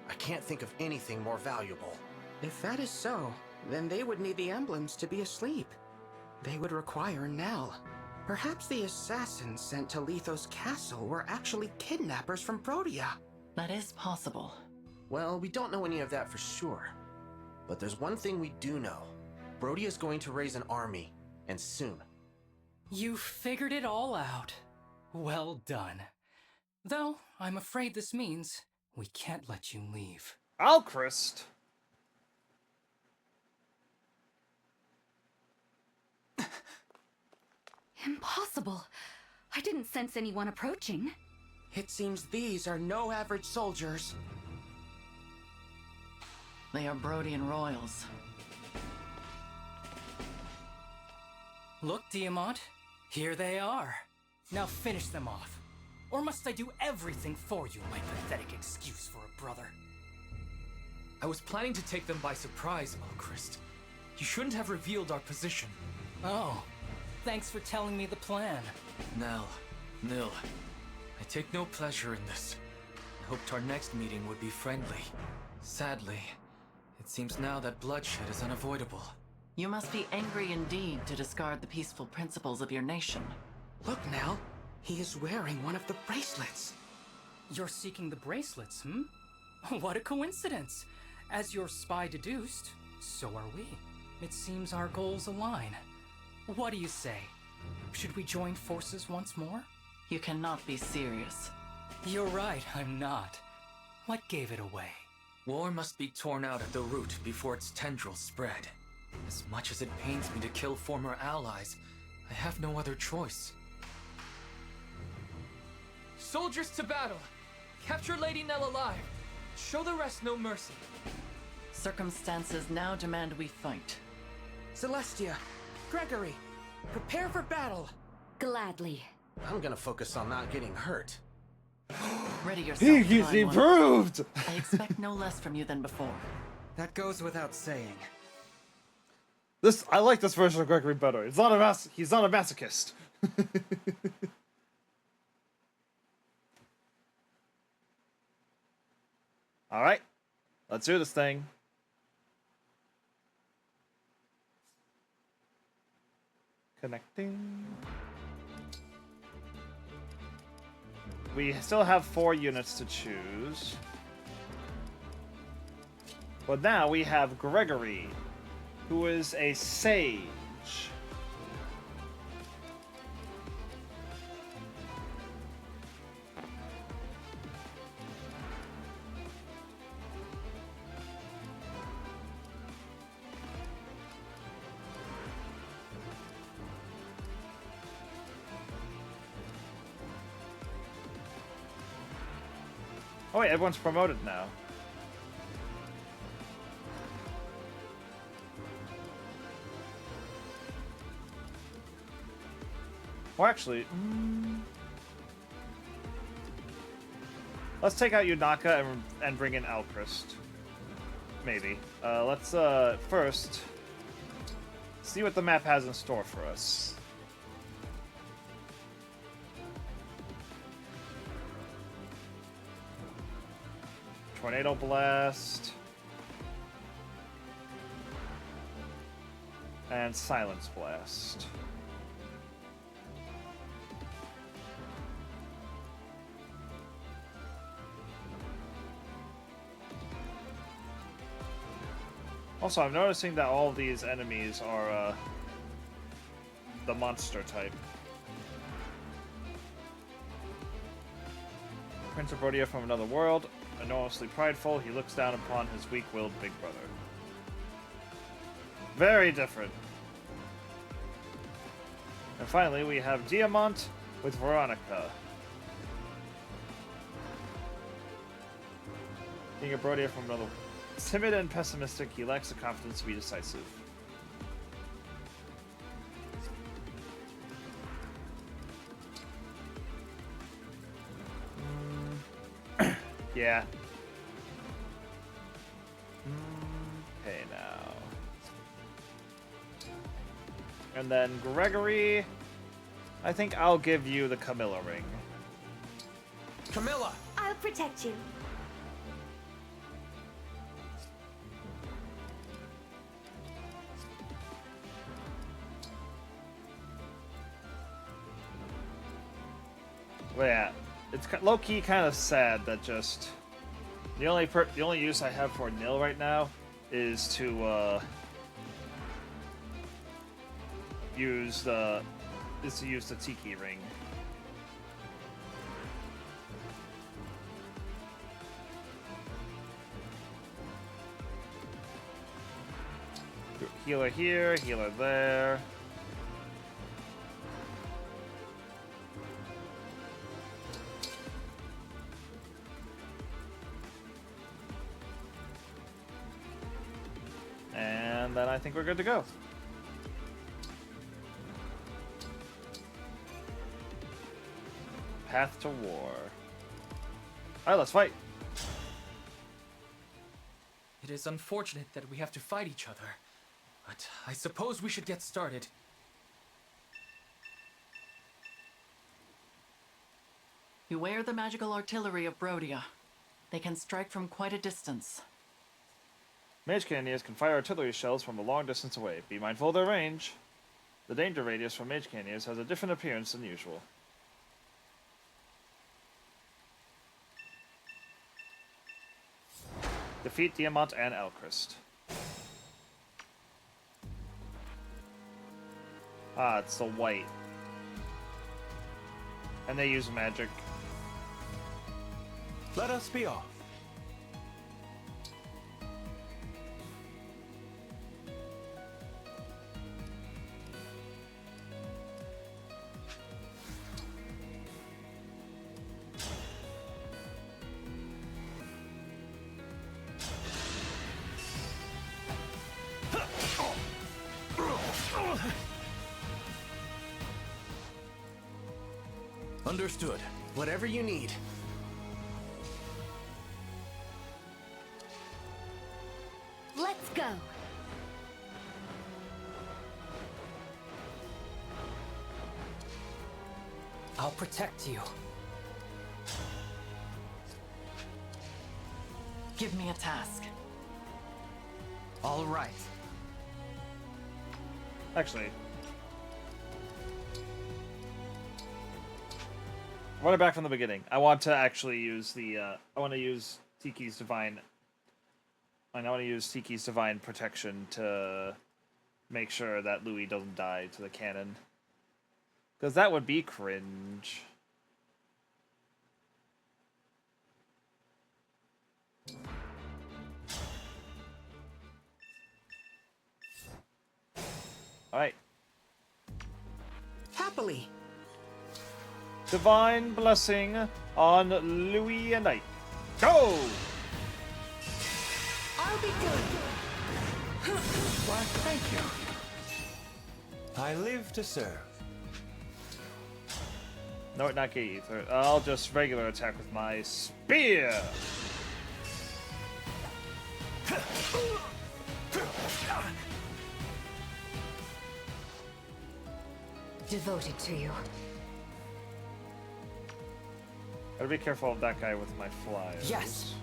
I can't think of anything more valuable. If that is so, then they would need the emblems to be asleep. They would require Nell. Perhaps the assassins sent to Lethos Castle were actually kidnappers from Brodia. That is possible. Well, we don't know any of that for sure. But there's one thing we do know. Brodia is going to raise an army, and soon. You figured it all out. Well done. Though, I'm afraid this means we can't let you leave. Alchrist? Impossible. I didn't sense anyone approaching. It seems these are no average soldiers. They are Brodian royals. Look, Diamant. Here they are. Now finish them off. Or must I do everything for you, my pathetic excuse for a brother? I was planning to take them by surprise, Alchrist. You shouldn't have revealed our position. Oh, thanks for telling me the plan. Nil, I take no pleasure in this. I hoped our next meeting would be friendly. Sadly, it seems now that bloodshed is unavoidable. You must be angry indeed to discard the peaceful principles of your nation. Look, Nell. He is wearing one of the bracelets. You're seeking the bracelets, hmm? What a coincidence. As your spy deduced, so are we. It seems our goals align. What do you say? Should we join forces once more? You cannot be serious. You're right, I'm not. What gave it away? War must be torn out at the root before its tendrils spread. As much as it pains me to kill former allies, I have no other choice. Soldiers to battle! Capture Lady Nell alive! Show the rest no mercy! Circumstances now demand we fight. Celestia, Gregory, prepare for battle! Gladly. I'm gonna focus on not getting hurt. Ready yourself. He's improved! I expect no less from you than before. That goes without saying. I like this version of Gregory better. He's not a masochist. All right, let's do this thing. Connecting. We still have 4 units to choose. But now we have Gregory, who is a sage. Oh wait, everyone's promoted now. Well, actually, let's take out Yunaka and bring in Alchrist. Maybe. Let's first see what the map has in store for us. Tornado Blast. And Silence Blast. Also, I'm noticing that all of these enemies are the monster type. Prince of Brodia from another world. Enormously prideful, he looks down upon his weak-willed big brother. Very different. And finally, we have Diamant with Veronica. King of Brodia from another world. Timid and pessimistic, he lacks the confidence to be decisive. Yeah. Okay, now. And then Gregory, I think I'll give you the Camilla ring. Camilla! I'll protect you. Well, yeah, it's low key kind of sad that just the only use I have for Nil right now is to use the Tiki ring. Healer here, healer there. And then I think we're good to go. Path to war. Alright, let's fight. It is unfortunate that we have to fight each other, but I suppose we should get started. Beware the magical artillery of Brodia. They can strike from quite a distance. Mage Cannoneers can fire artillery shells from a long distance away. Be mindful of their range. The danger radius for Mage Cannoneers has a different appearance than usual. Defeat Diamant and Elchrist. Ah, it's the white. And they use magic. Let us be off. Understood. Whatever you need. Let's go. I'll protect you. Give me a task. All right. Actually, run it back from the beginning. I want to actually use the. I want to use Tiki's divine. And I want to use Tiki's divine protection to make sure that Louis doesn't die to the cannon, because that would be cringe. All right. Happily. Divine blessing on Louis and I. Go! I'll be good. Why, thank you. I live to serve. No, not get ether. I'll just regular attack with my spear. Devoted to you. Gotta be careful of that guy with my flyers. Yes.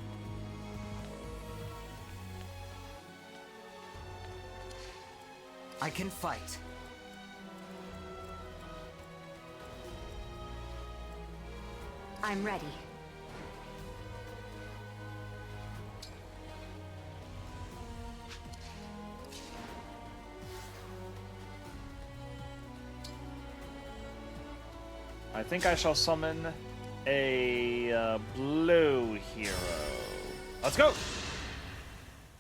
I can fight. I'm ready. I think I shall summon a blue hero. Let's go!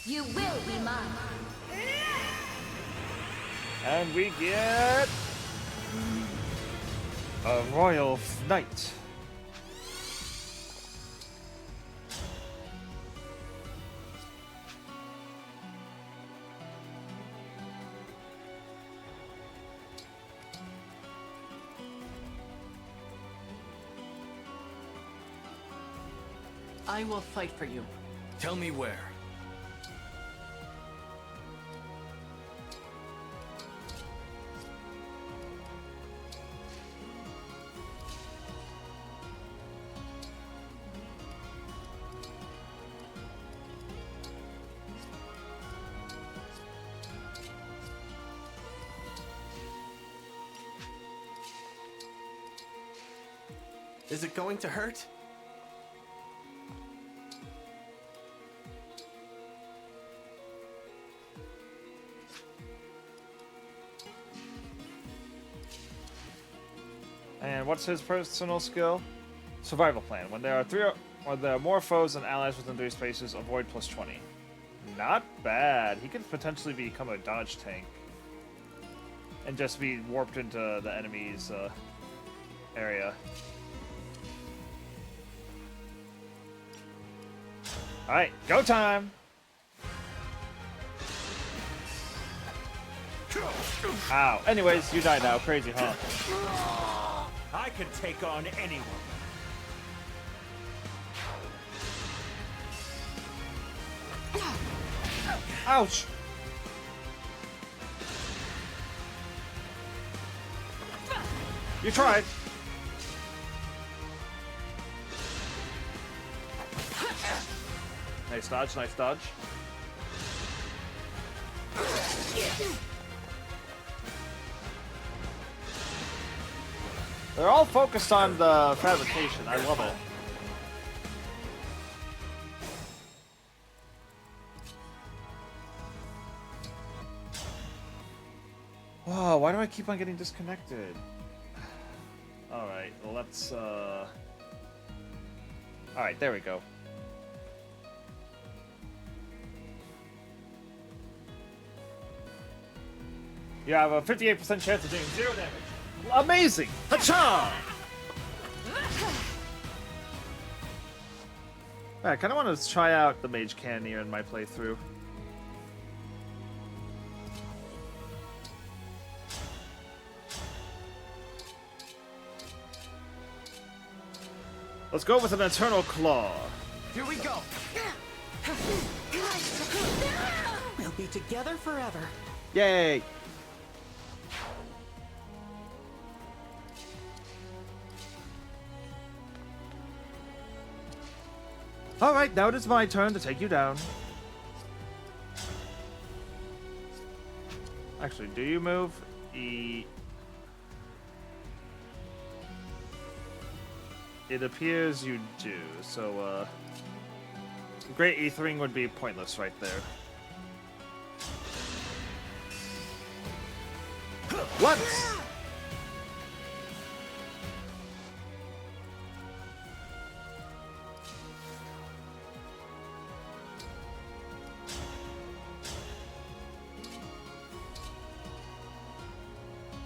You will be mine. And we get a royal knight. I will fight for you. Tell me where. Is it going to hurt? And what's his personal skill? Survival plan. When there are more foes than allies within 3 spaces, avoid +20. Not bad. He could potentially become a dodge tank. And just be warped into the enemy's area. Alright, go time! Ow. Anyways, you die now. Crazy, huh? I can take on anyone. Ouch! You tried. Nice dodge, nice dodge. They're all focused on the fabrication. I love it. Whoa, why do I keep on getting disconnected? Alright, well let's Alright, there we go. You have a 58% chance of doing 0 damage. Amazing! Hacha! I kind of want to try out the Mage Cannoneer in my playthrough. Let's go with an Eternal Claw. Here we go. We'll be together forever. Yay! Alright, now it is my turn to take you down. Actually, do you move? It appears you do, so, Great Ethering would be pointless right there. What?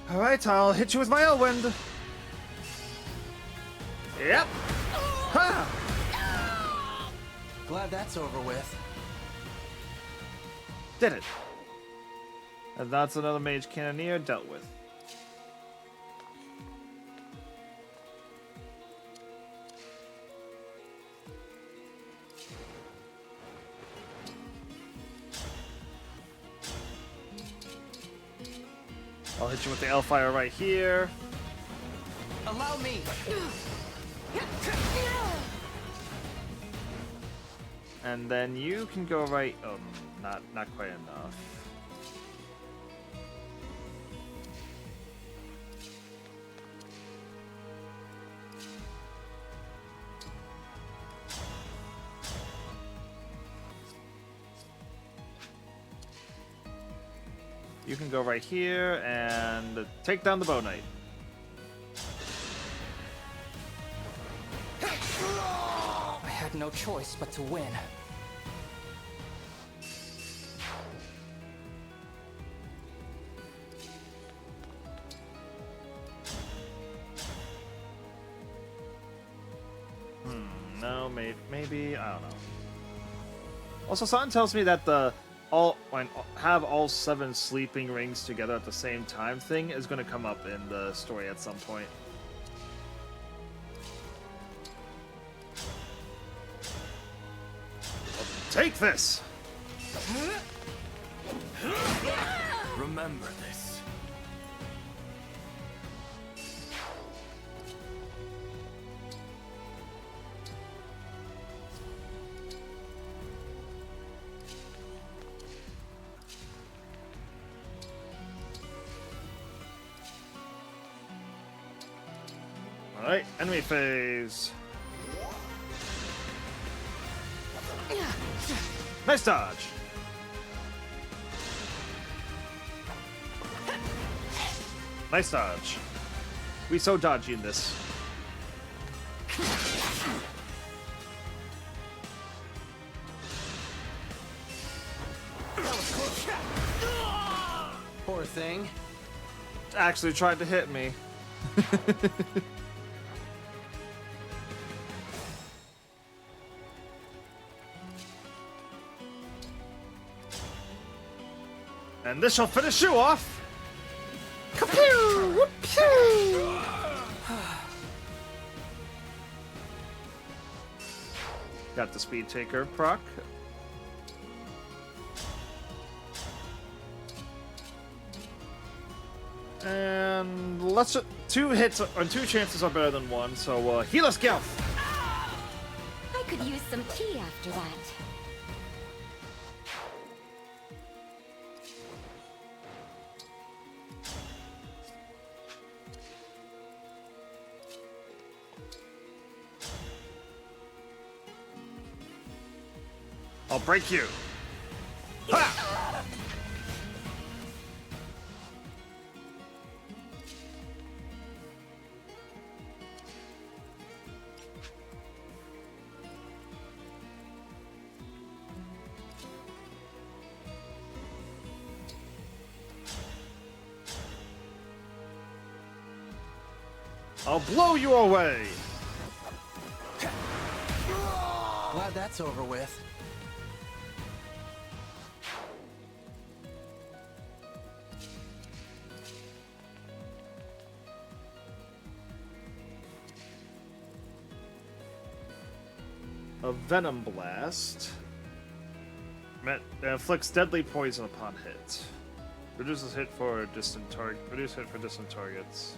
Alright, I'll hit you with my Elwind. Yep. Ha! Glad that's over with. Did it. And that's another Mage Cannoneer dealt with. I'll hit you with the Hellfire right here. Allow me. And then you can go right. Oh, not quite enough. You can go right here and take down the Bow Knight. I had no choice but to win. No, maybe, I don't know. Also, something tells me that the have all 7 sleeping rings together at the same time thing is going to come up in the story at some point. Take this! Remember this. Alright, enemy phase. Nice dodge. Nice dodge. We so dodgy in this. Poor thing. Actually tried to hit me. And this shall finish you off. Kapew! Whoop-pew! Got the speed taker proc. And let's two hits or two chances are better than one, so heal us, Gelf. I could use some tea after that. I'll break you. Ha! I'll blow you away. Glad that's over with. A Venom Blast. Inflicts deadly poison upon hit. Reduces hit for distant target. Reduce hit for distant targets.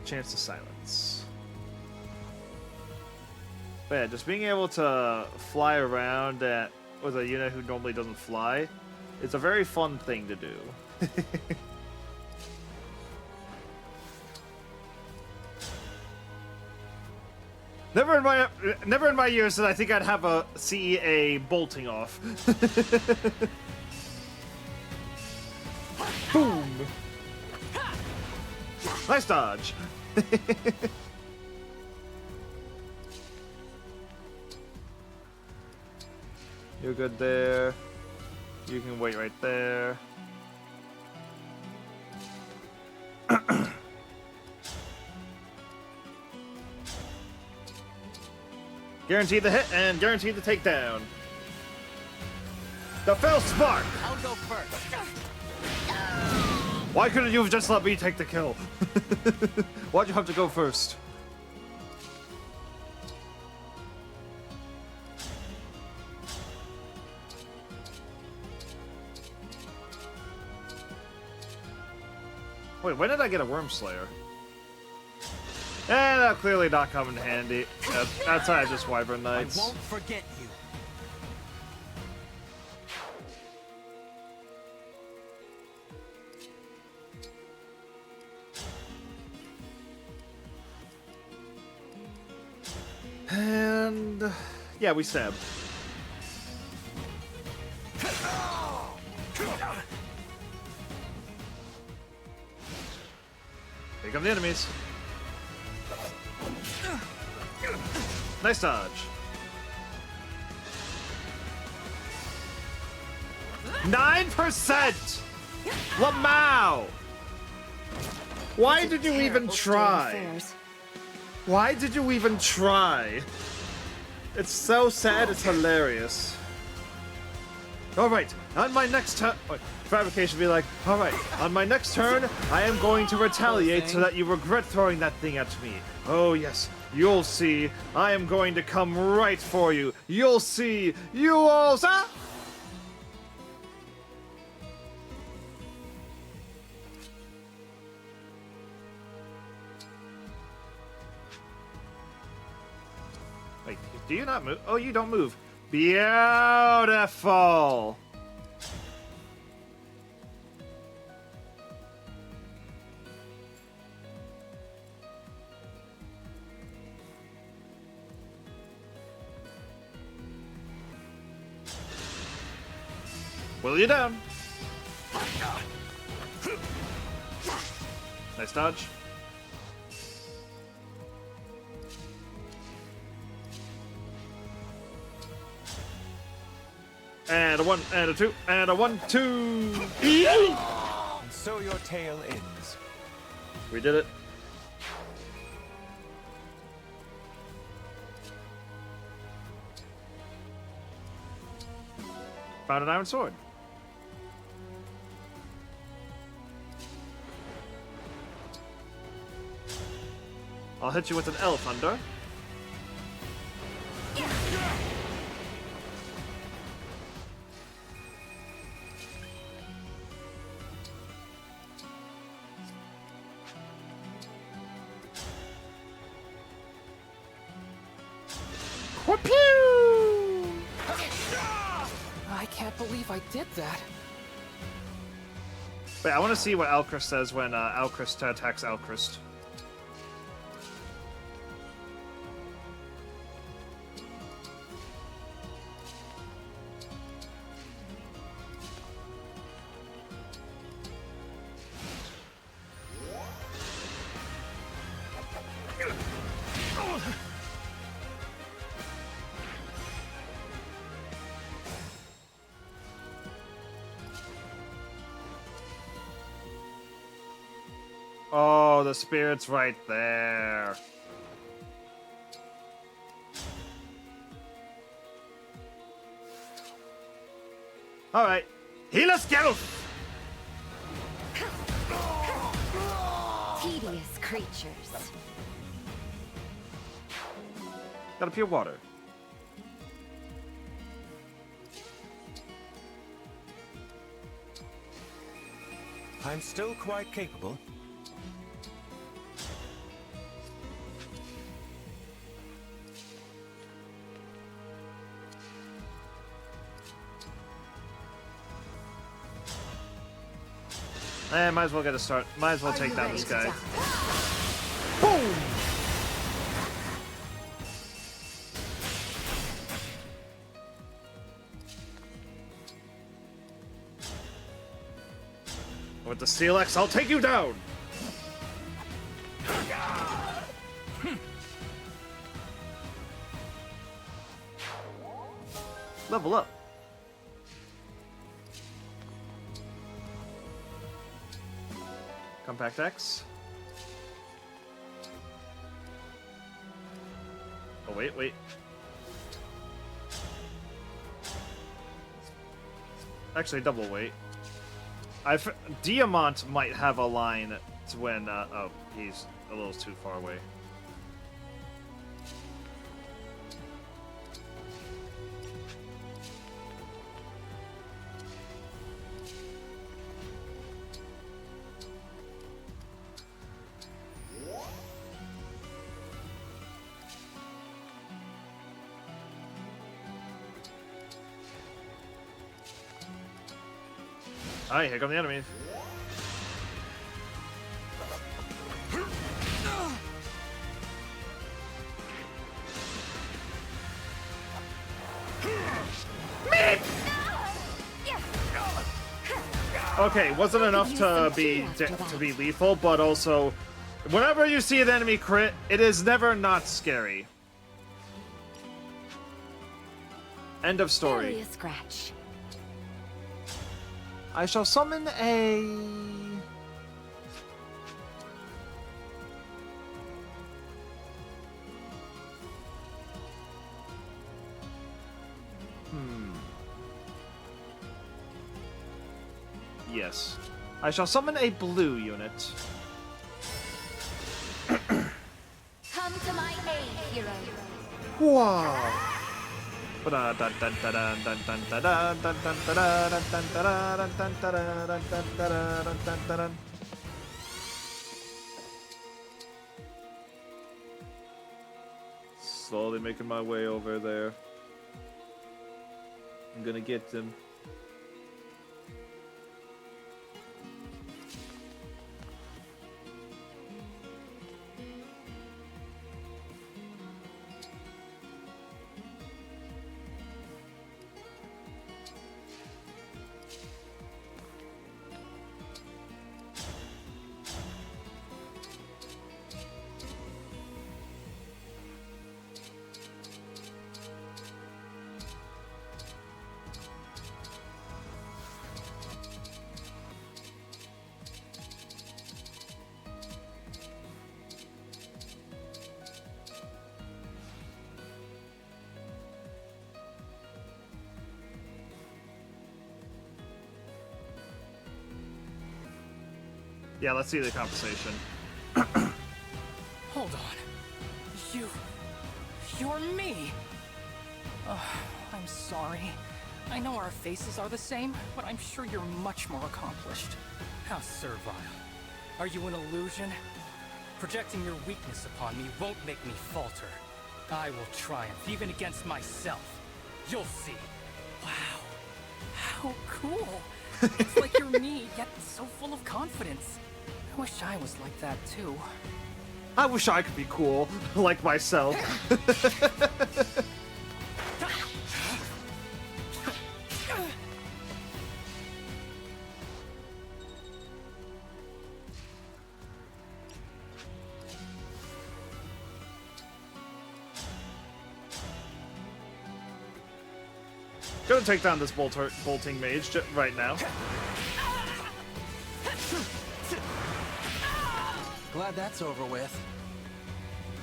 Chance to silence. But yeah, just being able to fly around with a unit who normally doesn't fly is a very fun thing to do. Never in my years did I think I'd have a CEA bolting off. Boom! Nice dodge. You're good there. You can wait right there. Guarantee the hit and guarantee the takedown. The fell spark! I'll go first. Why couldn't you have just let me take the kill? Why'd you have to go first? Wait, when did I get a Worm Slayer? That'll clearly not come in handy. Outside of just Wyvern Knights. I won't forget you. And yeah, we stab. Here come the enemies. Nice dodge. 9%! Lamau! Why did you even try? Why did you even try? It's so sad, it's hilarious. Alright, on my next turn... Fabrication be like, alright, on my next turn, I am going to retaliate so that you regret throwing that thing at me. Oh yes, you'll see. I am going to come right for you. You'll see. You all... Ah! Wait, do you not move? Oh, you don't move. Beautiful. Will you down? Nice dodge. And a 1, and a 2, and a 1, 2. And so your tale ends. We did it. Found an iron sword. I'll hit you with an L Thunder. I can't believe I did that. Wait, I want to see what Alchrist says when Alchrist attacks Alchrist. Oh, the spirit's right there. All right, heal us, Geralt. Tedious creatures. Got a pure water. I'm still quite capable. Might as well get a start. Might as well take down this guy. Boom! With the Steel Axe, I'll take you down! Level up. Compact X. Oh, wait. Actually, double weight. Diamant might have a line to when, oh, he's a little too far away. Alright, here come the enemies. Okay, wasn't enough to be lethal, but also, whenever you see an enemy crit, it is never not scary. End of story. Barely a scratch. I shall summon a... Yes. I shall summon a blue unit. Come to my aid, hero. Wow. Slowly making my way over there. I'm gonna get them. Yeah, let's see the conversation. Hold on. You're me! I'm sorry. I know our faces are the same, but I'm sure you're much more accomplished. How servile. Are you an illusion? Projecting your weakness upon me won't make me falter. I will triumph, even against myself. You'll see. Wow. How cool. It's like you're me, yet so full of confidence. I wish I was like that too. I wish I could be cool, like myself. Gonna take down this bolting mage right now. Glad that's over with.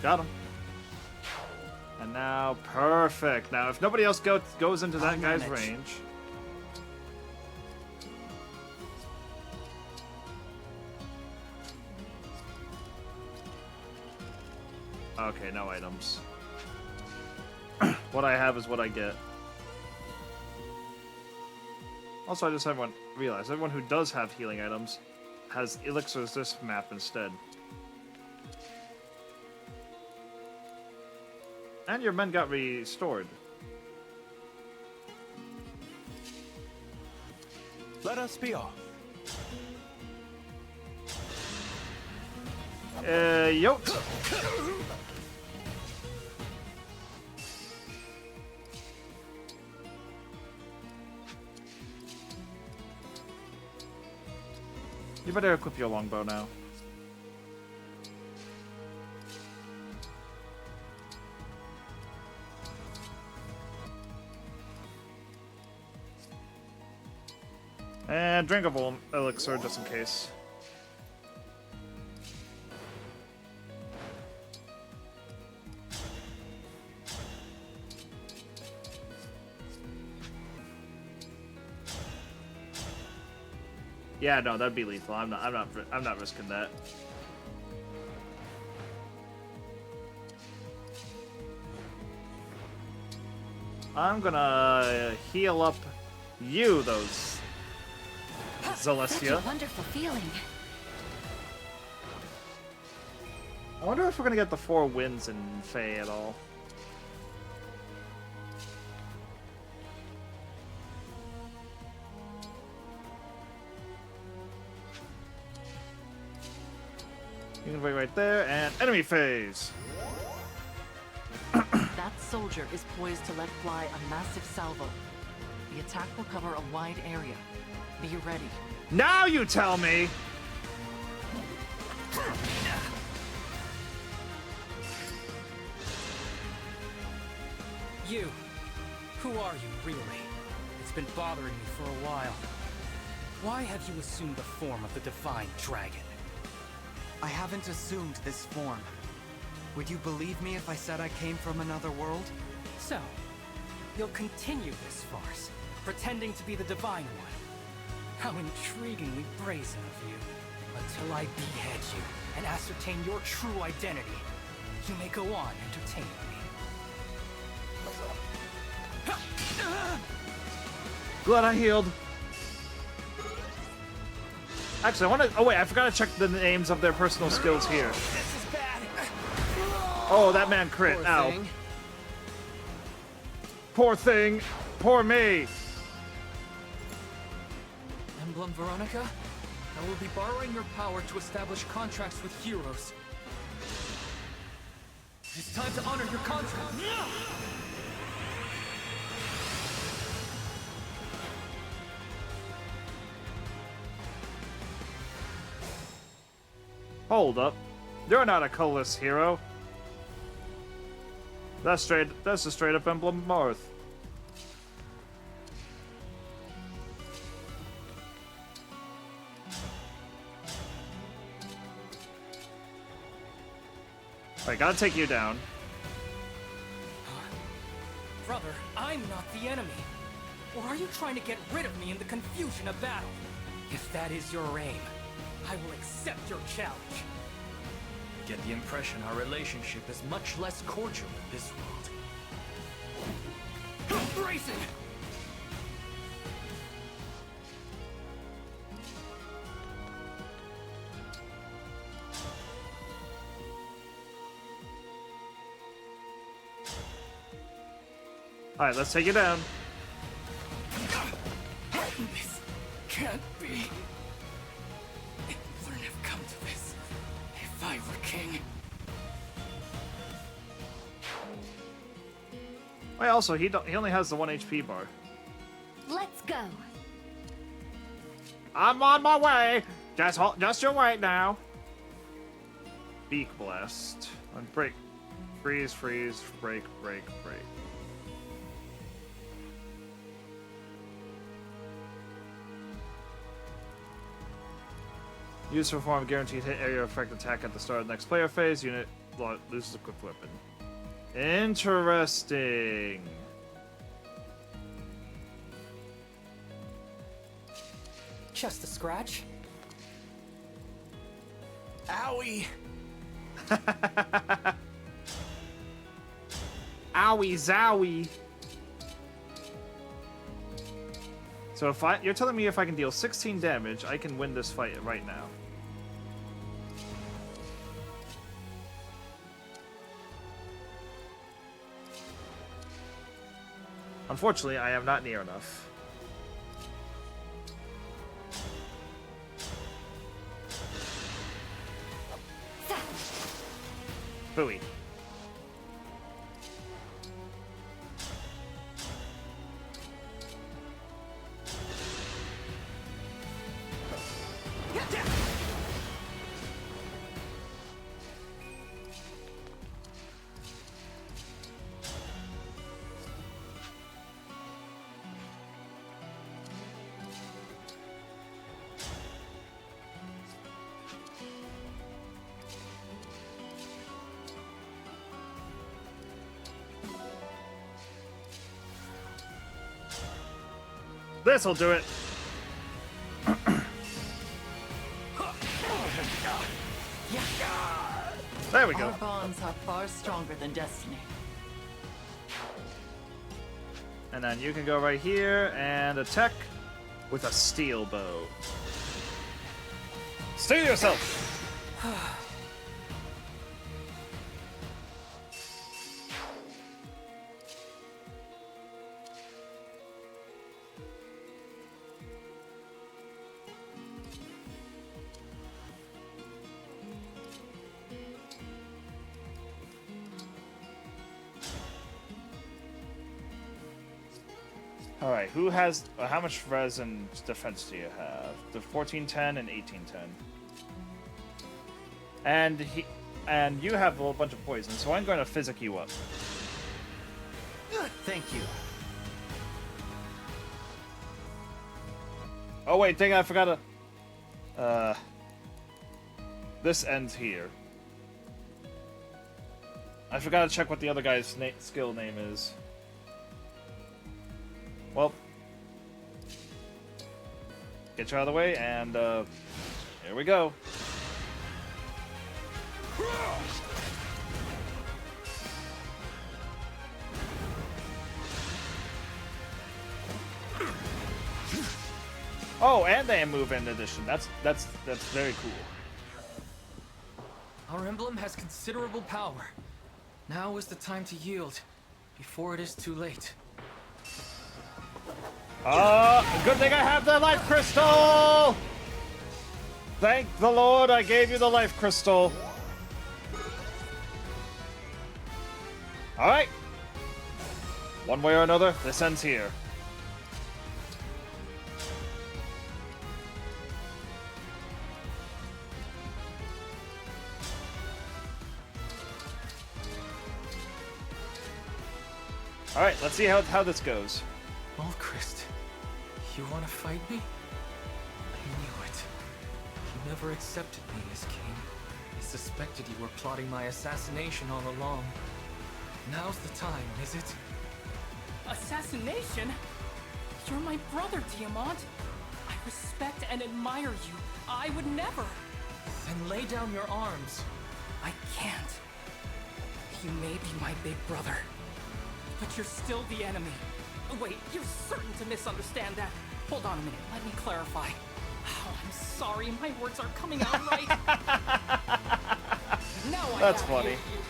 Got him. And now, perfect. Now, if nobody else goes into that guy's range. Okay, no items. What I have is what I get. Also, I just realized everyone who does have healing items has elixirs this map instead. And your men got restored. Let us be off. Yoked. You better equip your longbow now. And drink of elixir just in case. Yeah, no, that'd be lethal. I'm not risking that. I'm gonna heal up you, those Celestia. Such a wonderful feeling. I wonder if we're gonna get the 4 winds in Fae at all. You can wait right there, and enemy phase! That soldier is poised to let fly a massive salvo. The attack will cover a wide area. Be ready. Now you tell me! You. Who are you, really? It's been bothering me for a while. Why have you assumed the form of the Divine Dragon? I haven't assumed this form. Would you believe me if I said I came from another world? So, you'll continue this farce, pretending to be the Divine One. How intriguingly brazen of you. Until I behead you and ascertain your true identity, you may go on entertaining me. Glad I healed. Actually, I want to... Oh, wait, I forgot to check the names of their personal skills here. Oh, that man crit. Poor Ow. thing. Poor thing. Poor me. Emblem Veronica? I will be borrowing your power to establish contracts with heroes. It's time to honor your contract. Hold up. You're not a colorless hero. That's a straight up Emblem Marth. Alright, gotta take you down. Brother, I'm not the enemy. Or are you trying to get rid of me in the confusion of battle? If that is your aim, I will accept your challenge. I get the impression our relationship is much less cordial in this world. Brazen! Alright, let's take it down. This can't be. It wouldn't have come to this if I were king. Wait, also, he only has the 1 HP bar. Let's go. I'm on my way! Just you wait now. Beak Blast. On break. Freeze, freeze, break, break, break. Use to perform guaranteed hit area effect attack at the start of the next player phase. Unit loses equipped weapon. Interesting. Just a scratch. Owie! Owie zowie. So if you're telling me if I can deal 16 damage, I can win this fight right now. Unfortunately, I am not near enough. Booey. This'll do it. There we go. Our bonds are far stronger than destiny. And then you can go right here and attack with a steel bow. Steel yourself! Alright, who has... how much res and defense do you have? The 1410 and 1810. And you have a whole bunch of poison, so I'm going to physic you up. Thank you. Oh wait, dang, I forgot to... this ends here. I forgot to check what the other guy's skill name is. Well, get you out of the way, and here we go. Oh, and they move in addition. That's very cool. Our emblem has considerable power. Now is the time to yield, before it is too late. Good thing I have the life crystal! Thank the Lord I gave you the life crystal. Alright. One way or another, this ends here. Alright, let's see how this goes. Christ, you want to fight me? I knew it. You never accepted me as king. I suspected you were plotting my assassination all along. Now's the time, is it? Assassination? You're my brother, Tiamat. I respect and admire you, I would never. Then lay down your arms. I can't. You may be my big brother, but you're still the enemy. Wait, you're certain to misunderstand that. Hold on a minute, let me clarify. Oh, I'm sorry, my words aren't coming out right. Now I That's gotta funny. hear you.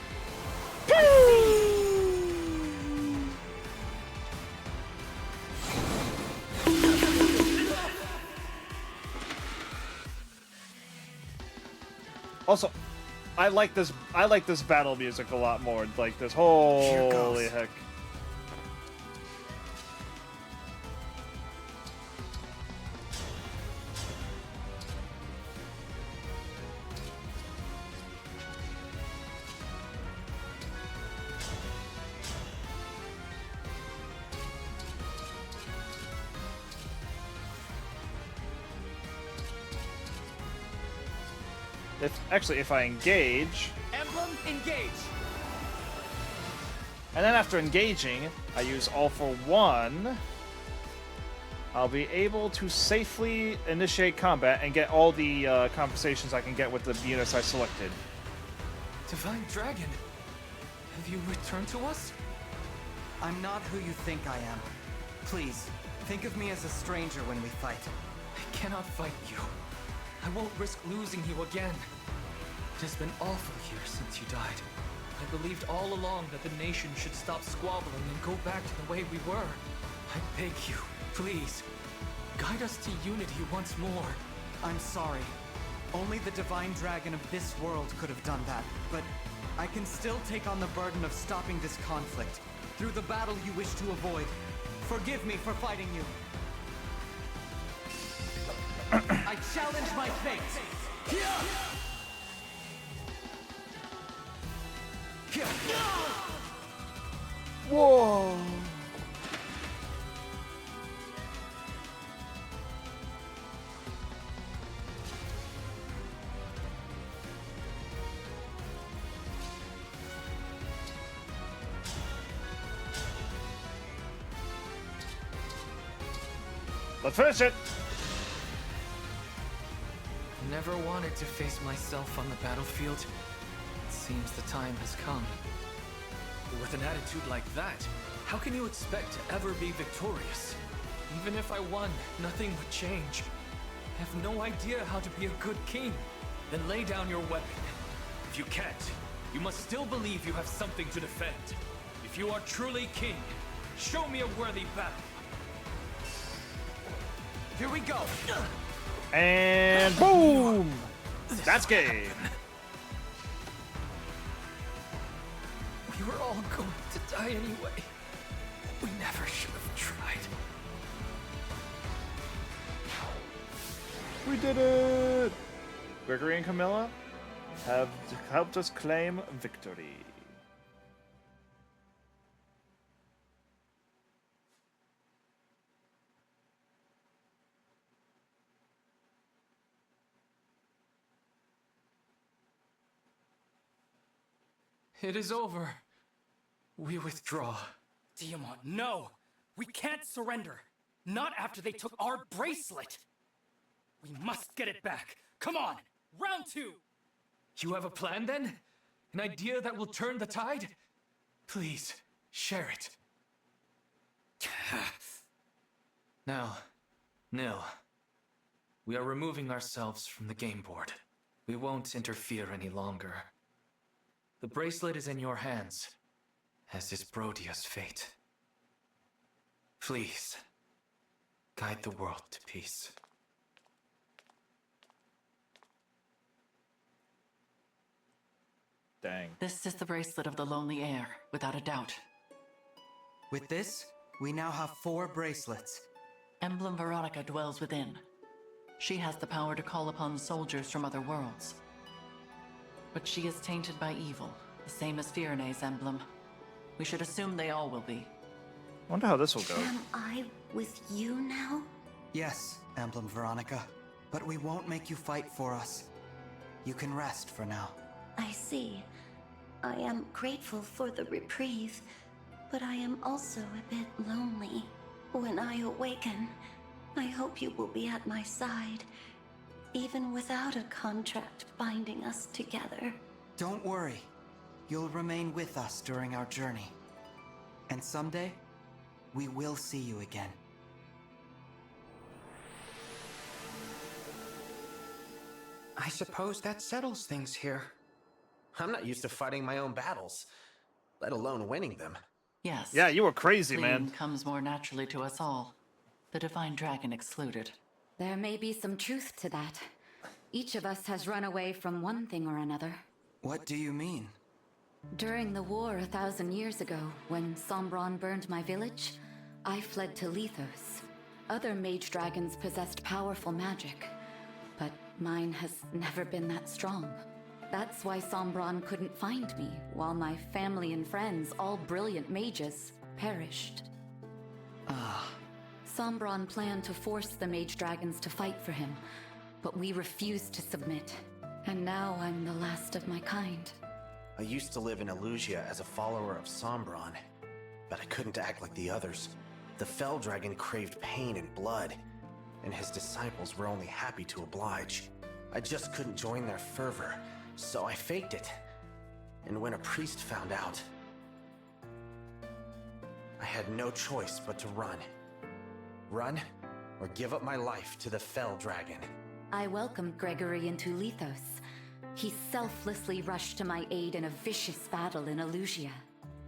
Also, I like this battle music a lot more. Like this, holy heck. If I engage, Emblem, engage! and then after engaging, I use all for one, I'll be able to safely initiate combat and get all the compensations I can get with the units I selected. Divine Dragon, have you returned to us? I'm not who you think I am. Please, think of me as a stranger when we fight. I cannot fight you. I won't risk losing you again. It has been awful here since you died. I believed all along that the nation should stop squabbling and go back to the way we were. I beg you, please, guide us to unity once more. I'm sorry. Only the Divine Dragon of this world could have done that, but I can still take on the burden of stopping this conflict through the battle you wish to avoid. Forgive me for fighting you. I challenge my fate! Whoa! Let's finish it! Never wanted to face myself on the battlefield. It seems the time has come. With an attitude like that, how can you expect to ever be victorious? Even if I won, nothing would change. I have no idea how to be a good king. Then lay down your weapon. If you can't, you must still believe you have something to defend. If you are truly king, show me a worthy battle. Here we go! And boom! That's game. We were all going to die anyway. We never should have tried. We did it! Gregory and Camilla have helped us claim victory. It is over. We withdraw. Diamond, no! We can't surrender! Not after they took our bracelet! We must get it back! Come on! Round 2! You have a plan then? An idea that will turn the tide? Please, share it. Now, Nil. We are removing ourselves from the game board. We won't interfere any longer. The bracelet is in your hands, as is Brodia's fate. Please, guide the world to peace. Dang. This is the bracelet of the Lonely Heir, without a doubt. With this, we now have 4 bracelets. Emblem Veronica dwells within. She has the power to call upon soldiers from other worlds. But she is tainted by evil, the same as Firene's emblem. We should assume they all will be. Wonder how this will go. Am I with you now? Yes, Emblem Veronica. But we won't make you fight for us. You can rest for now. I see. I am grateful for the reprieve, but I am also a bit lonely. When I awaken, I hope you will be at my side, even without a contract binding us together. Don't worry. You'll remain with us during our journey. And someday, we will see you again. I suppose that settles things here. I'm not used to fighting my own battles, let alone winning them. Yes. Yeah, you were crazy, Fleeing man. comes more naturally to us all. The Divine Dragon excluded. There may be some truth to that. Each of us has run away from one thing or another. What do you mean? During the war 1,000 years ago, when Sombron burned my village, I fled to Lethos. Other mage dragons possessed powerful magic, but mine has never been that strong. That's why Sombron couldn't find me, while my family and friends, all brilliant mages, perished. Sombron planned to force the mage dragons to fight for him, but we refused to submit. And now I'm the last of my kind. I used to live in Illusia as a follower of Sombron, but I couldn't act like the others. The Fell Dragon craved pain and blood, and his disciples were only happy to oblige. I just couldn't join their fervor, so I faked it. And when a priest found out, I had no choice but to run. Run, or give up my life to the Fell Dragon. I welcomed Gregory into Lethos. He selflessly rushed to my aid in a vicious battle in Illusia.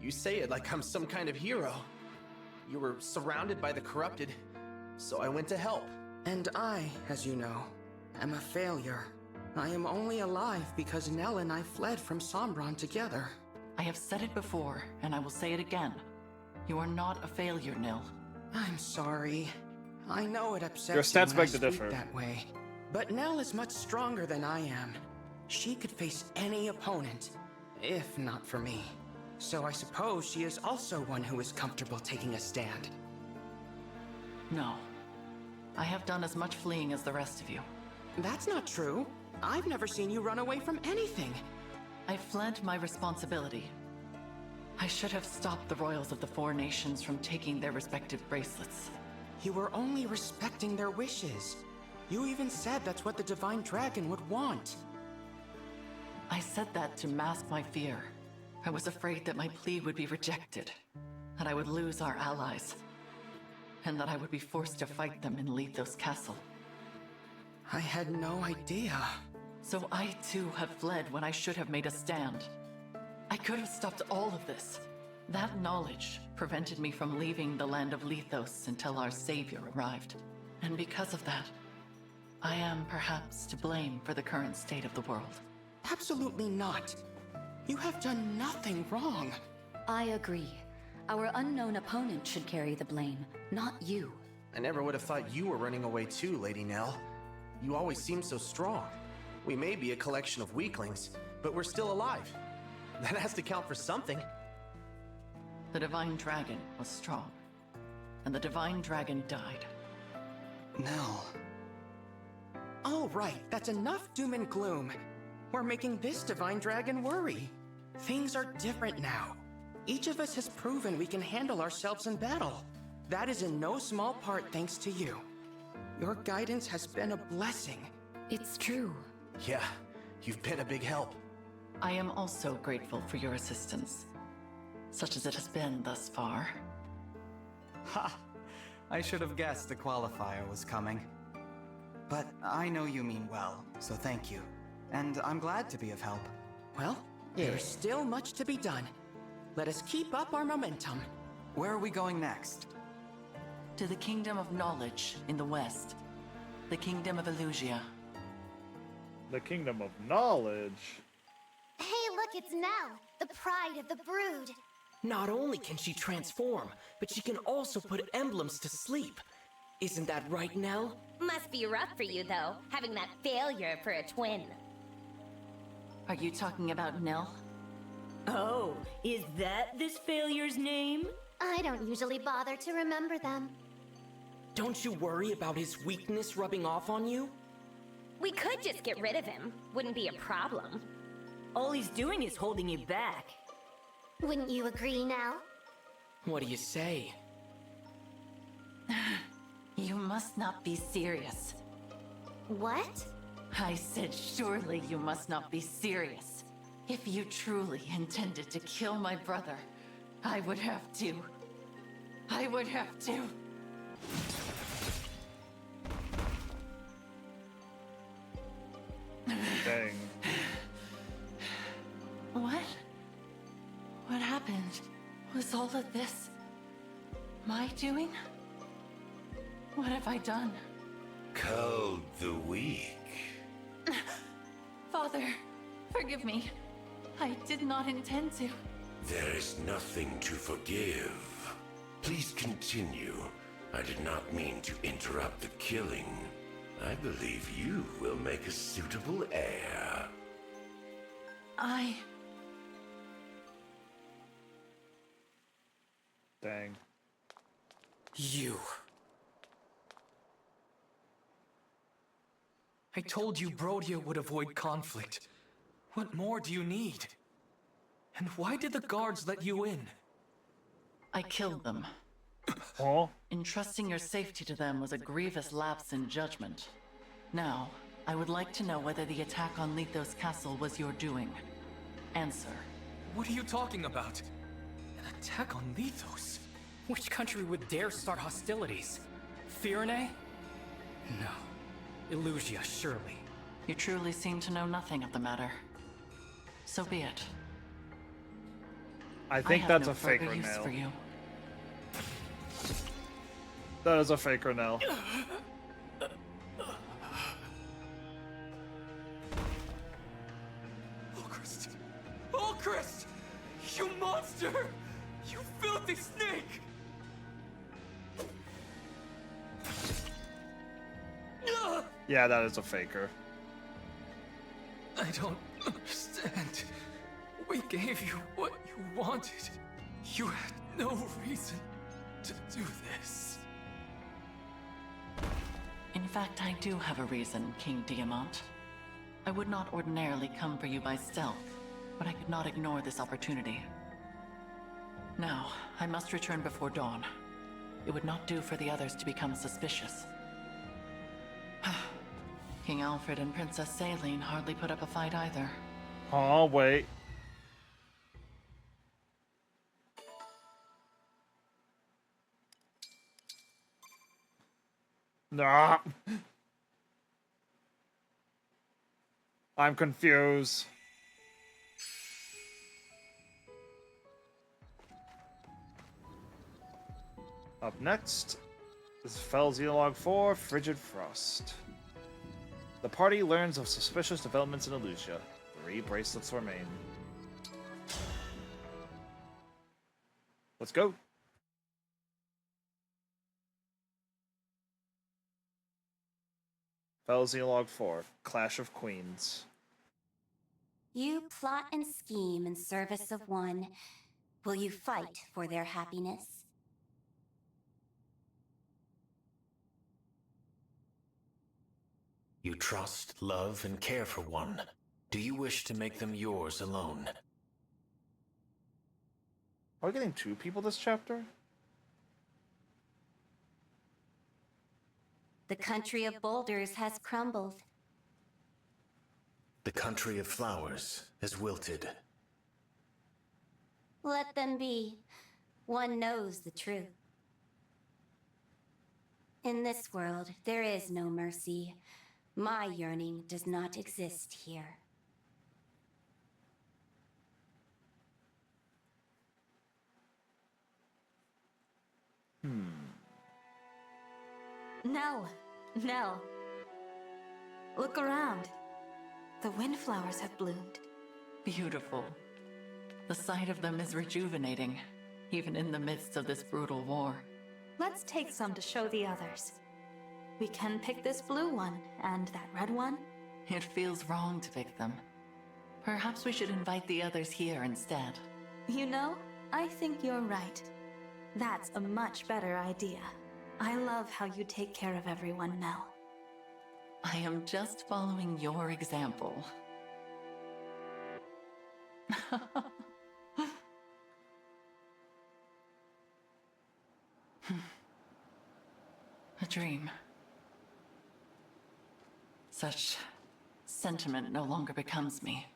You say it like I'm some kind of hero. You were surrounded by the corrupted, so I went to help. And I, as you know, am a failure. I am only alive because Nell and I fled from Sombron together. I have said it before, and I will say it again. You are not a failure, Nil. I'm sorry. I know it upsets Your stats you when beg I to speak differ. that way. But Nell is much stronger than I am. She could face any opponent, if not for me. So I suppose she is also one who is comfortable taking a stand. No. I have done as much fleeing as the rest of you. That's not true. I've never seen you run away from anything. I fled my responsibility. I should have stopped the royals of the four nations from taking their respective bracelets. You were only respecting their wishes. You even said that's what the Divine Dragon would want. I said that to mask my fear. I was afraid that my plea would be rejected, that I would lose our allies, and that I would be forced to fight them in Lethos Castle. I had no idea. So I too have fled when I should have made a stand. I could have stopped all of this. That knowledge prevented me from leaving the land of Lethos until our savior arrived. And because of that, I am perhaps to blame for the current state of the world. Absolutely not. You have done nothing wrong. I agree. Our unknown opponent should carry the blame, not you. I never would have thought you were running away too, Lady Nell. You always seem so strong. We may be a collection of weaklings, but we're still alive. That has to count for something. The Divine Dragon was strong, and the Divine Dragon died. Nell. All right, that's enough doom and gloom. We're making this Divine Dragon worry. Things are different now. Each of us has proven we can handle ourselves in battle. That is in no small part thanks to you. Your guidance has been a blessing. It's true. Yeah, you've been a big help. I am also grateful for your assistance, such as it has been thus far. Ha! I should have guessed the qualifier was coming. But I know you mean well, so thank you. And I'm glad to be of help. Well, there's still much to be done. Let us keep up our momentum. Where are we going next? To the Kingdom of Knowledge in the west. The Kingdom of Illusia. The Kingdom of Knowledge? Hey, look, it's Nell, the pride of the brood. Not only can she transform, but she can also put emblems to sleep. Isn't that right, Nell? Must be rough for you, though, having that failure for a twin. Are you talking about Nell? Oh, is that this failure's name? I don't usually bother to remember them. Don't you worry about his weakness rubbing off on you? We could just get rid of him. Wouldn't be a problem. All he's doing is holding you back. Wouldn't you agree now? What do you say? You must not be serious. What? I said surely you must not be serious. If you truly intended to kill my brother, I would have to. I would have to. Dang. What? What happened? Was all of this my doing? What have I done? Culled the weak. Father, forgive me. I did not intend to. There is nothing to forgive. Please continue. I did not mean to interrupt the killing. I believe you will make a suitable heir. Dang. You. I told you Brodia would avoid conflict. What more do you need? And why did the guards let you in? I killed them. Oh? Entrusting your safety to them was a grievous lapse in judgment. Now, I would like to know whether the attack on Lithos Castle was your doing. Answer. What are you talking about? An attack on Lithos? Which country would dare start hostilities? Firene? No. Illusia, surely. You truly seem to know nothing of the matter. So be it. I think that's a fake use Renell. for you. That is a fake Renell. Oh, Christ! You monster! You filthy snake! Yeah, that is a faker. I don't understand. We gave you what you wanted. You had no reason to do this. In fact, I do have a reason, King Diamant. I would not ordinarily come for you by stealth, but I could not ignore this opportunity. Now, I must return before dawn. It would not do for the others to become suspicious. King Alfred and Princess Saline hardly put up a fight either. Oh, wait. Nah. I'm confused. Up next is Fell Xenologue 4, Frigid Frost. The party learns of suspicious developments in Illusia. 3 bracelets remain. Let's go. Fell Xenologue 4, Clash of Queens. You plot and scheme in service of one. Will you fight for their happiness? You trust, love, and care for one. Do you wish to make them yours alone? Are we getting 2 people this chapter? The country of boulders has crumbled. The country of flowers has wilted. Let them be. One knows the truth. In this world, there is no mercy. My yearning does not exist here. Nell. Nell. Look around. The windflowers have bloomed. Beautiful. The sight of them is rejuvenating, even in the midst of this brutal war. Let's take some to show the others. We can pick this blue one and that red one. It feels wrong to pick them. Perhaps we should invite the others here instead. You know, I think you're right. That's a much better idea. I love how you take care of everyone, Nell. I am just following your example. A dream. Such sentiment no longer becomes me.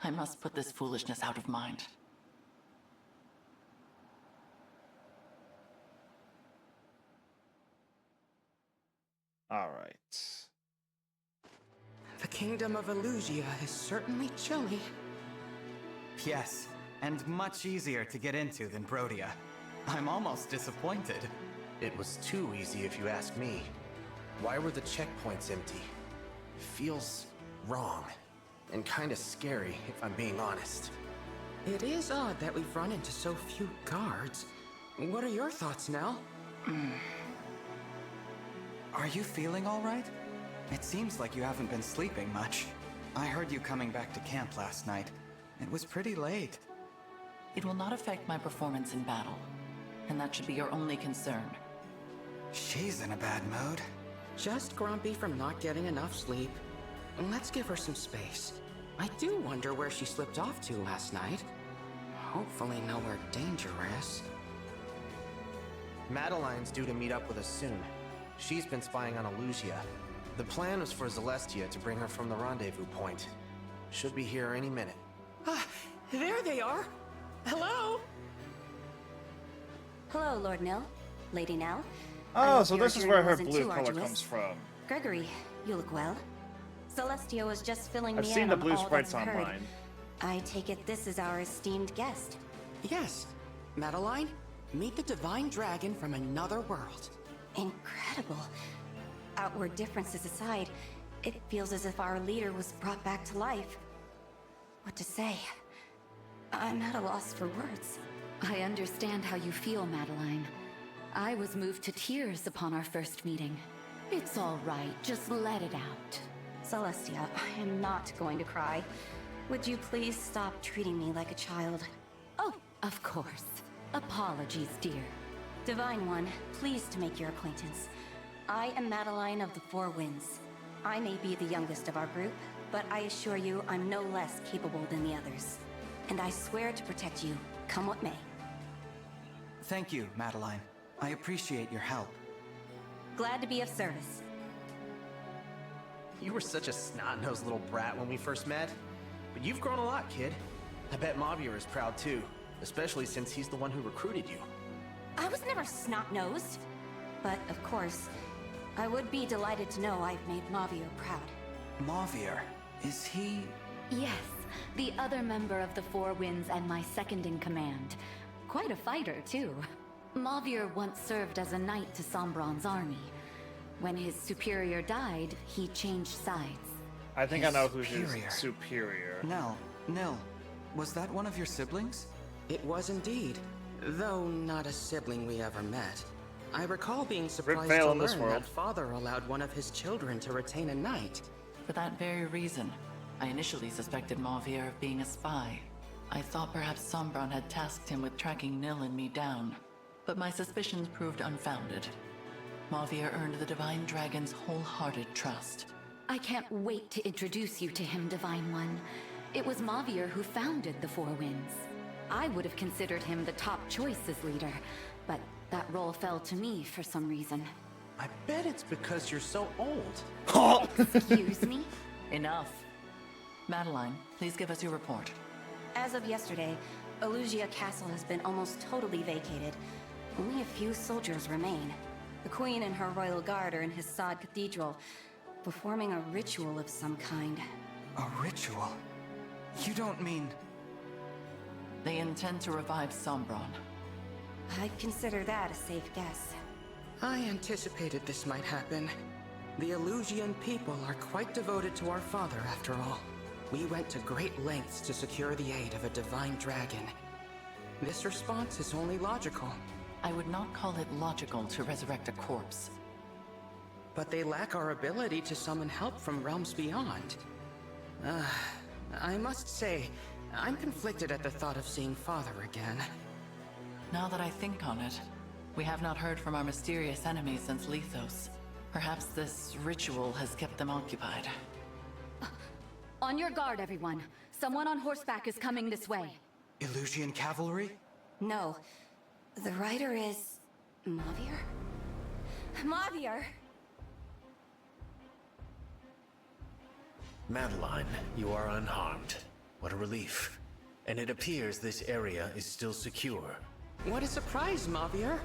I must put this foolishness out of mind. All right. The kingdom of Illusia is certainly chilly. Yes, and much easier to get into than Brodia. I'm almost disappointed. It was too easy if you ask me. Why were the checkpoints empty? Feels wrong. And kinda scary, if I'm being honest. It is odd that we've run into so few guards. What are your thoughts, Nell? Are you feeling all right? It seems like you haven't been sleeping much. I heard you coming back to camp last night. It was pretty late. It will not affect my performance in battle, and that should be your only concern. She's in a bad mood. Just grumpy from not getting enough sleep. Let's give her some space. I do wonder where she slipped off to last night. Hopefully nowhere dangerous. Madeline's due to meet up with us soon. She's been spying on Illusia. The plan was for Celestia to bring her from the rendezvous point. Should be here any minute. Ah, there they are! Hello? Hello, Lord Nil. Lady Nell. Oh, so this is where her wasn't blue too color arduous. comes from. Gregory, you look well. Celestia was just filling I've me seen in the on blue all sprites that I've heard. online. I take it this is our esteemed guest. Yes. Madeline, meet the divine dragon from another world. Incredible. Outward differences aside, it feels as if our leader was brought back to life. What to say? I'm at a loss for words. I understand how you feel, Madeline. I was moved to tears upon our first meeting. It's all right, just let it out. Celestia, I am not going to cry. Would you please stop treating me like a child? Oh, of course. Apologies, dear. Divine One, pleased to make your acquaintance. I am Madeline of the Four Winds. I may be the youngest of our group, but I assure you I'm no less capable than the others. And I swear to protect you, come what may. Thank you, Madeline. I appreciate your help. Glad to be of service. You were such a snot-nosed little brat when we first met. But you've grown a lot, kid. I bet Mavier is proud too, especially since he's the one who recruited you. I was never snot-nosed. But, of course, I would be delighted to know I've made Mavier proud. Mavier, is he... Yes, the other member of the Four Winds and my second in command. Quite a fighter, too. Mavier once served as a knight to Sombron's army. When his superior died, he changed sides. I think I know who his superior. Nil, was that one of your siblings? It was indeed, though not a sibling we ever met. I recall being surprised to learn that father allowed one of his children to retain a knight. For that very reason, I initially suspected Mavier of being a spy. I thought perhaps Sombron had tasked him with tracking Nil and me down, but my suspicions proved unfounded. Mavier earned the Divine Dragon's wholehearted trust. I can't wait to introduce you to him, Divine One. It was Mavier who founded the Four Winds. I would have considered him the top choice as leader, but that role fell to me for some reason. I bet it's because you're so old. Excuse me? Enough. Madeline, please give us your report. As of yesterday, Illusia Castle has been almost totally vacated. Only a few soldiers remain. The Queen and her royal guard are in Hissad Cathedral, performing a ritual of some kind. A ritual? You don't mean... They intend to revive Sombron. I'd consider that a safe guess. I anticipated this might happen. The Illusian people are quite devoted to our father, after all. We went to great lengths to secure the aid of a divine dragon. This response is only logical. I would not call it logical to resurrect a corpse. But they lack our ability to summon help from realms beyond. I must say, I'm conflicted at the thought of seeing father again. Now that I think on it, we have not heard from our mysterious enemy since Lethos. Perhaps this ritual has kept them occupied. On your guard, everyone. Someone on horseback is coming this way. Illusian cavalry? No. The writer is... Mavier? Mavier! Madeline, you are unharmed. What a relief. And it appears this area is still secure. What a surprise, Mavier.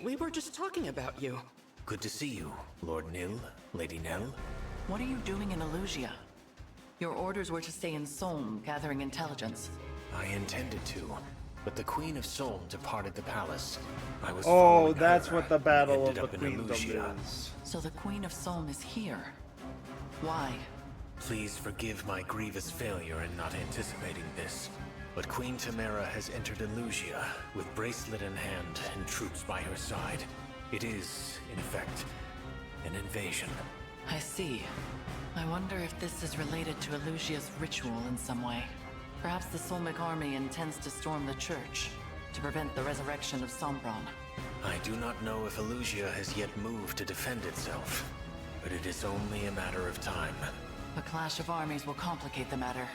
We were just talking about you. Good to see you, Lord Nil, Lady Nell. What are you doing in Illusia? Your orders were to stay in Solm, gathering intelligence. I intended to, but the Queen of Solm departed the palace. I was Oh, following that's her, what the Battle of ended the up in Queendom Illusia. is. So the Queen of Solm is here. Why? Please forgive my grievous failure in not anticipating this. But Queen Tamara has entered Illusia with bracelet in hand and troops by her side. It is, in effect, an invasion. I see. I wonder if this is related to Illusia's ritual in some way. Perhaps the Solmic army intends to storm the church to prevent the resurrection of Sombron. I do not know if Illusia has yet moved to defend itself, but it is only a matter of time. A clash of armies will complicate the matter.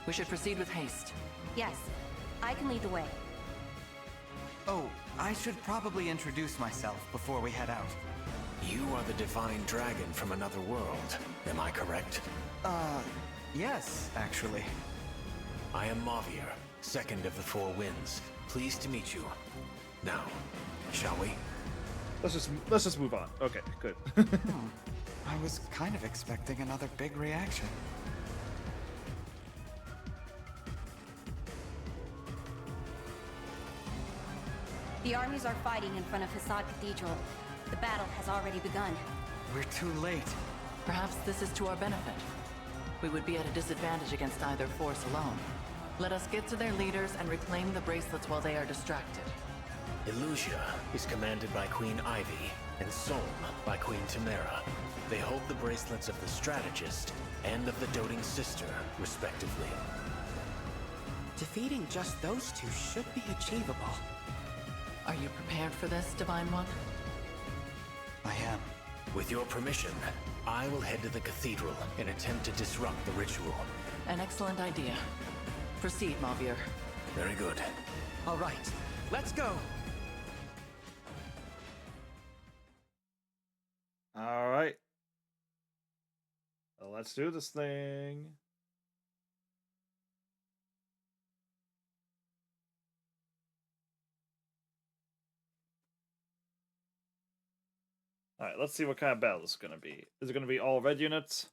We should proceed with haste. Yes, I can lead the way. Oh, I should probably introduce myself before we head out. You are the divine dragon from another world, am I correct? Yes, actually. I am Mavier, second of the Four Winds. Pleased to meet you. Now, shall we? Let's just move on. Okay, good. I was kind of expecting another big reaction. The armies are fighting in front of Hassad Cathedral. The battle has already begun. We're too late. Perhaps this is to our benefit. We would be at a disadvantage against either force alone. Let us get to their leaders and reclaim the bracelets while they are distracted. Illusia is commanded by Queen Ivy, and Solm by Queen Tamara. They hold the bracelets of the Strategist and of the Doting Sister, respectively. Defeating just those two should be achievable. Are you prepared for this, Divine One? I am. With your permission, I will head to the cathedral and attempt to disrupt the ritual. An excellent idea. Proceed, Mavier. Very good. All right, let's go. All right. Well, let's do this thing. All right, let's see what kind of battle this is going to be. Is it going to be all red units?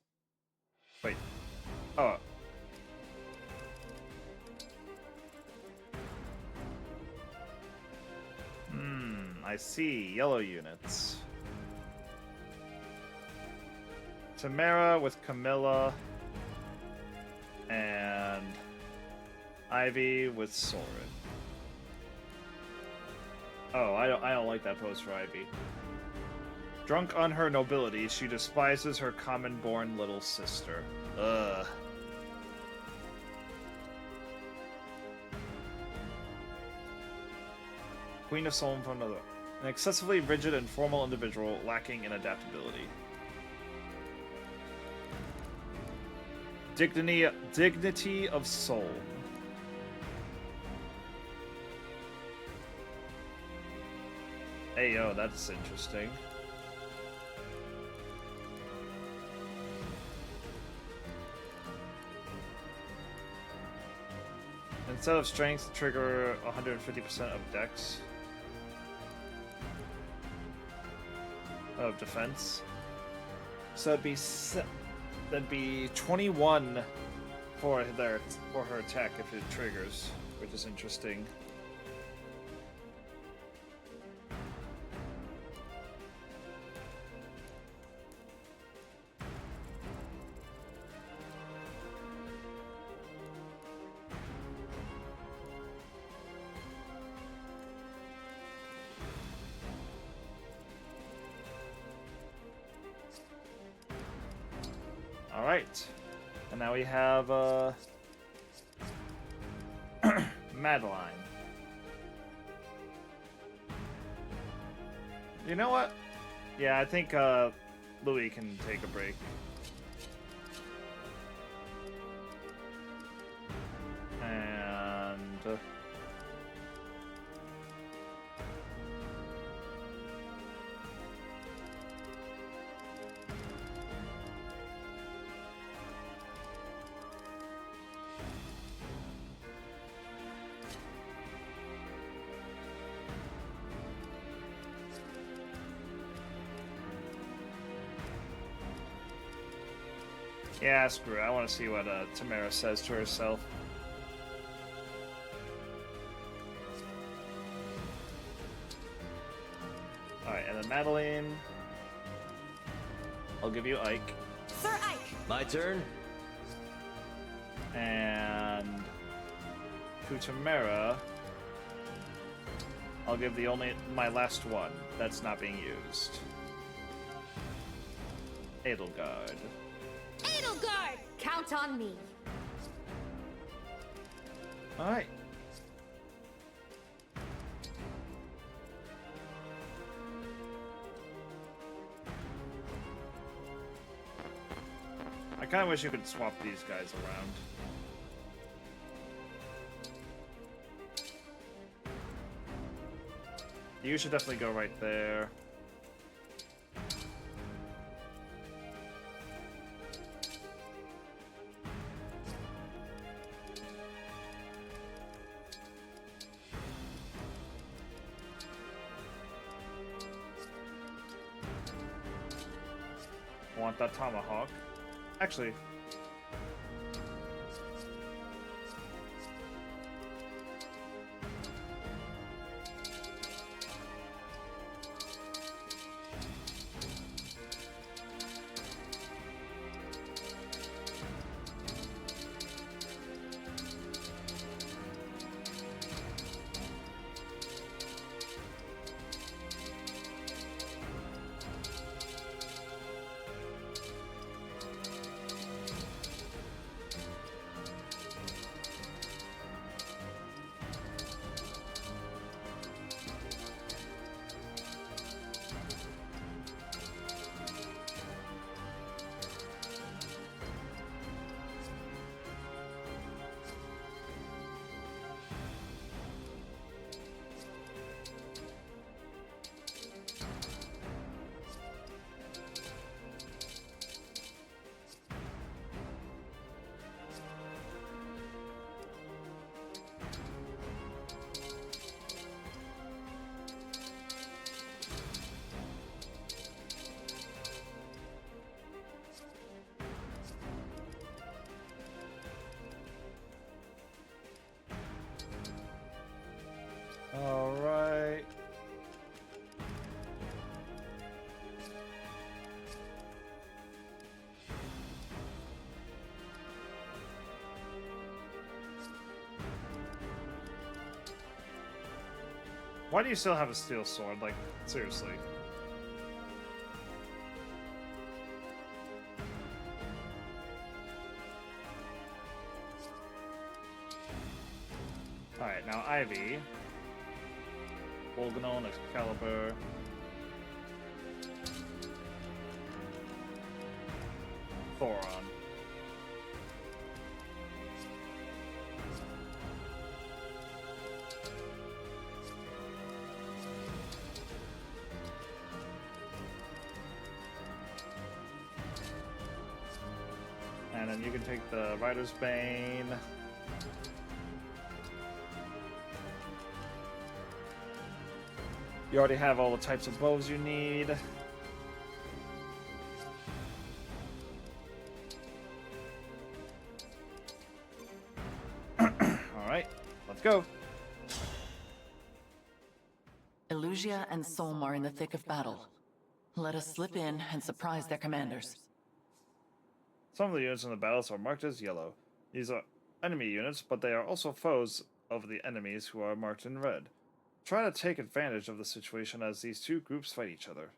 Wait. Oh. I see. Yellow units. Tamara with Camilla. And Ivy with Soren. Oh, I don't like that pose for Ivy. Drunk on her nobility, she despises her common-born little sister. Ugh. Queen of Solm from another. An excessively rigid and formal individual lacking in adaptability. Dignity of soul. Hey, yo, that's interesting. Instead of strength, trigger 150% of dex. Of defense. So that'd be 21 for her attack if it triggers, which is interesting. Alright. And now we have Madeline. You know what? Yeah, I think Louis can take a break. And Yeah, screw it. I want to see what Tamara says to herself. Alright, and then Madeline. I'll give you Ike. Sir Ike! My turn. And to Tamara, I'll give my last one that's not being used. Edelgard. Edelgard! Count on me. Alright. I kinda wish you could swap these guys around. You should definitely go right there. Want that tomahawk. Actually, all right. Why do you still have a steel sword? Like, seriously. Alright, now Ivy. Bolganon, Excalibur. Thoron. And then you can take the Rider's Bane. You already have all the types of bows you need. Alright, let's go. Elusia and Solm are in the thick of battle. Let us slip in and surprise their commanders. Some of the units in the battles are marked as yellow. These are enemy units, but they are also foes of the enemies who are marked in red. Try to take advantage of the situation as these two groups fight each other.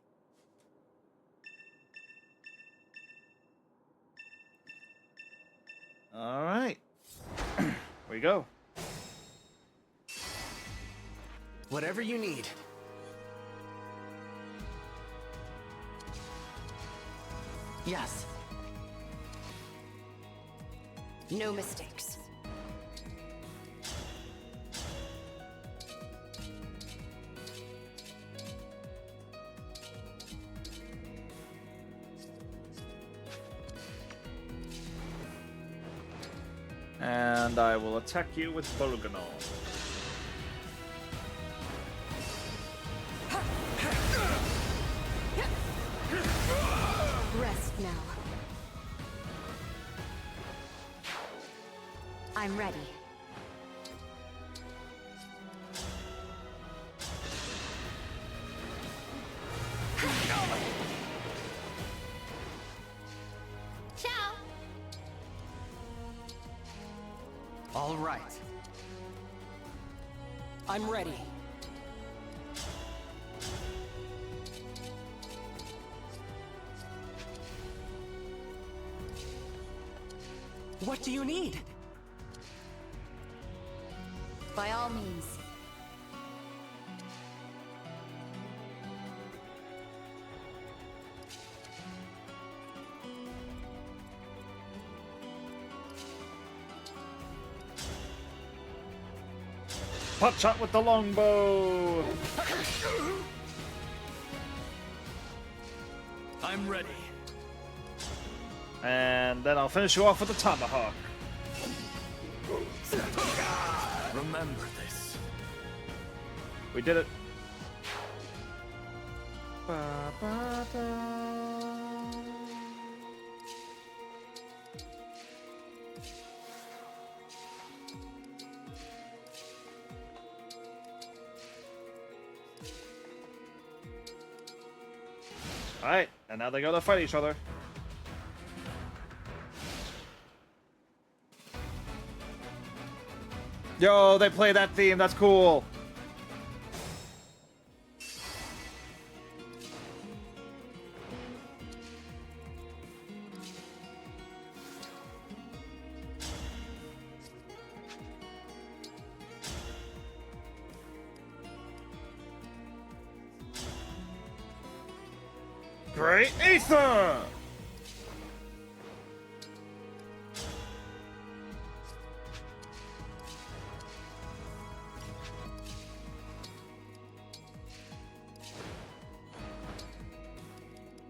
Alright. Here we go. Whatever you need. Yes. No mistakes. And I will attack you with Bolganon. Rest now. I'm ready. Ciao! All right. I'm ready. What do you need? By all means. Pot shot with the longbow. I'm ready. And then I'll finish you off with the tomahawk. Remember this. We did it. Ba, ba, da. Alright, and now they go to fight each other. Yo, they play that theme, that's cool. Great Ether!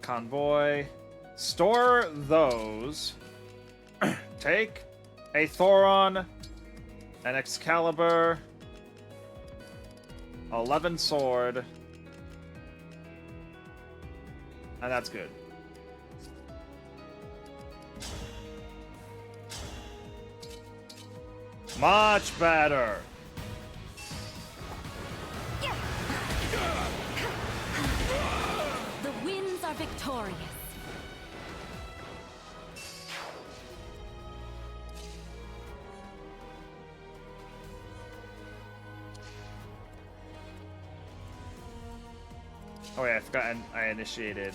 Convoy. Store those. Take a Thoron, an Excalibur, 11 sword, and that's good. Much better. The winds are victorious. Oh yeah, I forgot I initiated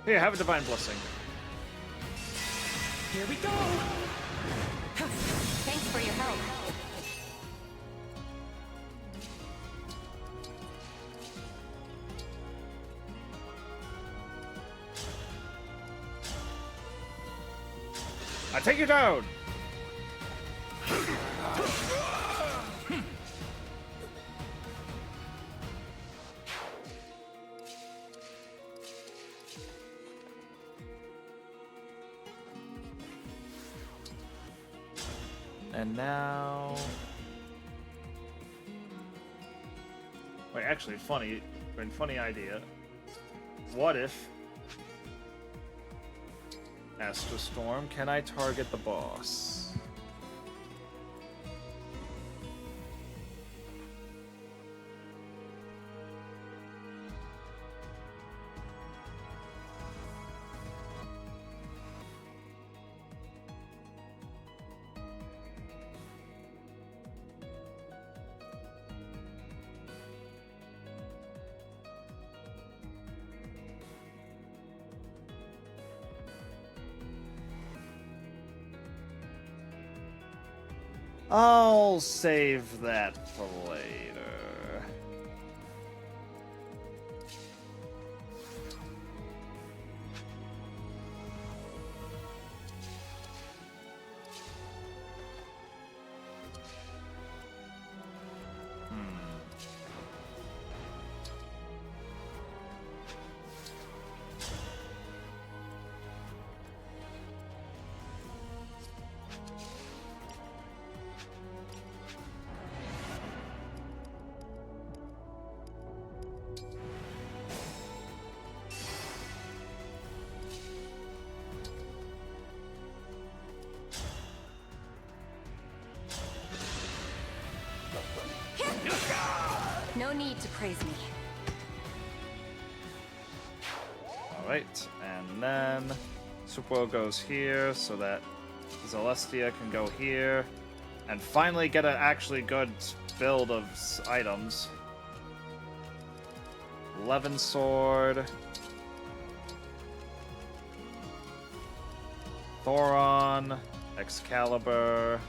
Here, have a divine blessing. Here we go! Thanks for your help. I take you down! And now... Wait, actually, funny idea. What if... Astro Storm, can I target the boss? I'll save that for later. need to praise me. Alright, and then Superworld goes here so that Celestia can go here and finally get an actually good build of items. Levin Sword, Thoron, Excalibur,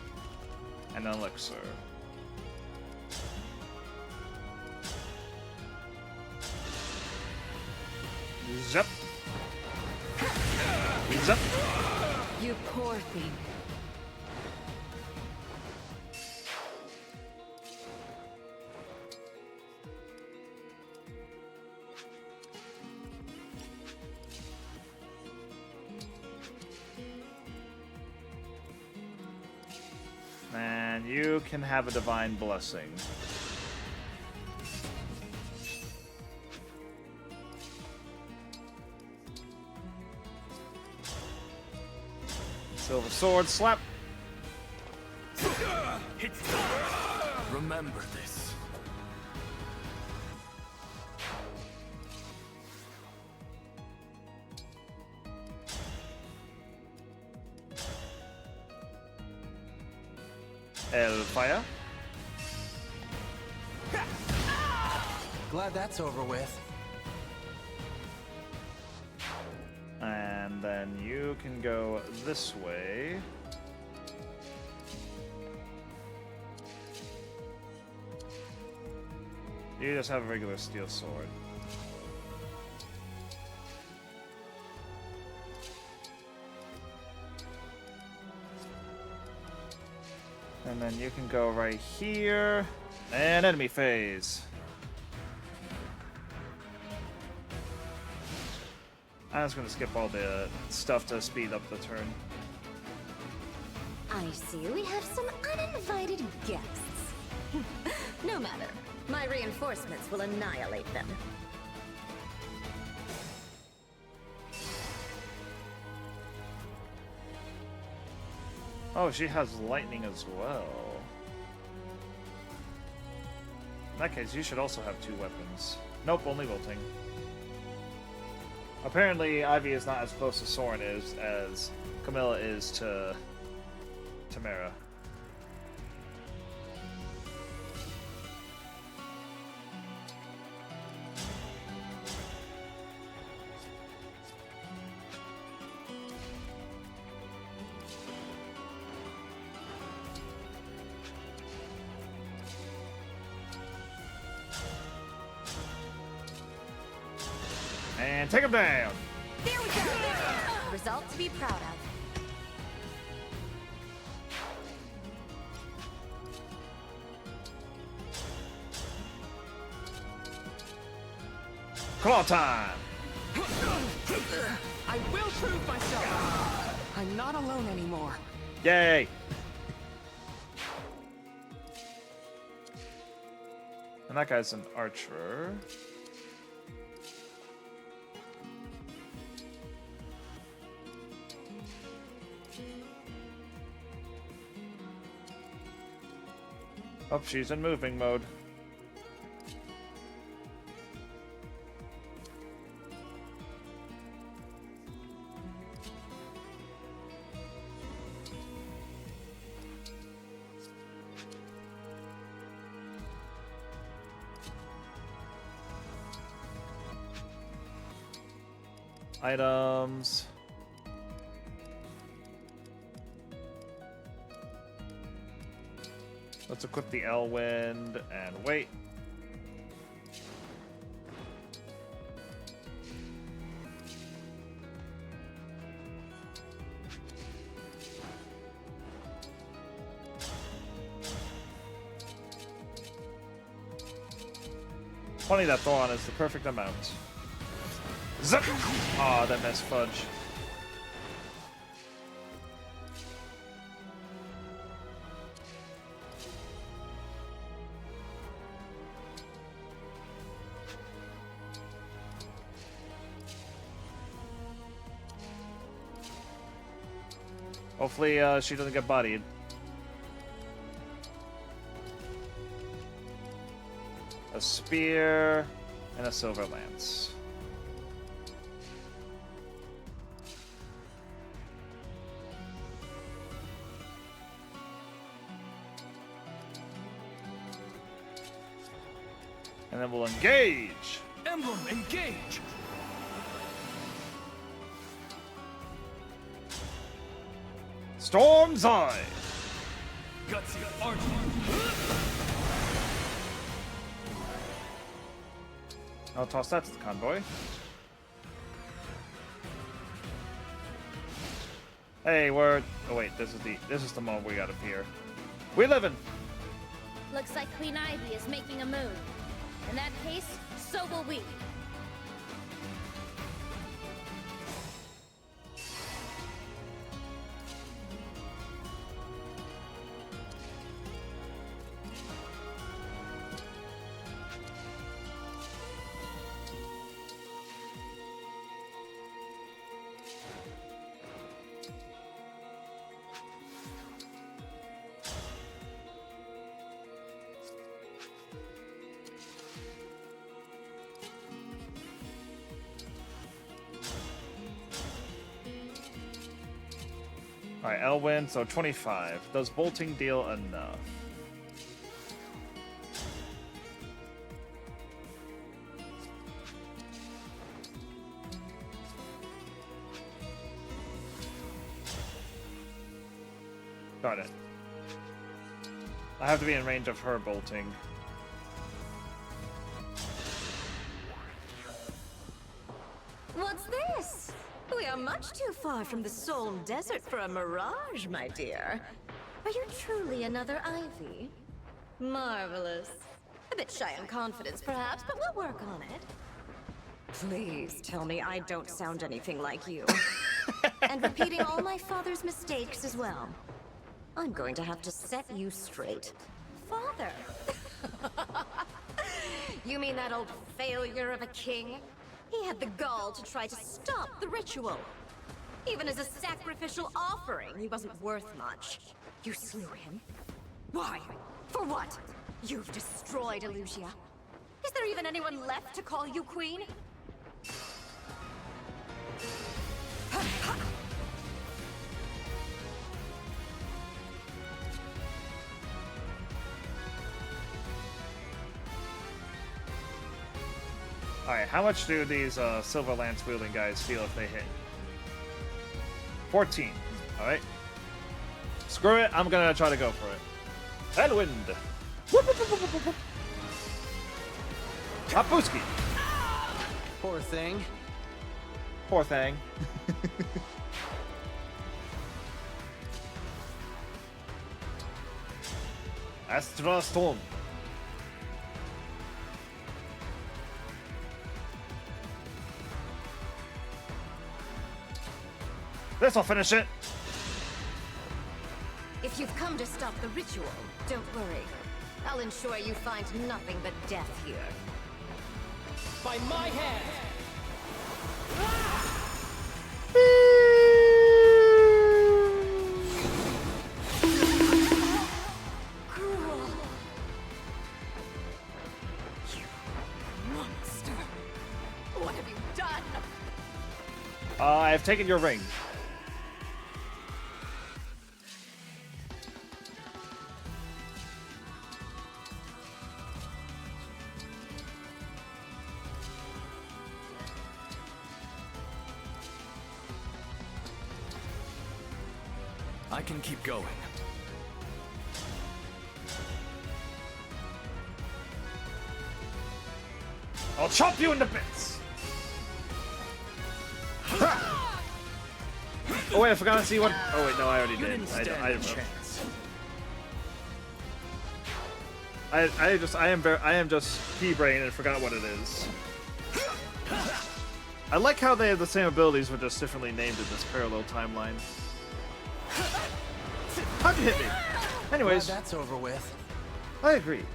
and Elixir. Zip. Zip. You poor thing. And you can have a divine blessing. Silver sword, slap. Remember this. Hellfire. Glad that's over with. And then you can go this way. You just have a regular steel sword. And then you can go right here. And enemy phase. I'm just gonna skip all the stuff to speed up the turn. I see we have some uninvited guests. No matter. My reinforcements will annihilate them. Oh, she has lightning as well. In that case, you should also have 2 weapons. Nope, only wilting. Apparently, Ivy is not as close to Soren is as Camilla is to Tamara. And take him down! There we go! Result to be proud of. Claw time! I will prove myself! I'm not alone anymore. Yay! And that guy's an archer. Oh, she's in moving mode. Items. Let's equip the Elwind and wait. Funny that Thoron is the perfect amount. Zip! Aw, that missed fudge. Hopefully, she doesn't get bodied. As spear and a silver lance. And then we'll engage! Emblem, engage! Storm's Eye! Gutsy Archer! I'll toss that to the convoy. Hey, we're... Oh wait, this is the moment we got up here. We livin'! Looks like Queen Ivy is making a move. In that case, so will we. Alright, Elwyn, so 25. Does bolting deal enough? Got it. I have to be in range of her bolting. What's this? We are much too far from the Solemn Desert for a mirage, my dear. Are you truly another Ivy? Marvelous. A bit shy on confidence, perhaps, but we'll work on it. Please tell me I don't sound anything like you. And repeating all my father's mistakes as well. I'm going to have to set you straight. Father? You mean that old failure of a king? He had the gall to try to stop the ritual. Even as a sacrificial offering, he wasn't worth much. You slew him. Why? For what? You've destroyed Elusia. Is there even anyone left to call you queen? Alright, how much do these silver lance wielding guys feel if they hit? 14. Alright. Screw it, I'm gonna try to go for it. Headwind! Hapuski! Poor thing. Poor thing. Astra Storm. This'll finish it. If you've come to stop the ritual, don't worry. I'll ensure you find nothing but death here. By my hand! Cruel! You monster! What have you done? I have taken your ring. I can keep going. I'll chop you into bits. Oh wait, I forgot to see what. Oh wait, no, I already did. I am just pea brain and forgot what it is. I like how they have the same abilities but just differently named in this parallel timeline. How'd you hit me? Anyways, that's over with. I agree.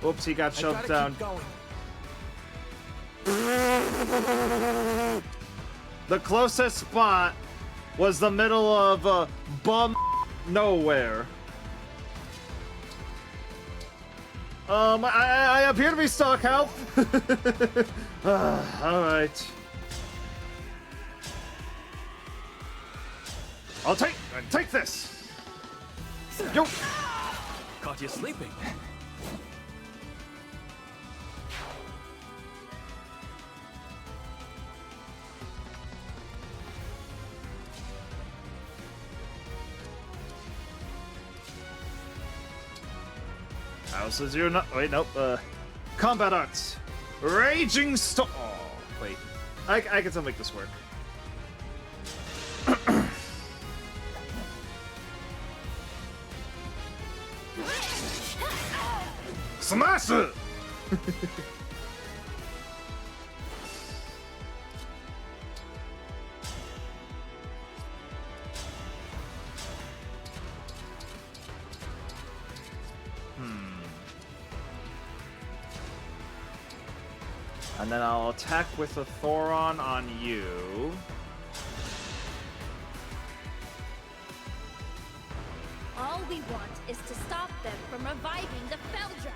Oops, he got shoved down. The closest spot was the middle of bum nowhere. I appear to be stock health. Alright. I'll take this. Yo. Caught you sleeping. House is your wait, nope. Combat arts. Raging storm. Oh, wait. I can still make this work. Smash it! And then I'll attack with a Thoron on you. All we want is to stop them from reviving the Feldra.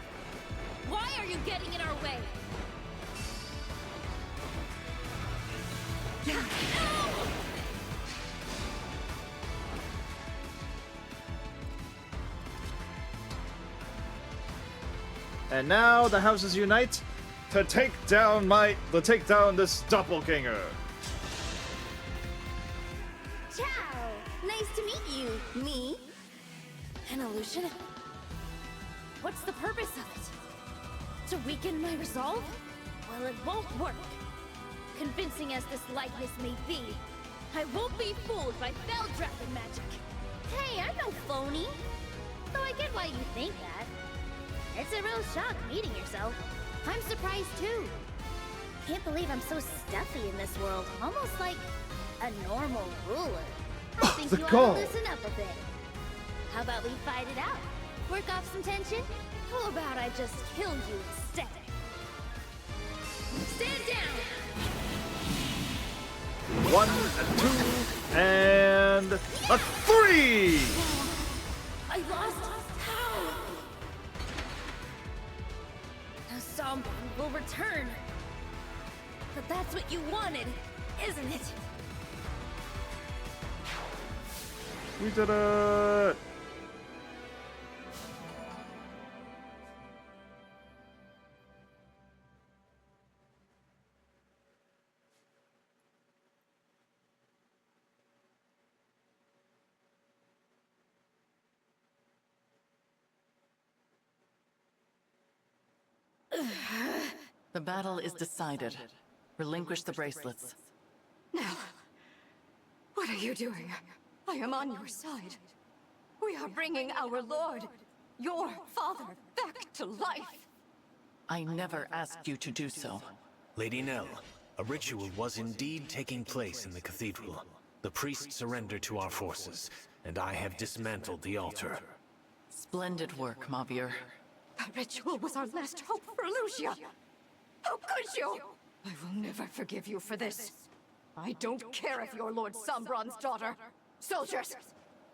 Why are you getting in our way? And now the houses unite to take down this doppelganger. Ciao! Nice to meet you. Me? An illusion? What's the purpose of it? To weaken my resolve? Well, it won't work. Convincing as this likeness may be, I won't be fooled by Fell Dragon magic. Hey, I'm no phony. Though I get why you think that. It's a real shock meeting yourself. I'm surprised too. Can't believe I'm so stuffy in this world. Almost like a normal ruler. I think you ought to loosen up a bit. How about we fight it out? Work off some tension? How about I just kill you instead? Stand down! 1, a 2, and a 3! I lost? How? Now Sombron will return. But that's what you wanted, isn't it? We did it! The battle is decided. Relinquish the bracelets. No. What are you doing? I am on your side. We are bringing our lord, your father, back to life. I never asked you to do so. Lady Nell, a ritual was indeed taking place in the cathedral. The priest surrendered to our forces, and I have dismantled the altar. Splendid work, Mavier. That ritual was our last hope for Lucia. How could you? I will never forgive you for this. I don't care if you're Lord Sombron's daughter. Soldiers,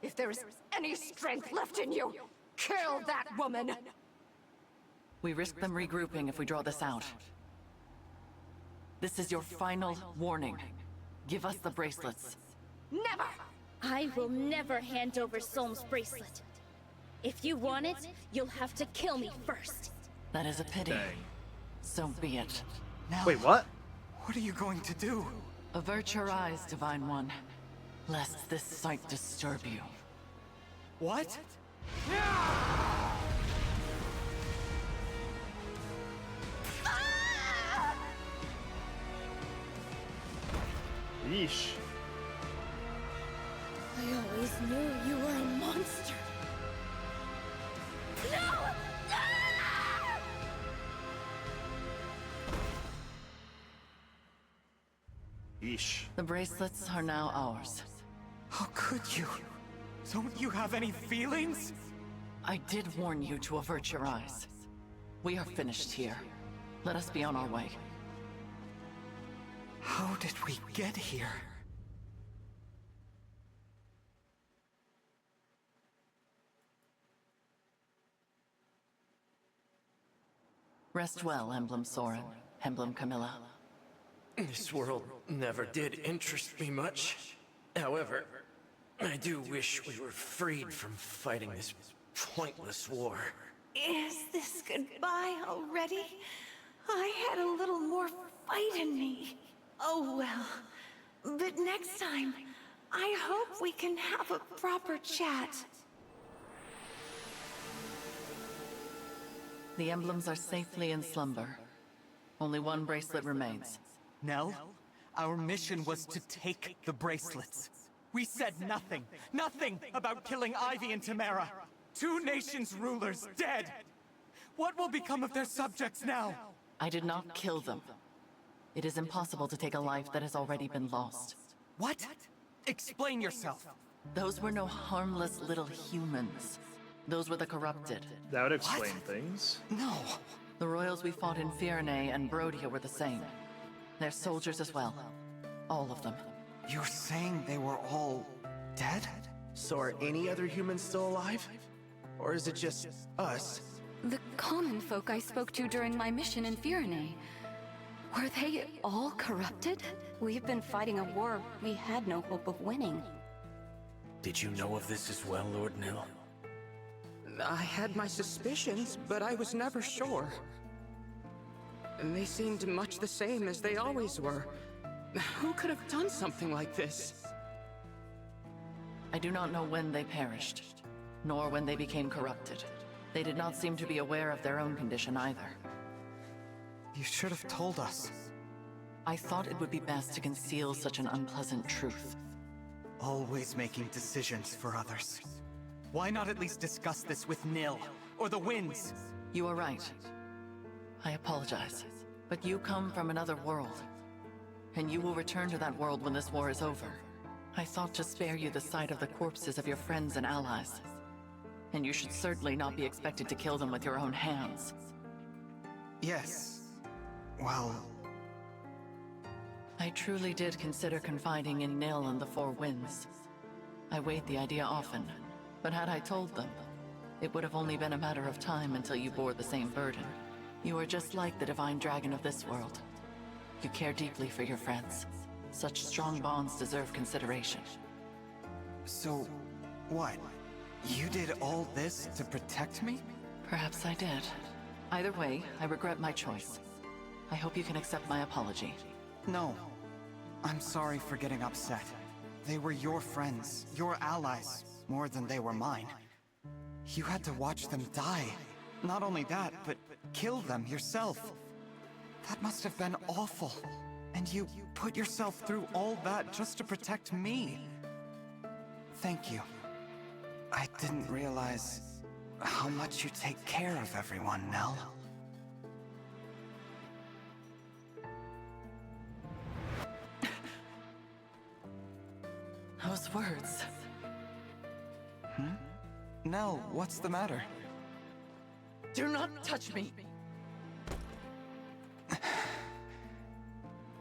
if there is any strength left in you, kill that woman! We risk them regrouping if we draw this out. This is your final warning. Give us the bracelets. Never! I will never hand over Solm's bracelet. If you want it, you'll have to kill me first. That is a pity. Dang. So be it. Nell, wait, what? What are you going to do? Avert your eyes, Divine One, lest this sight disturb you. What? Yeesh. I always knew you were a monster. No! Ah! Yeesh. The bracelets are now ours. How could you? Don't you have any feelings? I did warn you to avert your eyes. We are finished here. Let us be on our way. How did we get here? Rest well, Emblem Soren, Emblem Camilla. This world never did interest me much. However, I do wish we were freed from fighting this pointless war. Is this goodbye already? I had a little more fight in me. Oh well. But next time, I hope we can have a proper chat. The emblems are safely in slumber. Only one bracelet remains. Nell, our mission was to take the bracelets. We said nothing about killing Ivy and Tamara. 2 nations' rulers dead. What will become of their subjects now? I did not kill them. It is impossible to take a life that has already been lost. What? Explain yourself. Those were no harmless little humans. Those were the corrupted. That would explain things. No. The royals we fought in Firenze and Brodia were the same. They're soldiers as well. All of them. You're saying they were all dead? So are any other humans still alive? Or is it just us? The common folk I spoke to during my mission in Firenze. Were they all corrupted? We've been fighting a war we had no hope of winning. Did you know of this as well, Lord Nil? I had my suspicions, but I was never sure. They seemed much the same as they always were. Who could have done something like this? I do not know when they perished, nor when they became corrupted. They did not seem to be aware of their own condition either. You should have told us. I thought it would be best to conceal such an unpleasant truth. Always making decisions for others. Why not at least discuss this with Nil, or the Winds? You are right. I apologize. But you come from another world. And you will return to that world when this war is over. I thought to spare you the sight of the corpses of your friends and allies. And you should certainly not be expected to kill them with your own hands. Yes. Well... I truly did consider confiding in Nil and the Four Winds. I weighed the idea often, but had I told them, it would have only been a matter of time until you bore the same burden. You are just like the Divine Dragon of this world. You care deeply for your friends. Such strong bonds deserve consideration. So, what? You did all this to protect me? Perhaps I did. Either way, I regret my choice. I hope you can accept my apology. No. I'm sorry for getting upset. They were your friends, your allies, more than they were mine. You had to watch them die. Not only that, but kill them yourself. That must have been awful. And you put yourself through all that just to protect me. Thank you. I didn't realize how much you take care of everyone, Nell. Those words. Nell, what's the matter? Do not touch me!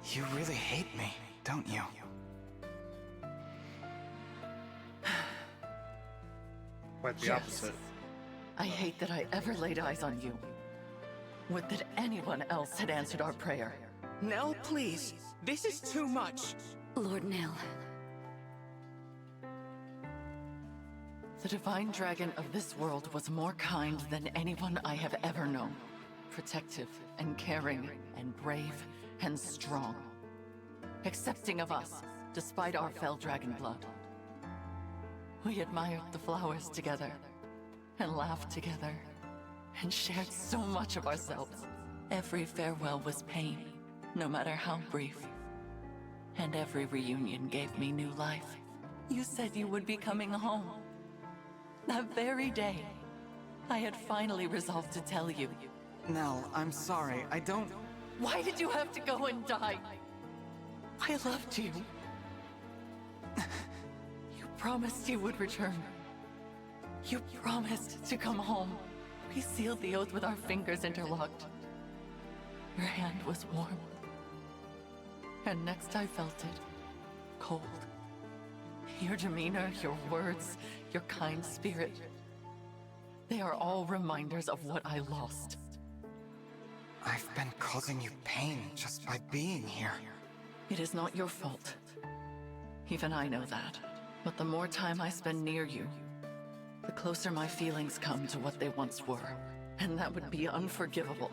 You really hate me, don't you? Quite the opposite. I hate that I ever laid eyes on you. Would that anyone else had answered our prayer. Nell, please. This is too much. Lord Nil. The Divine Dragon of this world was more kind than anyone I have ever known. Protective and caring and brave and strong. Accepting of us, despite our fell dragon blood. We admired the flowers together, and laughed together, and shared so much of ourselves. Every farewell was pain, no matter how brief. And every reunion gave me new life. You said you would be coming home. That very day, I had finally resolved to tell you. Nell, I'm sorry, I don't... Why did you have to go and die? I loved you. You promised you would return. You promised to come home. We sealed the oath with our fingers interlocked. Your hand was warm. And next I felt it, cold. Your demeanor, your words, your kind spirit. They are all reminders of what I lost. I've been causing you pain just by being here. It is not your fault. Even I know that. But the more time I spend near you, the closer my feelings come to what they once were. And that would be unforgivable,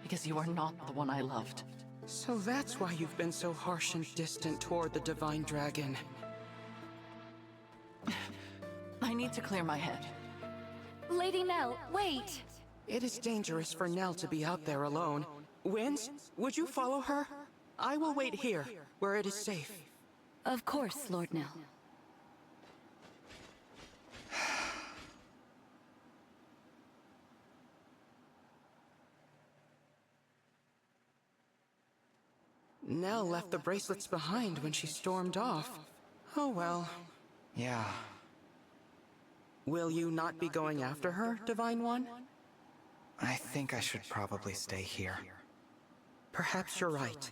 because you are not the one I loved. So that's why you've been so harsh and distant toward the Divine Dragon. I need to clear my head. Lady Nell, wait! It is dangerous for Nell to be out there alone. Winds, would you follow her? I will wait here, where it is safe. Of course, Lord Nell. Nell left the bracelets behind when she stormed off. Oh well. Yeah. Will you not be going after her, Divine One? I think I should probably stay here. Perhaps you're right.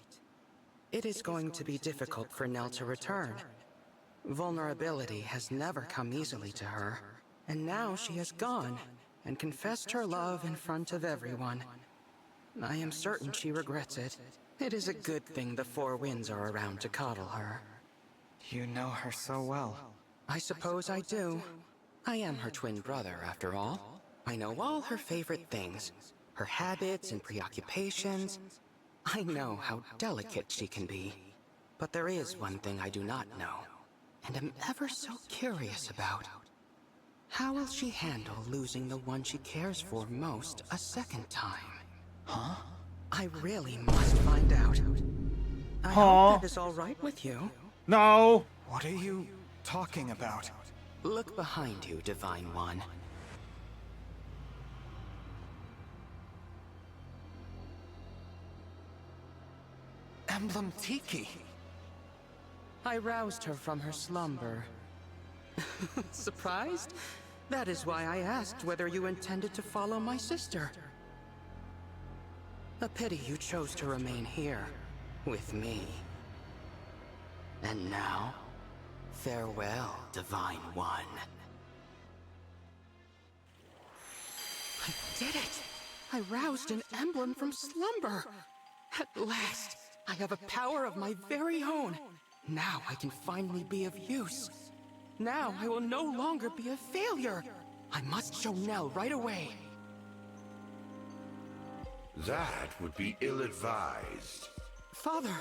It is going to be difficult for Nell to return. Vulnerability has never come easily to her, and now she has gone and confessed her love in front of everyone. I am certain she regrets it. It is a good thing the Four Winds are around to coddle her. You know her so well. I suppose I do. I am her twin brother, after all. I know all her favorite things, her habits and preoccupations. I know how delicate she can be. But there is one thing I do not know, and am ever so curious about. How will she handle losing the one she cares for most a second time? Huh? I really must find out. I hope that is all right with you. No! What are you talking about? Look behind you, Divine One. Emblem Tiki. I roused her from her slumber. Surprised? That is why I asked whether you intended to follow my sister. A pity you chose to remain here, with me. And now, farewell, Divine One. I did it! I roused an emblem from slumber! At last, I have a power of my very own! Now I can finally be of use. Now I will no longer be a failure! I must show Nell right away! That would be ill-advised. Father!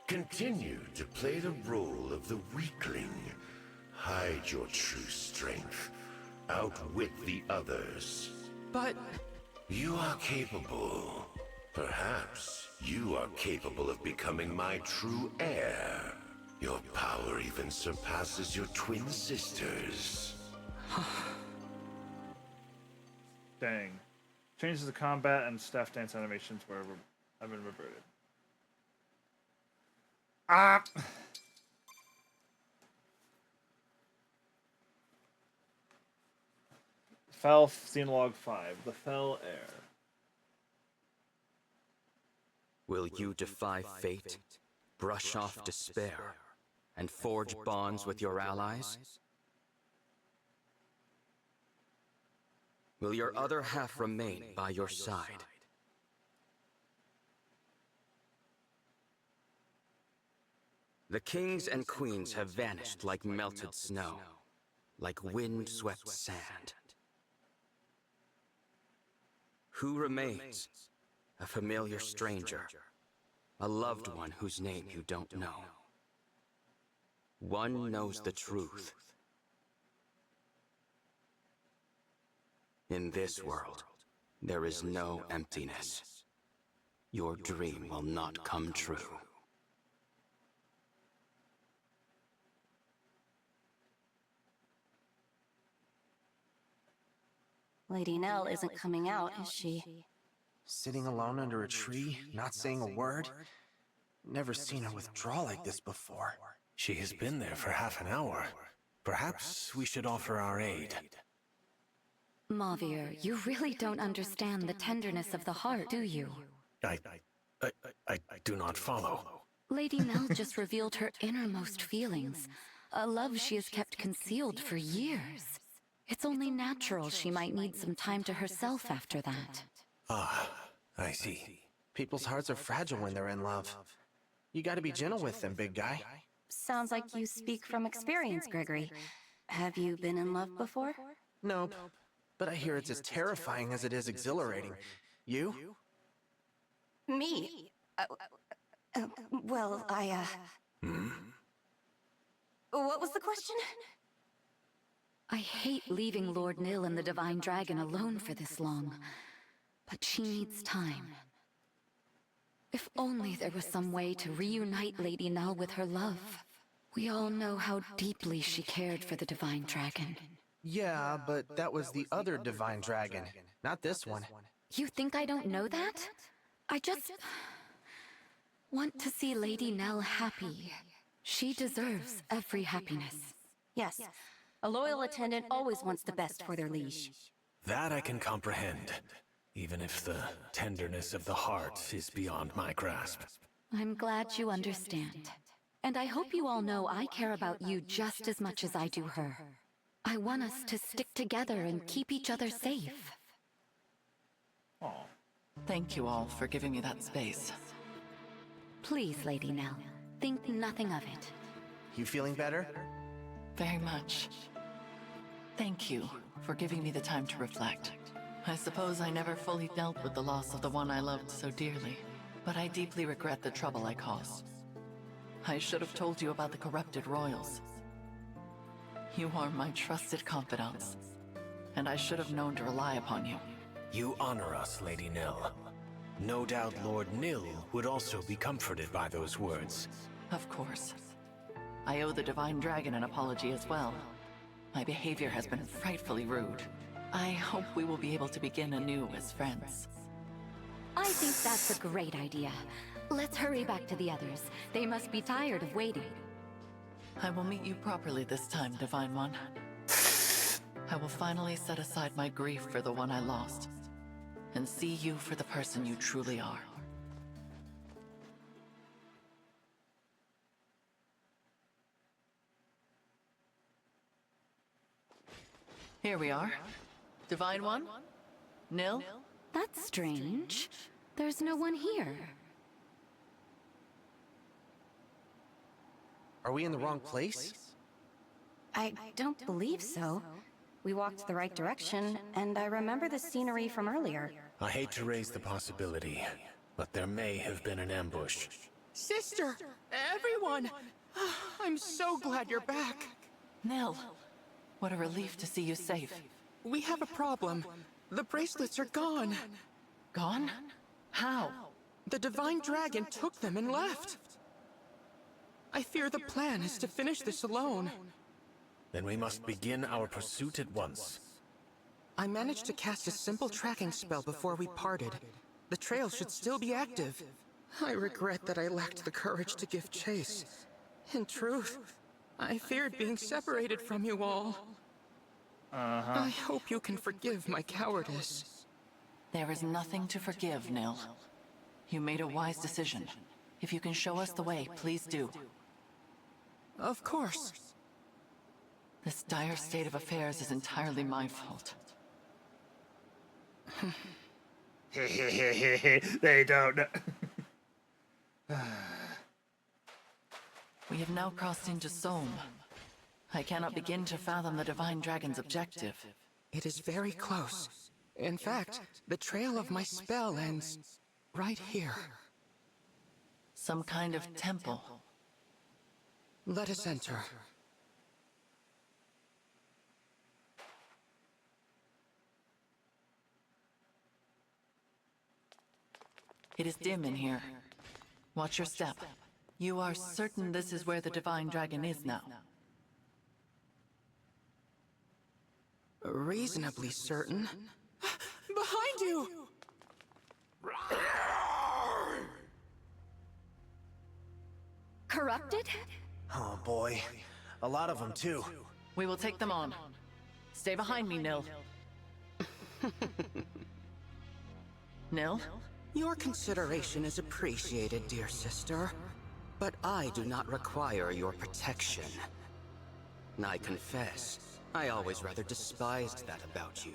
Continue to play the role of the weakling. Hide your true strength. Outwit the others. But... You are capable. Perhaps you are capable of becoming my true heir. Your power even surpasses your twin sisters. Dang. Changes the combat and staff dance animations have been reverted. Ah! Fell Scene Log 5. The Fell Heir. Will you defy fate, brush off despair, and forge bonds with your allies? Will your other half remain by your side? The kings and queens have vanished like melted snow, like wind-swept sand. Who remains? A familiar stranger, a loved one whose name you don't know. One knows the truth. In this world, there is no emptiness. Your dream will not come true. Lady Nell isn't coming out, is she? Sitting alone under a tree, not saying a word? Never seen her withdraw like this before. She has been there for half an hour. Perhaps we should offer our aid. Mauvier, you really don't understand the tenderness of the heart, do you? I do not follow. Lady Nell just revealed her innermost feelings, a love she has kept concealed for years. It's only natural she might need some time to herself after that. Ah, I see. People's hearts are fragile when they're in love. You gotta be gentle with them, big guy. Sounds like you speak from experience, Gregory. Have you been in love before? Nope. But I hear it's as terrifying as it is exhilarating. You? Me? Well, What was the question? I hate leaving Lord Nil and the Divine Dragon alone for this long, but she needs time. If only there was some way to reunite Lady Nell with her love. We all know how deeply she cared for the Divine Dragon. Yeah, but that was the other Divine Dragon, not this one. You think I don't know that? I just want to see Lady Nell happy. She deserves every happiness. Yes. A loyal attendant always wants the best for their liege. That I can comprehend, even if the tenderness of the heart is beyond my grasp. I'm glad you understand. And I hope you all know I care about you just as much as I do her. I want us to stick together and keep each other safe. Aw. Thank you all for giving me that space. Please, Lady Nell, think nothing of it. You feeling better? Very much. Thank you for giving me the time to reflect. I suppose I never fully dealt with the loss of the one I loved so dearly, but I deeply regret the trouble I caused. I should have told you about the corrupted royals. You are my trusted confidants, and I should have known to rely upon you. You honor us, Lady Nil. No doubt Lord Nil would also be comforted by those words. Of course. I owe the Divine Dragon an apology as well. My behavior has been frightfully rude. I hope we will be able to begin anew as friends. I think that's a great idea. Let's hurry back to the others. They must be tired of waiting. I will meet you properly this time, Divine One. I will finally set aside my grief for the one I lost, and see you for the person you truly are. Here we are. Divine One? Nil? That's strange. There's no one here. Are we in the wrong place? I don't believe so. We walked the right direction, and I remember the scenery from earlier. I hate to raise the possibility, but there may have been an ambush. Sister! Everyone! I'm so glad you're back. Nil, what a relief to see you safe. We have a problem. The bracelets are gone. Gone? How? The Divine Dragon took them and left. I fear the plan is to finish this alone. Then we must begin our pursuit at once. I managed to cast a simple tracking spell before we parted. The trail should still be active. I regret that I lacked the courage to give chase. In truth, I feared being separated from you all. I hope you can forgive my cowardice. There is nothing to forgive, Nil. You made a wise decision. If you can show us the way, please do. Of course. This dire state of affairs is entirely my fault. They don't know. We have now crossed into Somme. I cannot begin to fathom the Divine Dragon's objective. It is very close. In fact, the trail of my spell ends right here. Some kind of temple. Let us enter. It is dim in here. Watch your step. You are certain this is where the Divine Dragon is now? Reasonably certain. Behind you! Corrupted? Oh boy. A lot of them too. We will take them on. Stay behind me, Nil. Nil? Your consideration is appreciated, dear sister, but I do not require your protection. I confess, I always rather despised that about you.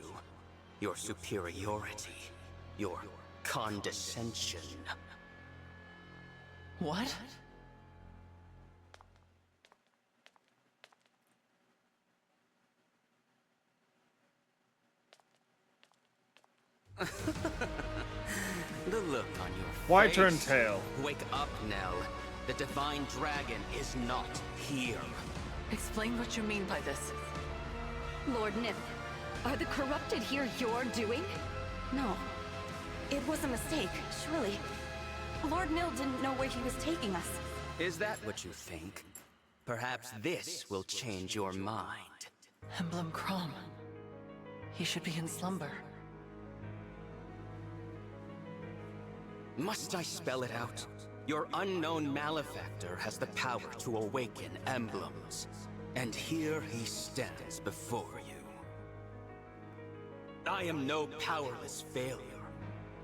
Your superiority, your condescension. What? The look on your face. Why turn tail? Wake up, Nell. The Divine Dragon is not here. Explain what you mean by this. Lord Nith, are the corrupted here your doing? No. It was a mistake, surely. Lord Nil didn't know where he was taking us. Is that what you think? Perhaps this will change your mind. Emblem Crom. He should be in slumber. Must I spell it out? Your unknown malefactor has the power to awaken emblems. And here he stands before you. I am no powerless failure.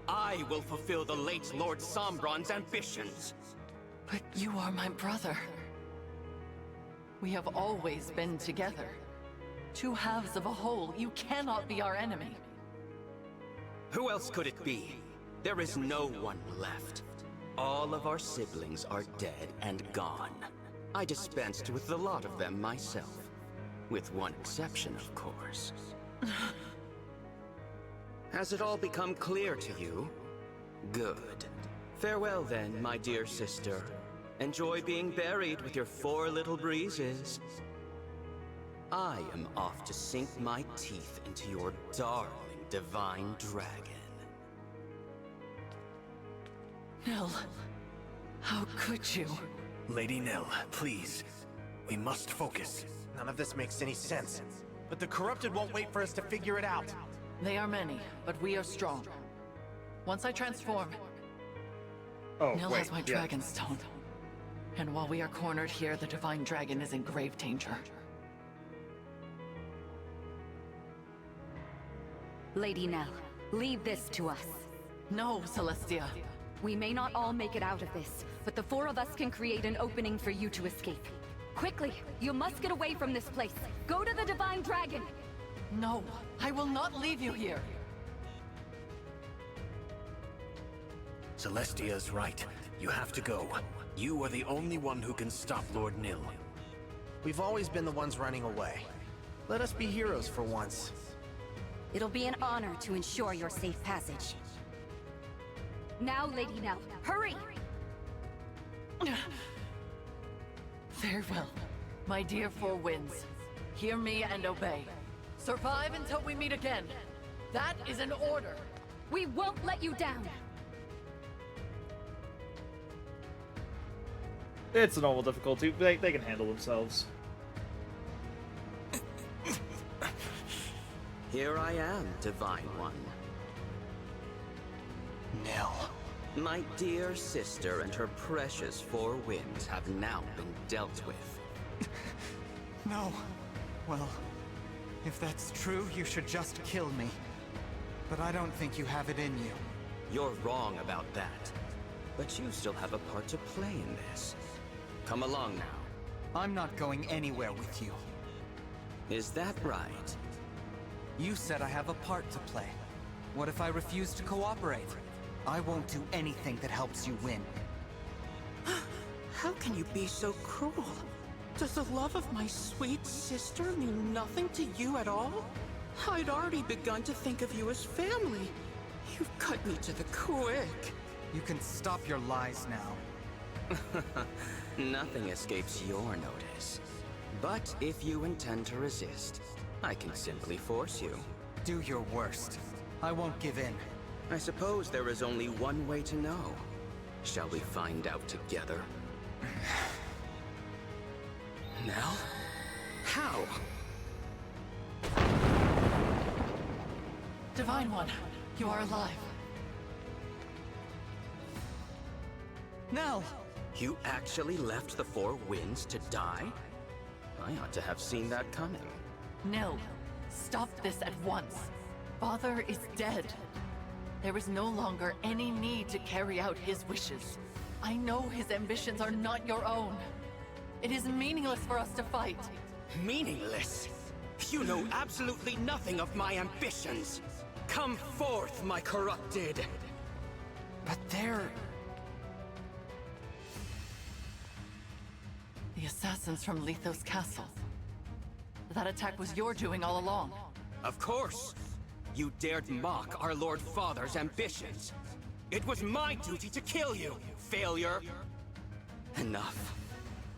I will fulfill the late Lord Sombron's ambitions. But you are my brother. We have always been together. Two halves of a whole. You cannot be our enemy. Who else could it be? There is no one left. All of our siblings are dead and gone. I dispensed with the lot of them myself. With one exception, of course. Has it all become clear to you? Good. Farewell then, my dear sister. Enjoy being buried with your 4 little breezes. I am off to sink my teeth into your darling Divine Dragon. Nil, how could you? Lady Nil, please. We must focus. None of this makes any sense. But the corrupted won't wait for us to figure it out. They are many, but we are strong. Once I transform, Nil has my Dragon Stone. And while we are cornered here, the Divine Dragon is in grave danger. Lady Nell, leave this to us. No, Celestia. We may not all make it out of this, but the 4 of us can create an opening for you to escape. Quickly, you must get away from this place. Go to the Divine Dragon! No, I will not leave you here. Celestia's right. You have to go. You are the only one who can stop Lord Nil. We've always been the ones running away. Let us be heroes for once. It'll be an honor to ensure your safe passage. Now, Lady Nell, hurry! Very well. My dear 4 Winds, hear me and obey. Survive until we meet again. That is an order. We won't let you down. It's a normal difficulty. They can handle themselves. Here I am, Divine One. Nil. My dear sister and her precious 4 winds have now been dealt with. No. Well, if that's true, you should just kill me. But I don't think you have it in you. You're wrong about that. But you still have a part to play in this. Come along now. I'm not going anywhere with you. Is that right? You said I have a part to play. What if I refuse to cooperate? I won't do anything that helps you win. How can you be so cruel? Does the love of my sweet sister mean nothing to you at all? I'd already begun to think of you as family. You've cut me to the quick. You can stop your lies now. Nothing escapes your notice. But if you intend to resist, I can simply force you. Do your worst. I won't give in. I suppose there is only one way to know. Shall we find out together? Nell? How? Divine One, you are alive. Nell! You actually left the 4 winds to die? I ought to have seen that coming. Nil, stop this at once. father is dead. There is no longer any need to carry out his wishes. I know his ambitions are not your own. It is meaningless for us to fight. Meaningless? You know absolutely nothing of my ambitions. Come forth, my corrupted. But they're... The assassins from Lethos Castle. That attack was your doing all along. Of course. You dared mock our Lord Father's ambitions. It was my duty to kill you, failure. Enough.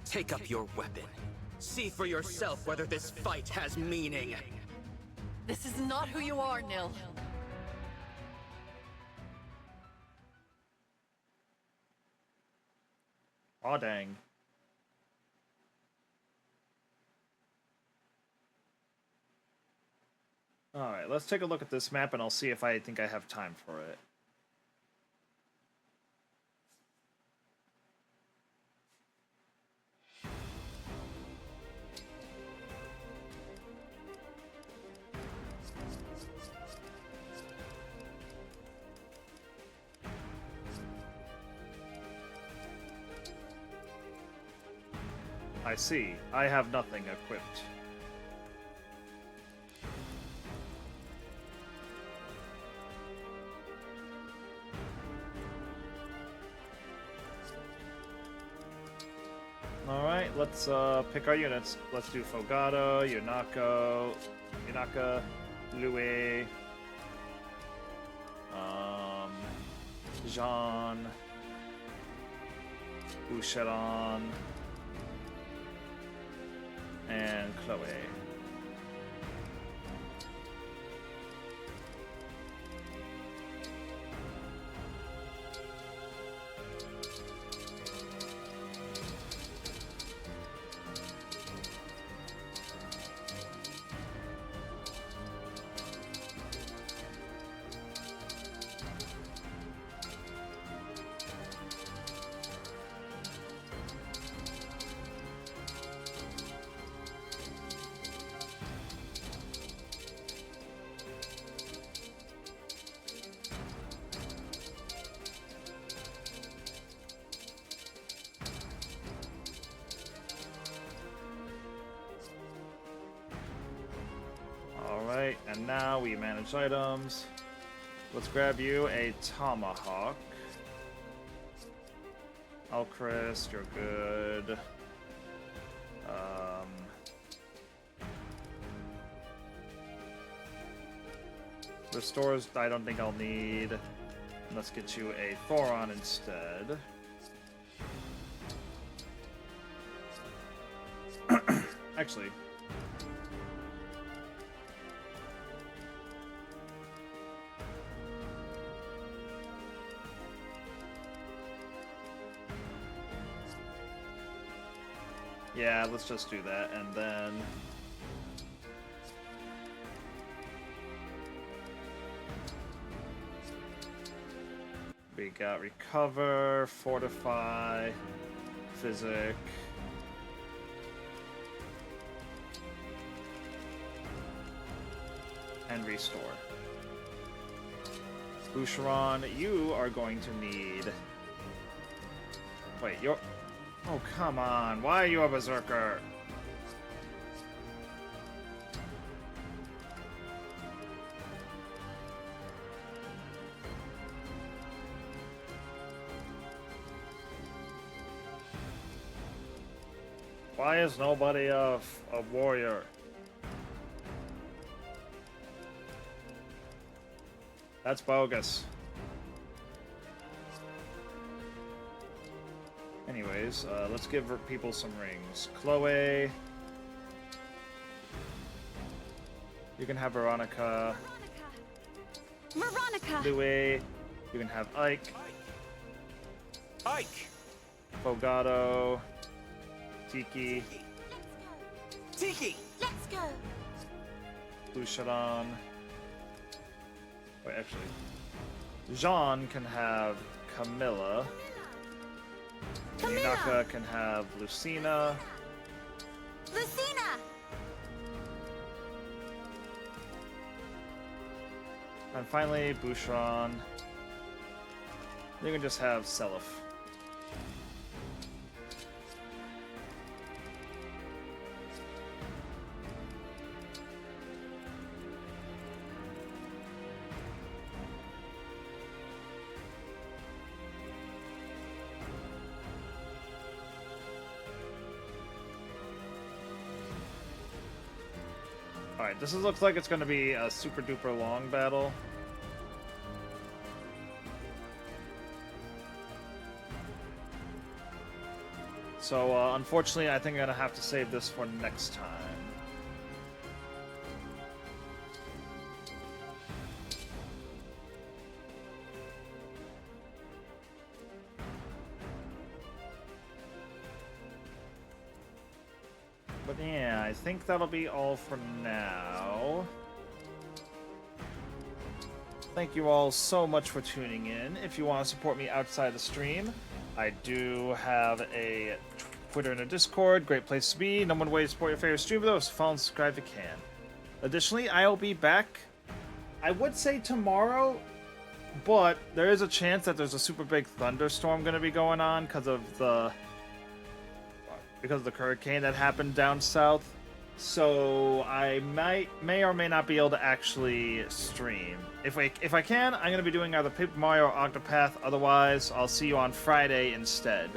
Take up your weapon. See for yourself whether this fight has meaning. This is not who you are, Nil. Aw, dang. Alright, let's take a look at this map and I'll see if I think I have time for it. I see. I have nothing equipped. Alright, let's pick our units. Let's do Fogado, Yunaka, Louis, Jean, Boucheron, and Chloe. Alright, and now we manage items. Let's grab you a tomahawk. Alchrist, you're good. Restores, I don't think I'll need. Let's get you a Thoron instead. Actually, yeah, let's just do that, and then we got Recover, Fortify, Physic, and Restore. Boucheron, you are going to need... Wait, you're... Oh, come on. Why are you a berserker? Why is nobody a warrior? That's bogus. Anyways, let's give people some rings. Chloe. You can have Veronica. Veronica! Louis. You can have Ike. Ike! Fogado. Tiki. Tiki! Let's go! Boucheron. Wait, actually. Jean can have Camilla. Yunaka can have Lucina. Lucina! And finally, Bouchon. You can just have Seliph. Alright, this looks like it's going to be a super duper long battle. So, unfortunately, I think I'm going to have to save this for next time. But yeah, I think that'll be all for now. Thank you all so much for tuning in. If you want to support me outside the stream, I do have a Twitter and a Discord. Great place to be. Number one way to support your favorite streamer, though, is follow and subscribe if you can. Additionally, I'll be back, I would say tomorrow, but there is a chance that there's a super big thunderstorm going to be going on because of the hurricane that happened down south. So I may or may not be able to actually stream. If I can, I'm going to be doing either Paper Mario or Octopath. Otherwise, I'll see you on Friday instead.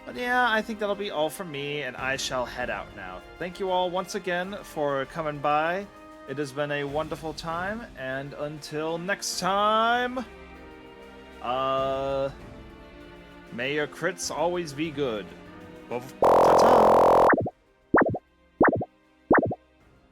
But yeah, I think that'll be all from me, and I shall head out now. Thank you all once again for coming by. It has been a wonderful time, and until next time, may your crits always be good. Ta-ta!